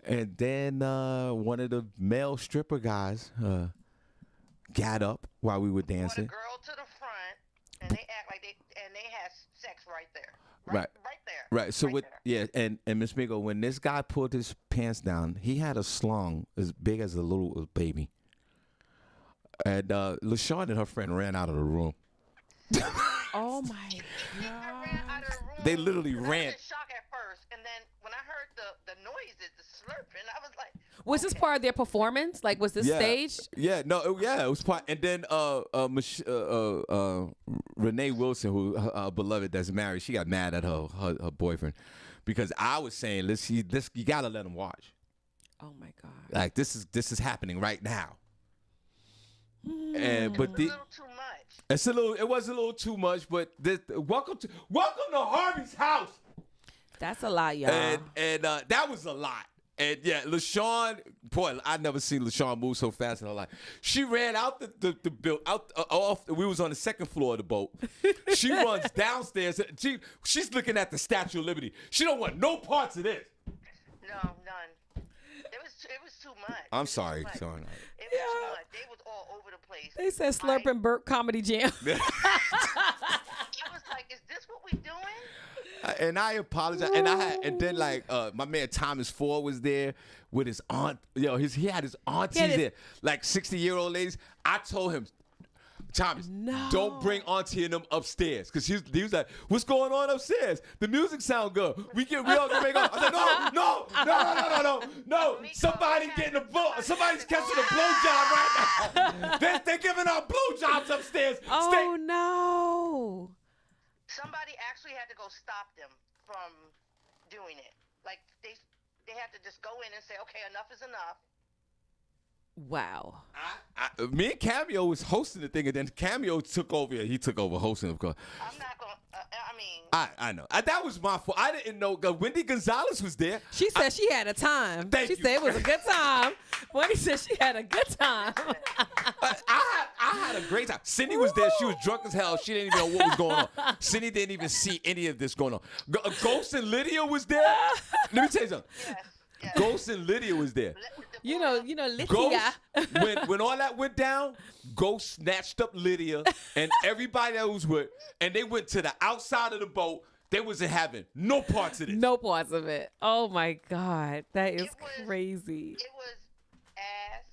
and then one of the male stripper guys got up while we were dancing. Brought a girl to the front, and they act like they had sex right there. Right there. Right. So right there. And Miss Miko, when this guy pulled his pants down, he had a slong as big as a little baby. And LaShawn and her friend ran out of the room. Oh my God. I ran out of the room. They literally ran. I was in shock at first, and then when I heard the noises, the slurping, I was like, was this part of their performance? Like, was this staged? Yeah, no, it was part. And then Renee Wilson, who beloved that's married, she got mad at her boyfriend because I was saying, you gotta let him watch. Oh my God! Like this is happening right now. But a little too much. It was a little too much, but welcome to Harvey's house. That's a lot, y'all. And that was a lot. And yeah, LaShawn, boy, I never seen LaShawn move so fast in her life. She ran out the build off. We was on the second floor of the boat. She runs downstairs. She's looking at the Statue of Liberty. She don't want no parts of this. No, none. It was too much. I'm sorry, It was Sean. too much. They was all over the place. They said Slurping Burt Comedy Jam. I was like, is this what we doing? And I apologize. And then like my man Thomas Ford was there with his aunt. He had his aunties there, like 60-year-old ladies. I told him, Thomas, No. don't bring Auntie and them upstairs. Because he was like, what's going on upstairs? The music sound good. We all can make up. I said, no. Somebody's catching a blowjob right now. They're giving out blowjobs upstairs. Oh, no. Somebody actually had to go stop them from doing it. Like, they had to just go in and say, okay, enough is enough. Wow. Me and Cameo was hosting the thing, and then Cameo took over. He took over hosting, of course. I'm not going to, I know. That was my fault. I didn't know. Wendy Gonzalez was there. She said she had a time. Thank she you. said it was a good time. Wendy said she had a good time. I had a great time. Cindy was there. She was drunk as hell. She didn't even know what was going on. Cindy didn't even see any of this going on. Ghost and Lydia was there. Let me tell you something. yes. Ghost and Lydia was there. You know, Lydia. Ghost, when all that went down, Ghost snatched up Lydia and everybody that was with, and they went to the outside of the boat. They wasn't having no parts of this. No parts of it. Oh, my God. That is crazy. It was ass,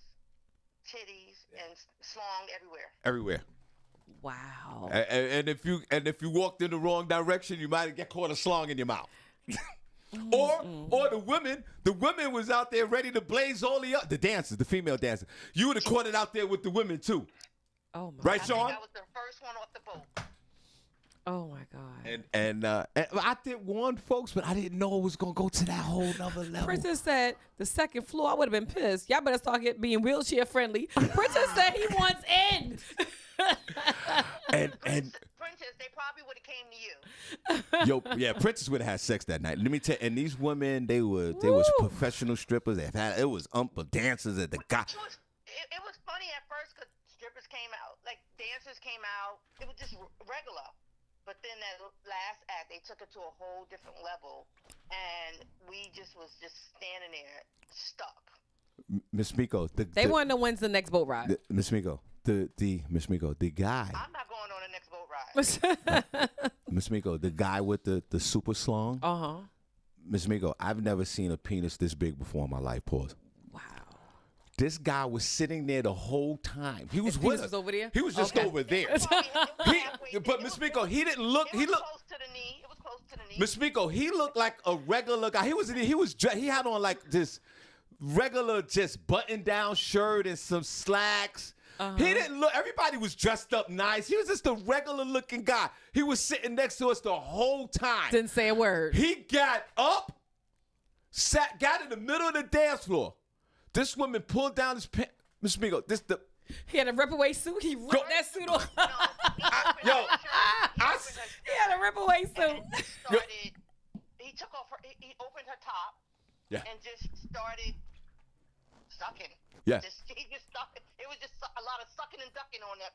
titties, and slong everywhere. Everywhere. Wow. And if you walked in the wrong direction, you might get caught a slong in your mouth. Or the women was out there ready to blaze all the dancers, the female dancers. You would have caught it out there with the women too. Oh my. Right, I Shawn? think I was the first one off the boat. Oh my God. And I did warn folks, but I didn't know it was gonna go to that whole nother level. Princess said the second floor. I would have been pissed. Y'all better start being wheelchair friendly. Princess said he wants in. and Princess, they probably would have came to you. Princess would have had sex that night. Let me tell you, and these women, they was professional strippers. It was dancers at the guy. It was funny at first because strippers came out, like dancers came out. It was just regular. But then that last act, they took it to a whole different level, and we was standing there stuck. Miss Miko, they want to when's the next boat ride. Miss Miko, the guy. I'm not going on the next boat ride. Miss Miko, the guy with the super slong. Miss Miko, I've never seen a penis this big before in my life. Pause. Wow. This guy was sitting there the whole time. He was His with penis us. was over there? He was just over there. But Miss Miko, he didn't look. It was close to the knee. It was close to the knee. Miss Miko, he looked like a regular guy. He had on like this regular just button down shirt and some slacks. He didn't look. Everybody was dressed up nice. He was just a regular looking guy. He was sitting next to us the whole time. Didn't say a word. He got up, got in the middle of the dance floor. This woman pulled down his pants. Miss Miko, he had a rip-away suit. He ripped that suit off. He had a rip-away suit. He took off he opened her top. Yeah. And just started sucking. Yeah. He just sucked. It was just a lot of sucking and ducking on that.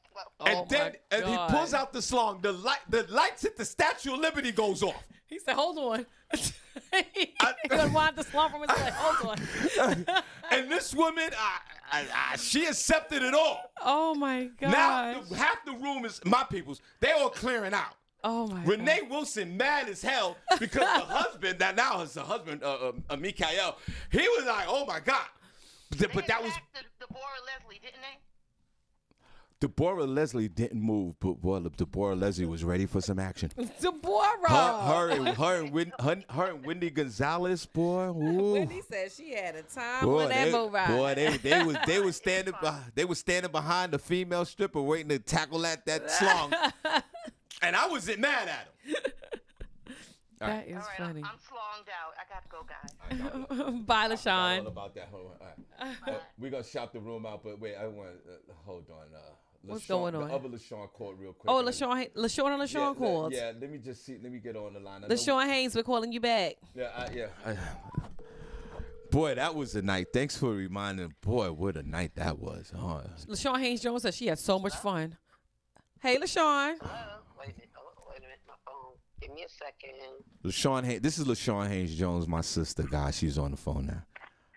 And he pulls out the slong. The lights at the Statue of Liberty goes off. He said, "Hold on." He unwound the slump from his leg. Hold on. And this woman, she accepted it all. Oh my God. Now half the room is my people's. They all clearing out. Oh my Renee God. Wilson mad as hell because the husband, that now is the husband, Mikael, he was like, oh my God. But that was. Deborah Leslie, didn't they? Deborah Leslie didn't move, but boy, Deborah Leslie was ready for some action. Deborah. Her and Wendy Gonzalez, boy. Ooh. Wendy said she had a time on that boat ride. Boy, they was standing behind the female stripper waiting to tackle that slong. And I wasn't mad at him. That is funny. I'm slonged out. I got to go, guys. Bye, LaShawn. All about that. Hold on. We're going to shout the room out, but wait, I want hold on. What's going on? The other LaShawn called real quick. Oh, LaShawn and LaShawn called. Yeah, let me just see. Let me get on the line. LaShawn Haynes, we're calling you back. Boy, that was a night. Thanks for reminding. Boy, what a night that was. LaShawn Haynes Jones said she had so much fun. Hey, LaShawn. Wait a minute, my phone. Give me a second. This is LaShawn Haynes Jones, my sister, guys. She's on the phone now.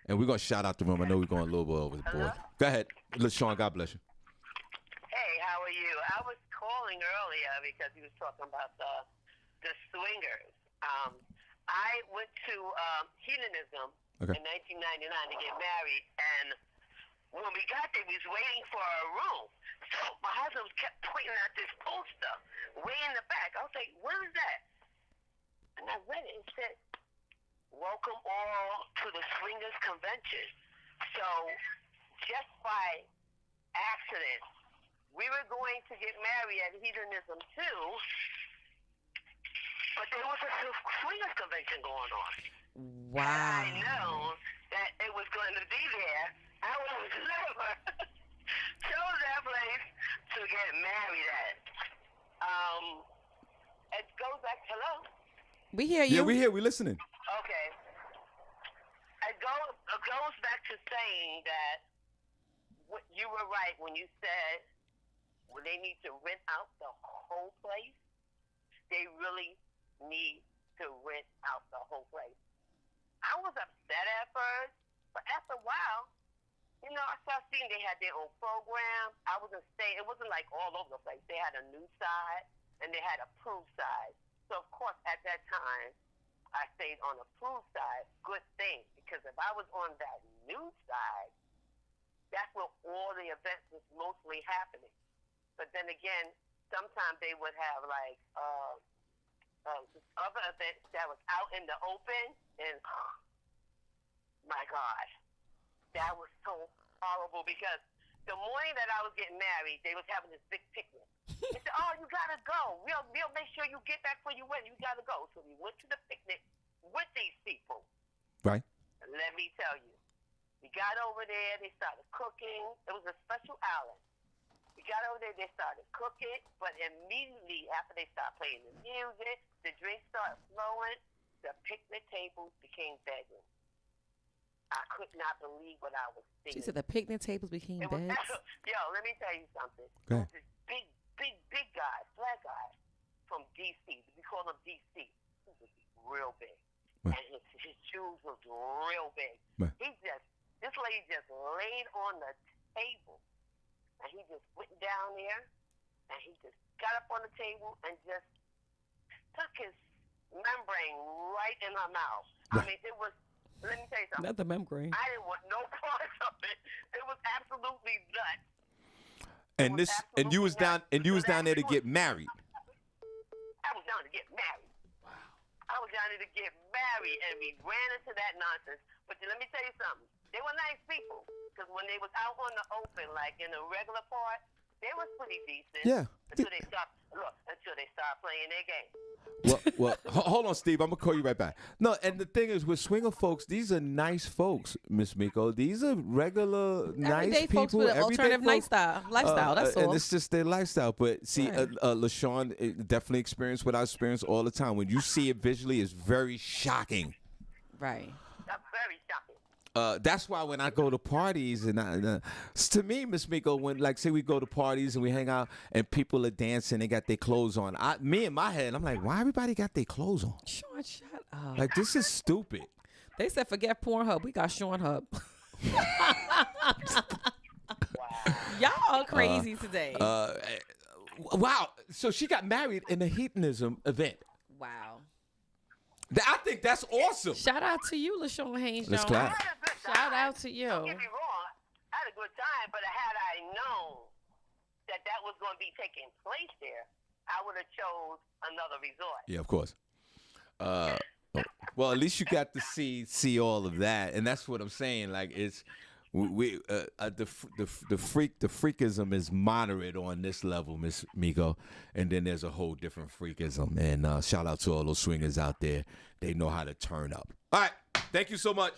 And we're going to shout out the room. I know we're going a little bit over the board. Go ahead. LaShawn, God bless you. Hey, how are you? I was calling earlier because he was talking about the swingers. I went to hedonism in 1999 to get married, and when we got there, we was waiting for a room. So my husband kept pointing at this poster way in the back. I was like, what is that? And I read it. It said, welcome all to the Swingers Convention. So just by accident, we were going to get married at Hedonism 2, but there was a Swingers Convention going on. Wow. Had I known that it was going to be there, I would have never chose that place to get married at. It goes back, hello? We hear you. Yeah, we here. We listening. Okay. It goes back to saying that you were right when you said when they need to rent out the whole place, they really need to rent out the whole place. I was upset at first, but after a while, you know, I started seeing they had their own program. I wasn't staying. It wasn't like all over the place. They had a new side and they had a approved side. So of course, at that time, I stayed on the approved side. Good thing, because if I was on that new side, that's where all the events was mostly happening. But then again, sometimes they would have like other events that was out in the open, and my God, that was so horrible because the morning that I was getting married, they was having this big picnic. They said, "Oh, you gotta go. We'll make sure you get back when you win. You gotta go." So we went to the picnic with these people. Right. And let me tell you, we got over there. They started cooking. It was a special island. We got over there. They started cooking, but immediately after they started playing the music, the drinks started flowing. The picnic tables became bedrooms. I could not believe what I was seeing. She said the picnic tables became beds. Yo, let me tell you something. Go There ahead. was this big guy, black guy from D.C. We call him D.C. He was real big. Right. And his shoes was real big. Right. This lady just laid on the table. And he just went down there. And he just got up on the table and just stuck his membrane right in her mouth. Right. I mean, it was, let me tell you something. Not the membrane. I didn't want no part of it. It was absolutely nuts. And you was down there to get married. I was down to get married. Wow. I was down there to get married, and we ran into that nonsense. But let me tell you something. They were nice people, because when they was out on the open, like in the regular part, they was pretty decent. Yeah. Until they stopped playing their game. Well, hold on, Steve. I'm gonna call you right back. No, and the thing is, with swinger folks, these are nice folks, Miss Miko. These are regular, nice Everyday people. folks with an everyday alternative folks. lifestyle. That's all. And it's just their lifestyle. But see, Right. LaShawn definitely experienced what I experience all the time. When you see it visually, it's very shocking. Right. That's very shocking. That's why when I go to parties and to me, Miss Miko, when like say we go to parties and we hang out and people are dancing, they got their clothes on. Me in my head, I'm like, why everybody got their clothes on? Sean, shut up. Like this is stupid. They said forget Pornhub. We got Shawn Hub. Y'all are crazy today. Wow. So she got married in a hedonism event. Wow. I think that's awesome. Shout out to you, LaShawn Haynes. Let's Jones. clap. I had a good time. Shout out to you. Don't get me wrong. I had a good time, but had I known that was going to be taking place there, I would have chose another resort. Yeah, of course. Well, at least you got to see all of that, and that's what I'm saying. Like it's the freakism is moderate on this level, Miss Miko, and then there's a whole different freakism. And shout out to all those swingers out there. They know how to turn up. All right, thank you so much.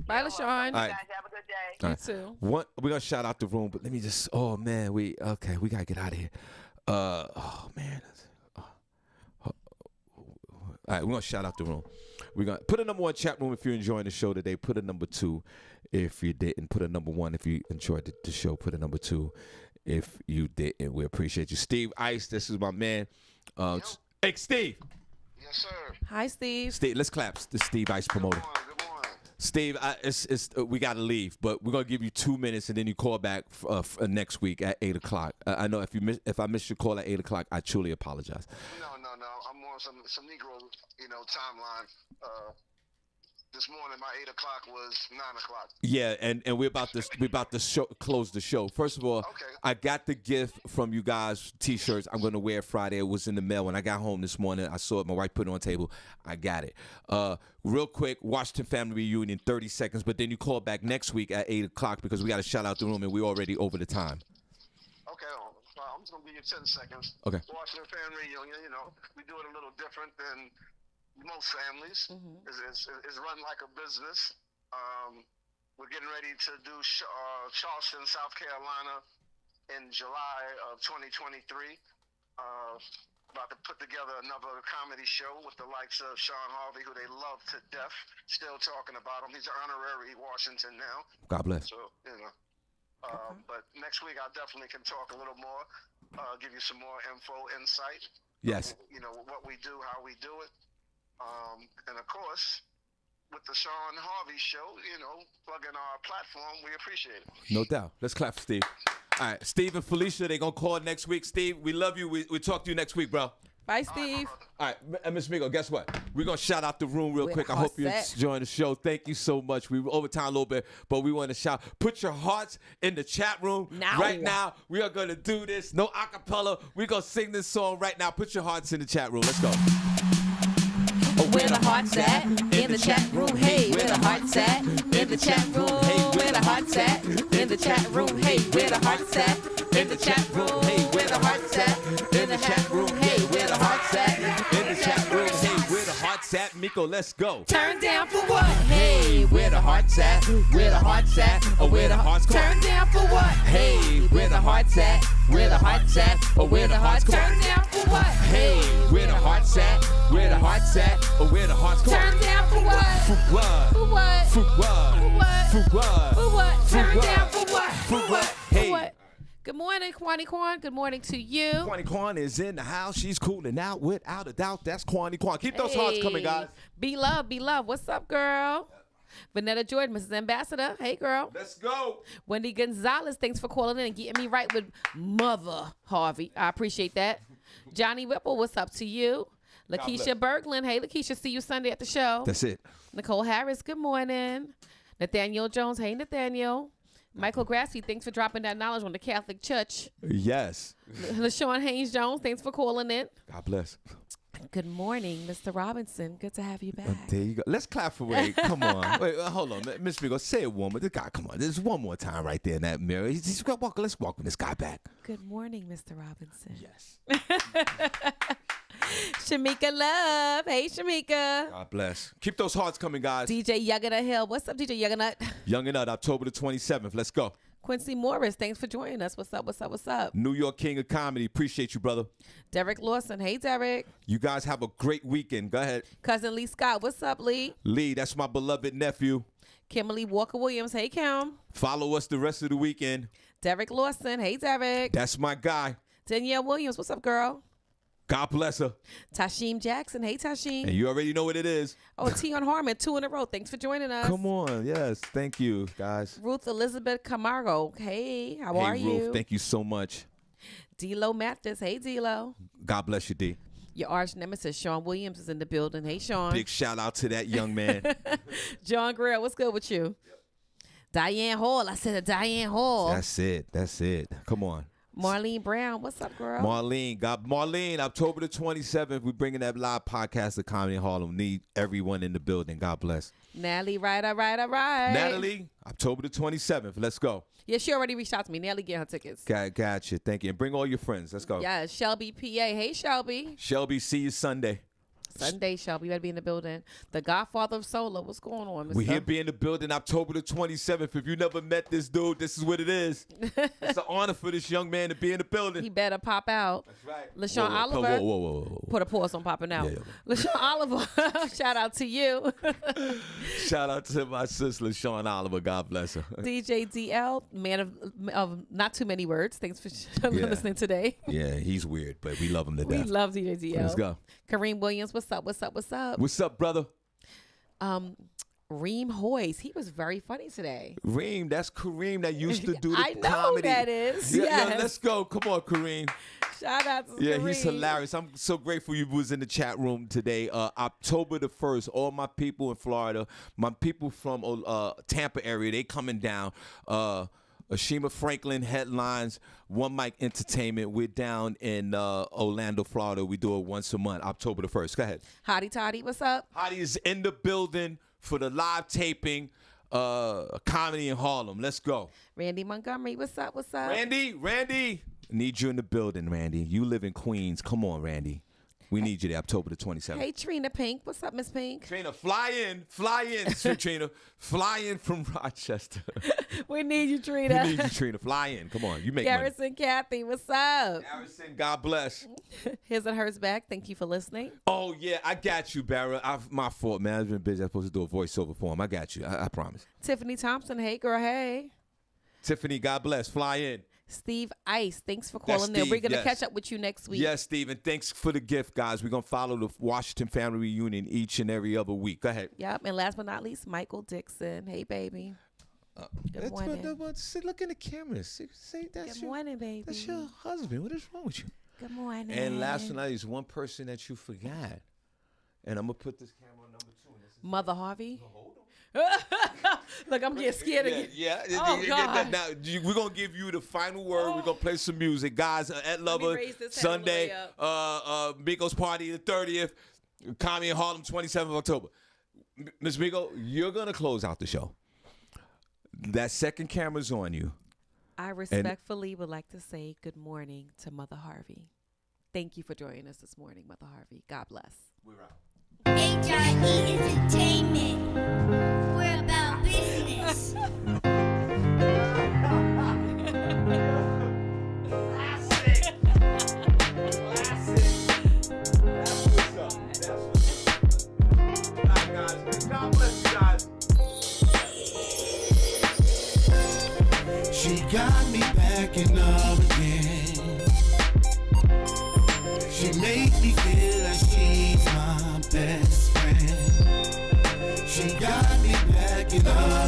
Bye, LaShawn. All right. Guys, have a good day. All You right. too. We're gonna shout out the room, but let me just. Oh man, we gotta get out of here. Oh man. All right, we're gonna shout out the room. We're gonna put a number 1 chat room if you're enjoying the show today. Put a number 2 if you didn't. Put a number 1 if you enjoyed the show. Put a number 2 if you didn't. We appreciate you, Steve Ice. This is my man. Hey, Steve. Yes, sir. Hi, Steve. Steve, let's clap. The Steve Ice promoter. Good morning. Steve, we gotta leave, but we're gonna give you 2 minutes, and then you call back next week at 8:00. I know if I missed your call at 8:00, I truly apologize. No. I'm on some Negro, timeline. this morning my 8 o'clock was 9 o'clock. Yeah, and we're about to close the show. First of all, Okay. I got the gift from you guys, T-shirts. I'm gonna wear it Friday. It was in the mail when I got home this morning. I saw it. My wife put it on the table. I got it. Real quick, Washington family reunion, 30 seconds. But then you call back next week at 8 o'clock because we got to shout out the room and we're already over the time. Okay, I'm just gonna give you 10 seconds. Okay. Washington family reunion, we do it a little different than most families. It's run like a business. We're getting ready to do Charleston, South Carolina in July of 2023. About to put together another comedy show with the likes of Shawn Harvey, who they love to death. Still talking about him. He's an honorary Washington now. God bless. So, but next week I definitely can talk a little more, give you some more insight. Yes. What we do, how we do it. And of course, with the Shawn Harvey show, plugging our platform, we appreciate it. No doubt. Let's clap for Steve. All right, Steve and Felicia, they're going to call next week. Steve, we love you. We'll talk to you next week, bro. Bye, Steve. All right, and Miss Migo, guess what? We're going to shout out the room real quick. I hope you're enjoying the show. Thank you so much. We were over time a little bit, but we want to shout. Put your hearts in the chat room right now. We are going to do this. No acapella. We're going to sing this song right now. Put your hearts in the chat room. Let's go. Where the hearts at? In the chat room. Hey, where the hearts at? In the chat room. Hey, where the hearts at? In the chat room. Hey, where the hearts at? In the chat room. Hey, where the hearts at? In the chat room. Hey, where the hearts at? In the chat room. Hey, where the hearts at? Miko, let's go. Turn down for what? Hey, where the hearts at? Where the hearts at? Or where the hearts turn down for what? Hey, where the hearts at? Where the hearts at? Or where the hearts turn down for what? Hey, where the hearts at? Where the hearts at? Or where the hearts turn down for what? For what? For what? For what? For what? For what? For what? Turn what? down for what? For what? For Hey. what? Good morning, Kwani Kwan. Good morning to you. Kwani Kwan is in the house. She's cooling out without a doubt. That's Kwani Kwan. Keep those hearts coming, guys. Be love, be love. What's up, girl? Vanetta Jordan, Mrs. Ambassador. Hey, girl. Let's go. Wendy Gonzalez, thanks for calling in and getting me right with Mother Harvey. I appreciate that. Johnny Whipple, what's up to you? Lakeisha Berglund. Hey, Lakeisha, see you Sunday at the show. That's it. Nicole Harris, good morning. Nathaniel Jones, hey, Nathaniel. Michael Grassi, thanks for dropping that knowledge on the Catholic Church. Yes. LaShawn Haynes Jones, thanks for calling in. God bless. Good morning, Mr. Robinson. Good to have you back. There you go. Let's clap for Wade. Come on. Wait, hold on. Miss Migo, say it one more. This guy, come on. There's one more time right there in that mirror. Let's welcome this guy back. Good morning, Mr. Robinson. Yes. Shamika Love. Hey, Shamika. God bless. Keep those hearts coming, guys. DJ Yuggenut Hill. What's up, DJ Yuggenut? Young and Out, October the 27th. Let's go. Quincy Morris, thanks for joining us. What's up, what's up, what's up? New York King of Comedy. Appreciate you, brother. Derek Lawson. Hey, Derek. You guys have a great weekend. Go ahead. Cousin Lee Scott. What's up, Lee? Lee, that's my beloved nephew. Kimberly Walker Williams. Hey, Kim. Follow us the rest of the weekend. Derek Lawson. Hey, Derek. That's my guy. Danielle Williams. What's up, girl? God bless her. Tasheem Jackson. Hey, Tasheem. And you already know what it is. Oh, Tion Harmon, 2 in a row. Thanks for joining us. Come on. Yes. Thank you, guys. Ruth Elizabeth Camargo. Hey, how are Ruth, you? thank you so much. D-Lo Mathis. Hey, D-Lo. God bless you, D. Your arch nemesis, Sean Williams, is in the building. Hey, Sean. Big shout out to that young man. John Grill, what's good with you? Yep. Diane Hall. I said Diane Hall. That's it. That's it. Come on. Marlene Brown, what's up, girl? Marlene, October the 27th, we're bringing that live podcast to Comedy Harlem. Need everyone in the building. God bless. Natalie, right. Natalie, October the 27th. Let's go. Yeah, she already reached out to me. Natalie, get her tickets. Gotcha. Thank you. And bring all your friends. Let's go. Yeah, Shelby, PA. Hey, Shelby. Shelby, see you Sunday. Sunday, Shelby. You better be in the building. The Godfather of Solo. What's going on, Mr.? We're here be in the building October the 27th. If you never met this dude, this is what it is. It's an honor for this young man to be in the building. He better pop out. That's right. LaShawn Oliver. Whoa. Put a pause on popping out. Yeah. LaShawn Oliver. Shout out to you. Shout out to my sister, LaShawn Oliver. God bless her. DJ DL, man of not too many words. Thanks for listening today. Yeah, he's weird, but we love him to We death. love DJ DL. Let's go. Kareem Williams, what's up? What's up, brother? Reem Hoyes, he was very funny today. Reem, that's Kareem that used to do the I know comedy. that is. Yeah, yes. let's go. Come on, Kareem. Shout out to Yeah, Kareem. he's hilarious. I'm so grateful you was in the chat room today. October the 1st, all my people in Florida, my people from Tampa area, they coming down. Ashima Franklin headlines, One Mic Entertainment. We're down in Orlando, Florida. We do it once a month, October the 1st. Go ahead. Hottie Toddy, what's up? Hottie is in the building for the live taping, Comedy in Harlem. Let's go. Randy Montgomery, what's up? What's up? Randy. Need you in the building, Randy. You live in Queens. Come on, Randy. We need you there October the 27th. Hey, Trina Pink. What's up, Miss Pink? Trina, fly in, Sweet Trina. Fly in from Rochester. We need you, Trina. We need you, Trina. Fly in. Come on. You make money. Garrison Kathy, what's up? Garrison, God bless. His and hers back. Thank you for listening. Oh, yeah, I got you, Barra. My fault, man. I've been busy. I'm supposed to do a voiceover for him. I got you. I promise. Tiffany Thompson, hey, girl, hey. Tiffany, God bless. Fly in. Steve Ice, thanks for calling in. We're going to catch up with you next week. Yes, Steve, and thanks for the gift, guys. We're going to follow the Washington family reunion each and every other week. Go ahead. Yep, and last but not least, Michael Dixon. Hey, baby. Good morning. Look in the camera. Say that's Good morning, baby. That's your husband. What is wrong with you? Good morning. And last but not least, one person that you forgot. And I'm going to put this camera on number 2. Mother Harvey. Look, I'm getting scared again. Yeah. Oh, God. Now, we're going to give you the final word. We're going to play some music. Guys, Ed Lover, Sunday, Miko's Party the 30th, Comedy in Harlem, 27th of October. Ms. Miko, you're going to close out the show. That second camera's on you. I respectfully would like to say good morning to Mother Harvey. Thank you for joining us this morning, Mother Harvey. God bless. We're out. HRE Entertainment. We're about business. Classic. That's what's up. All right, guys. God bless you guys. She got me backing up again. She make me feel like she's my best friend. She got me backing up.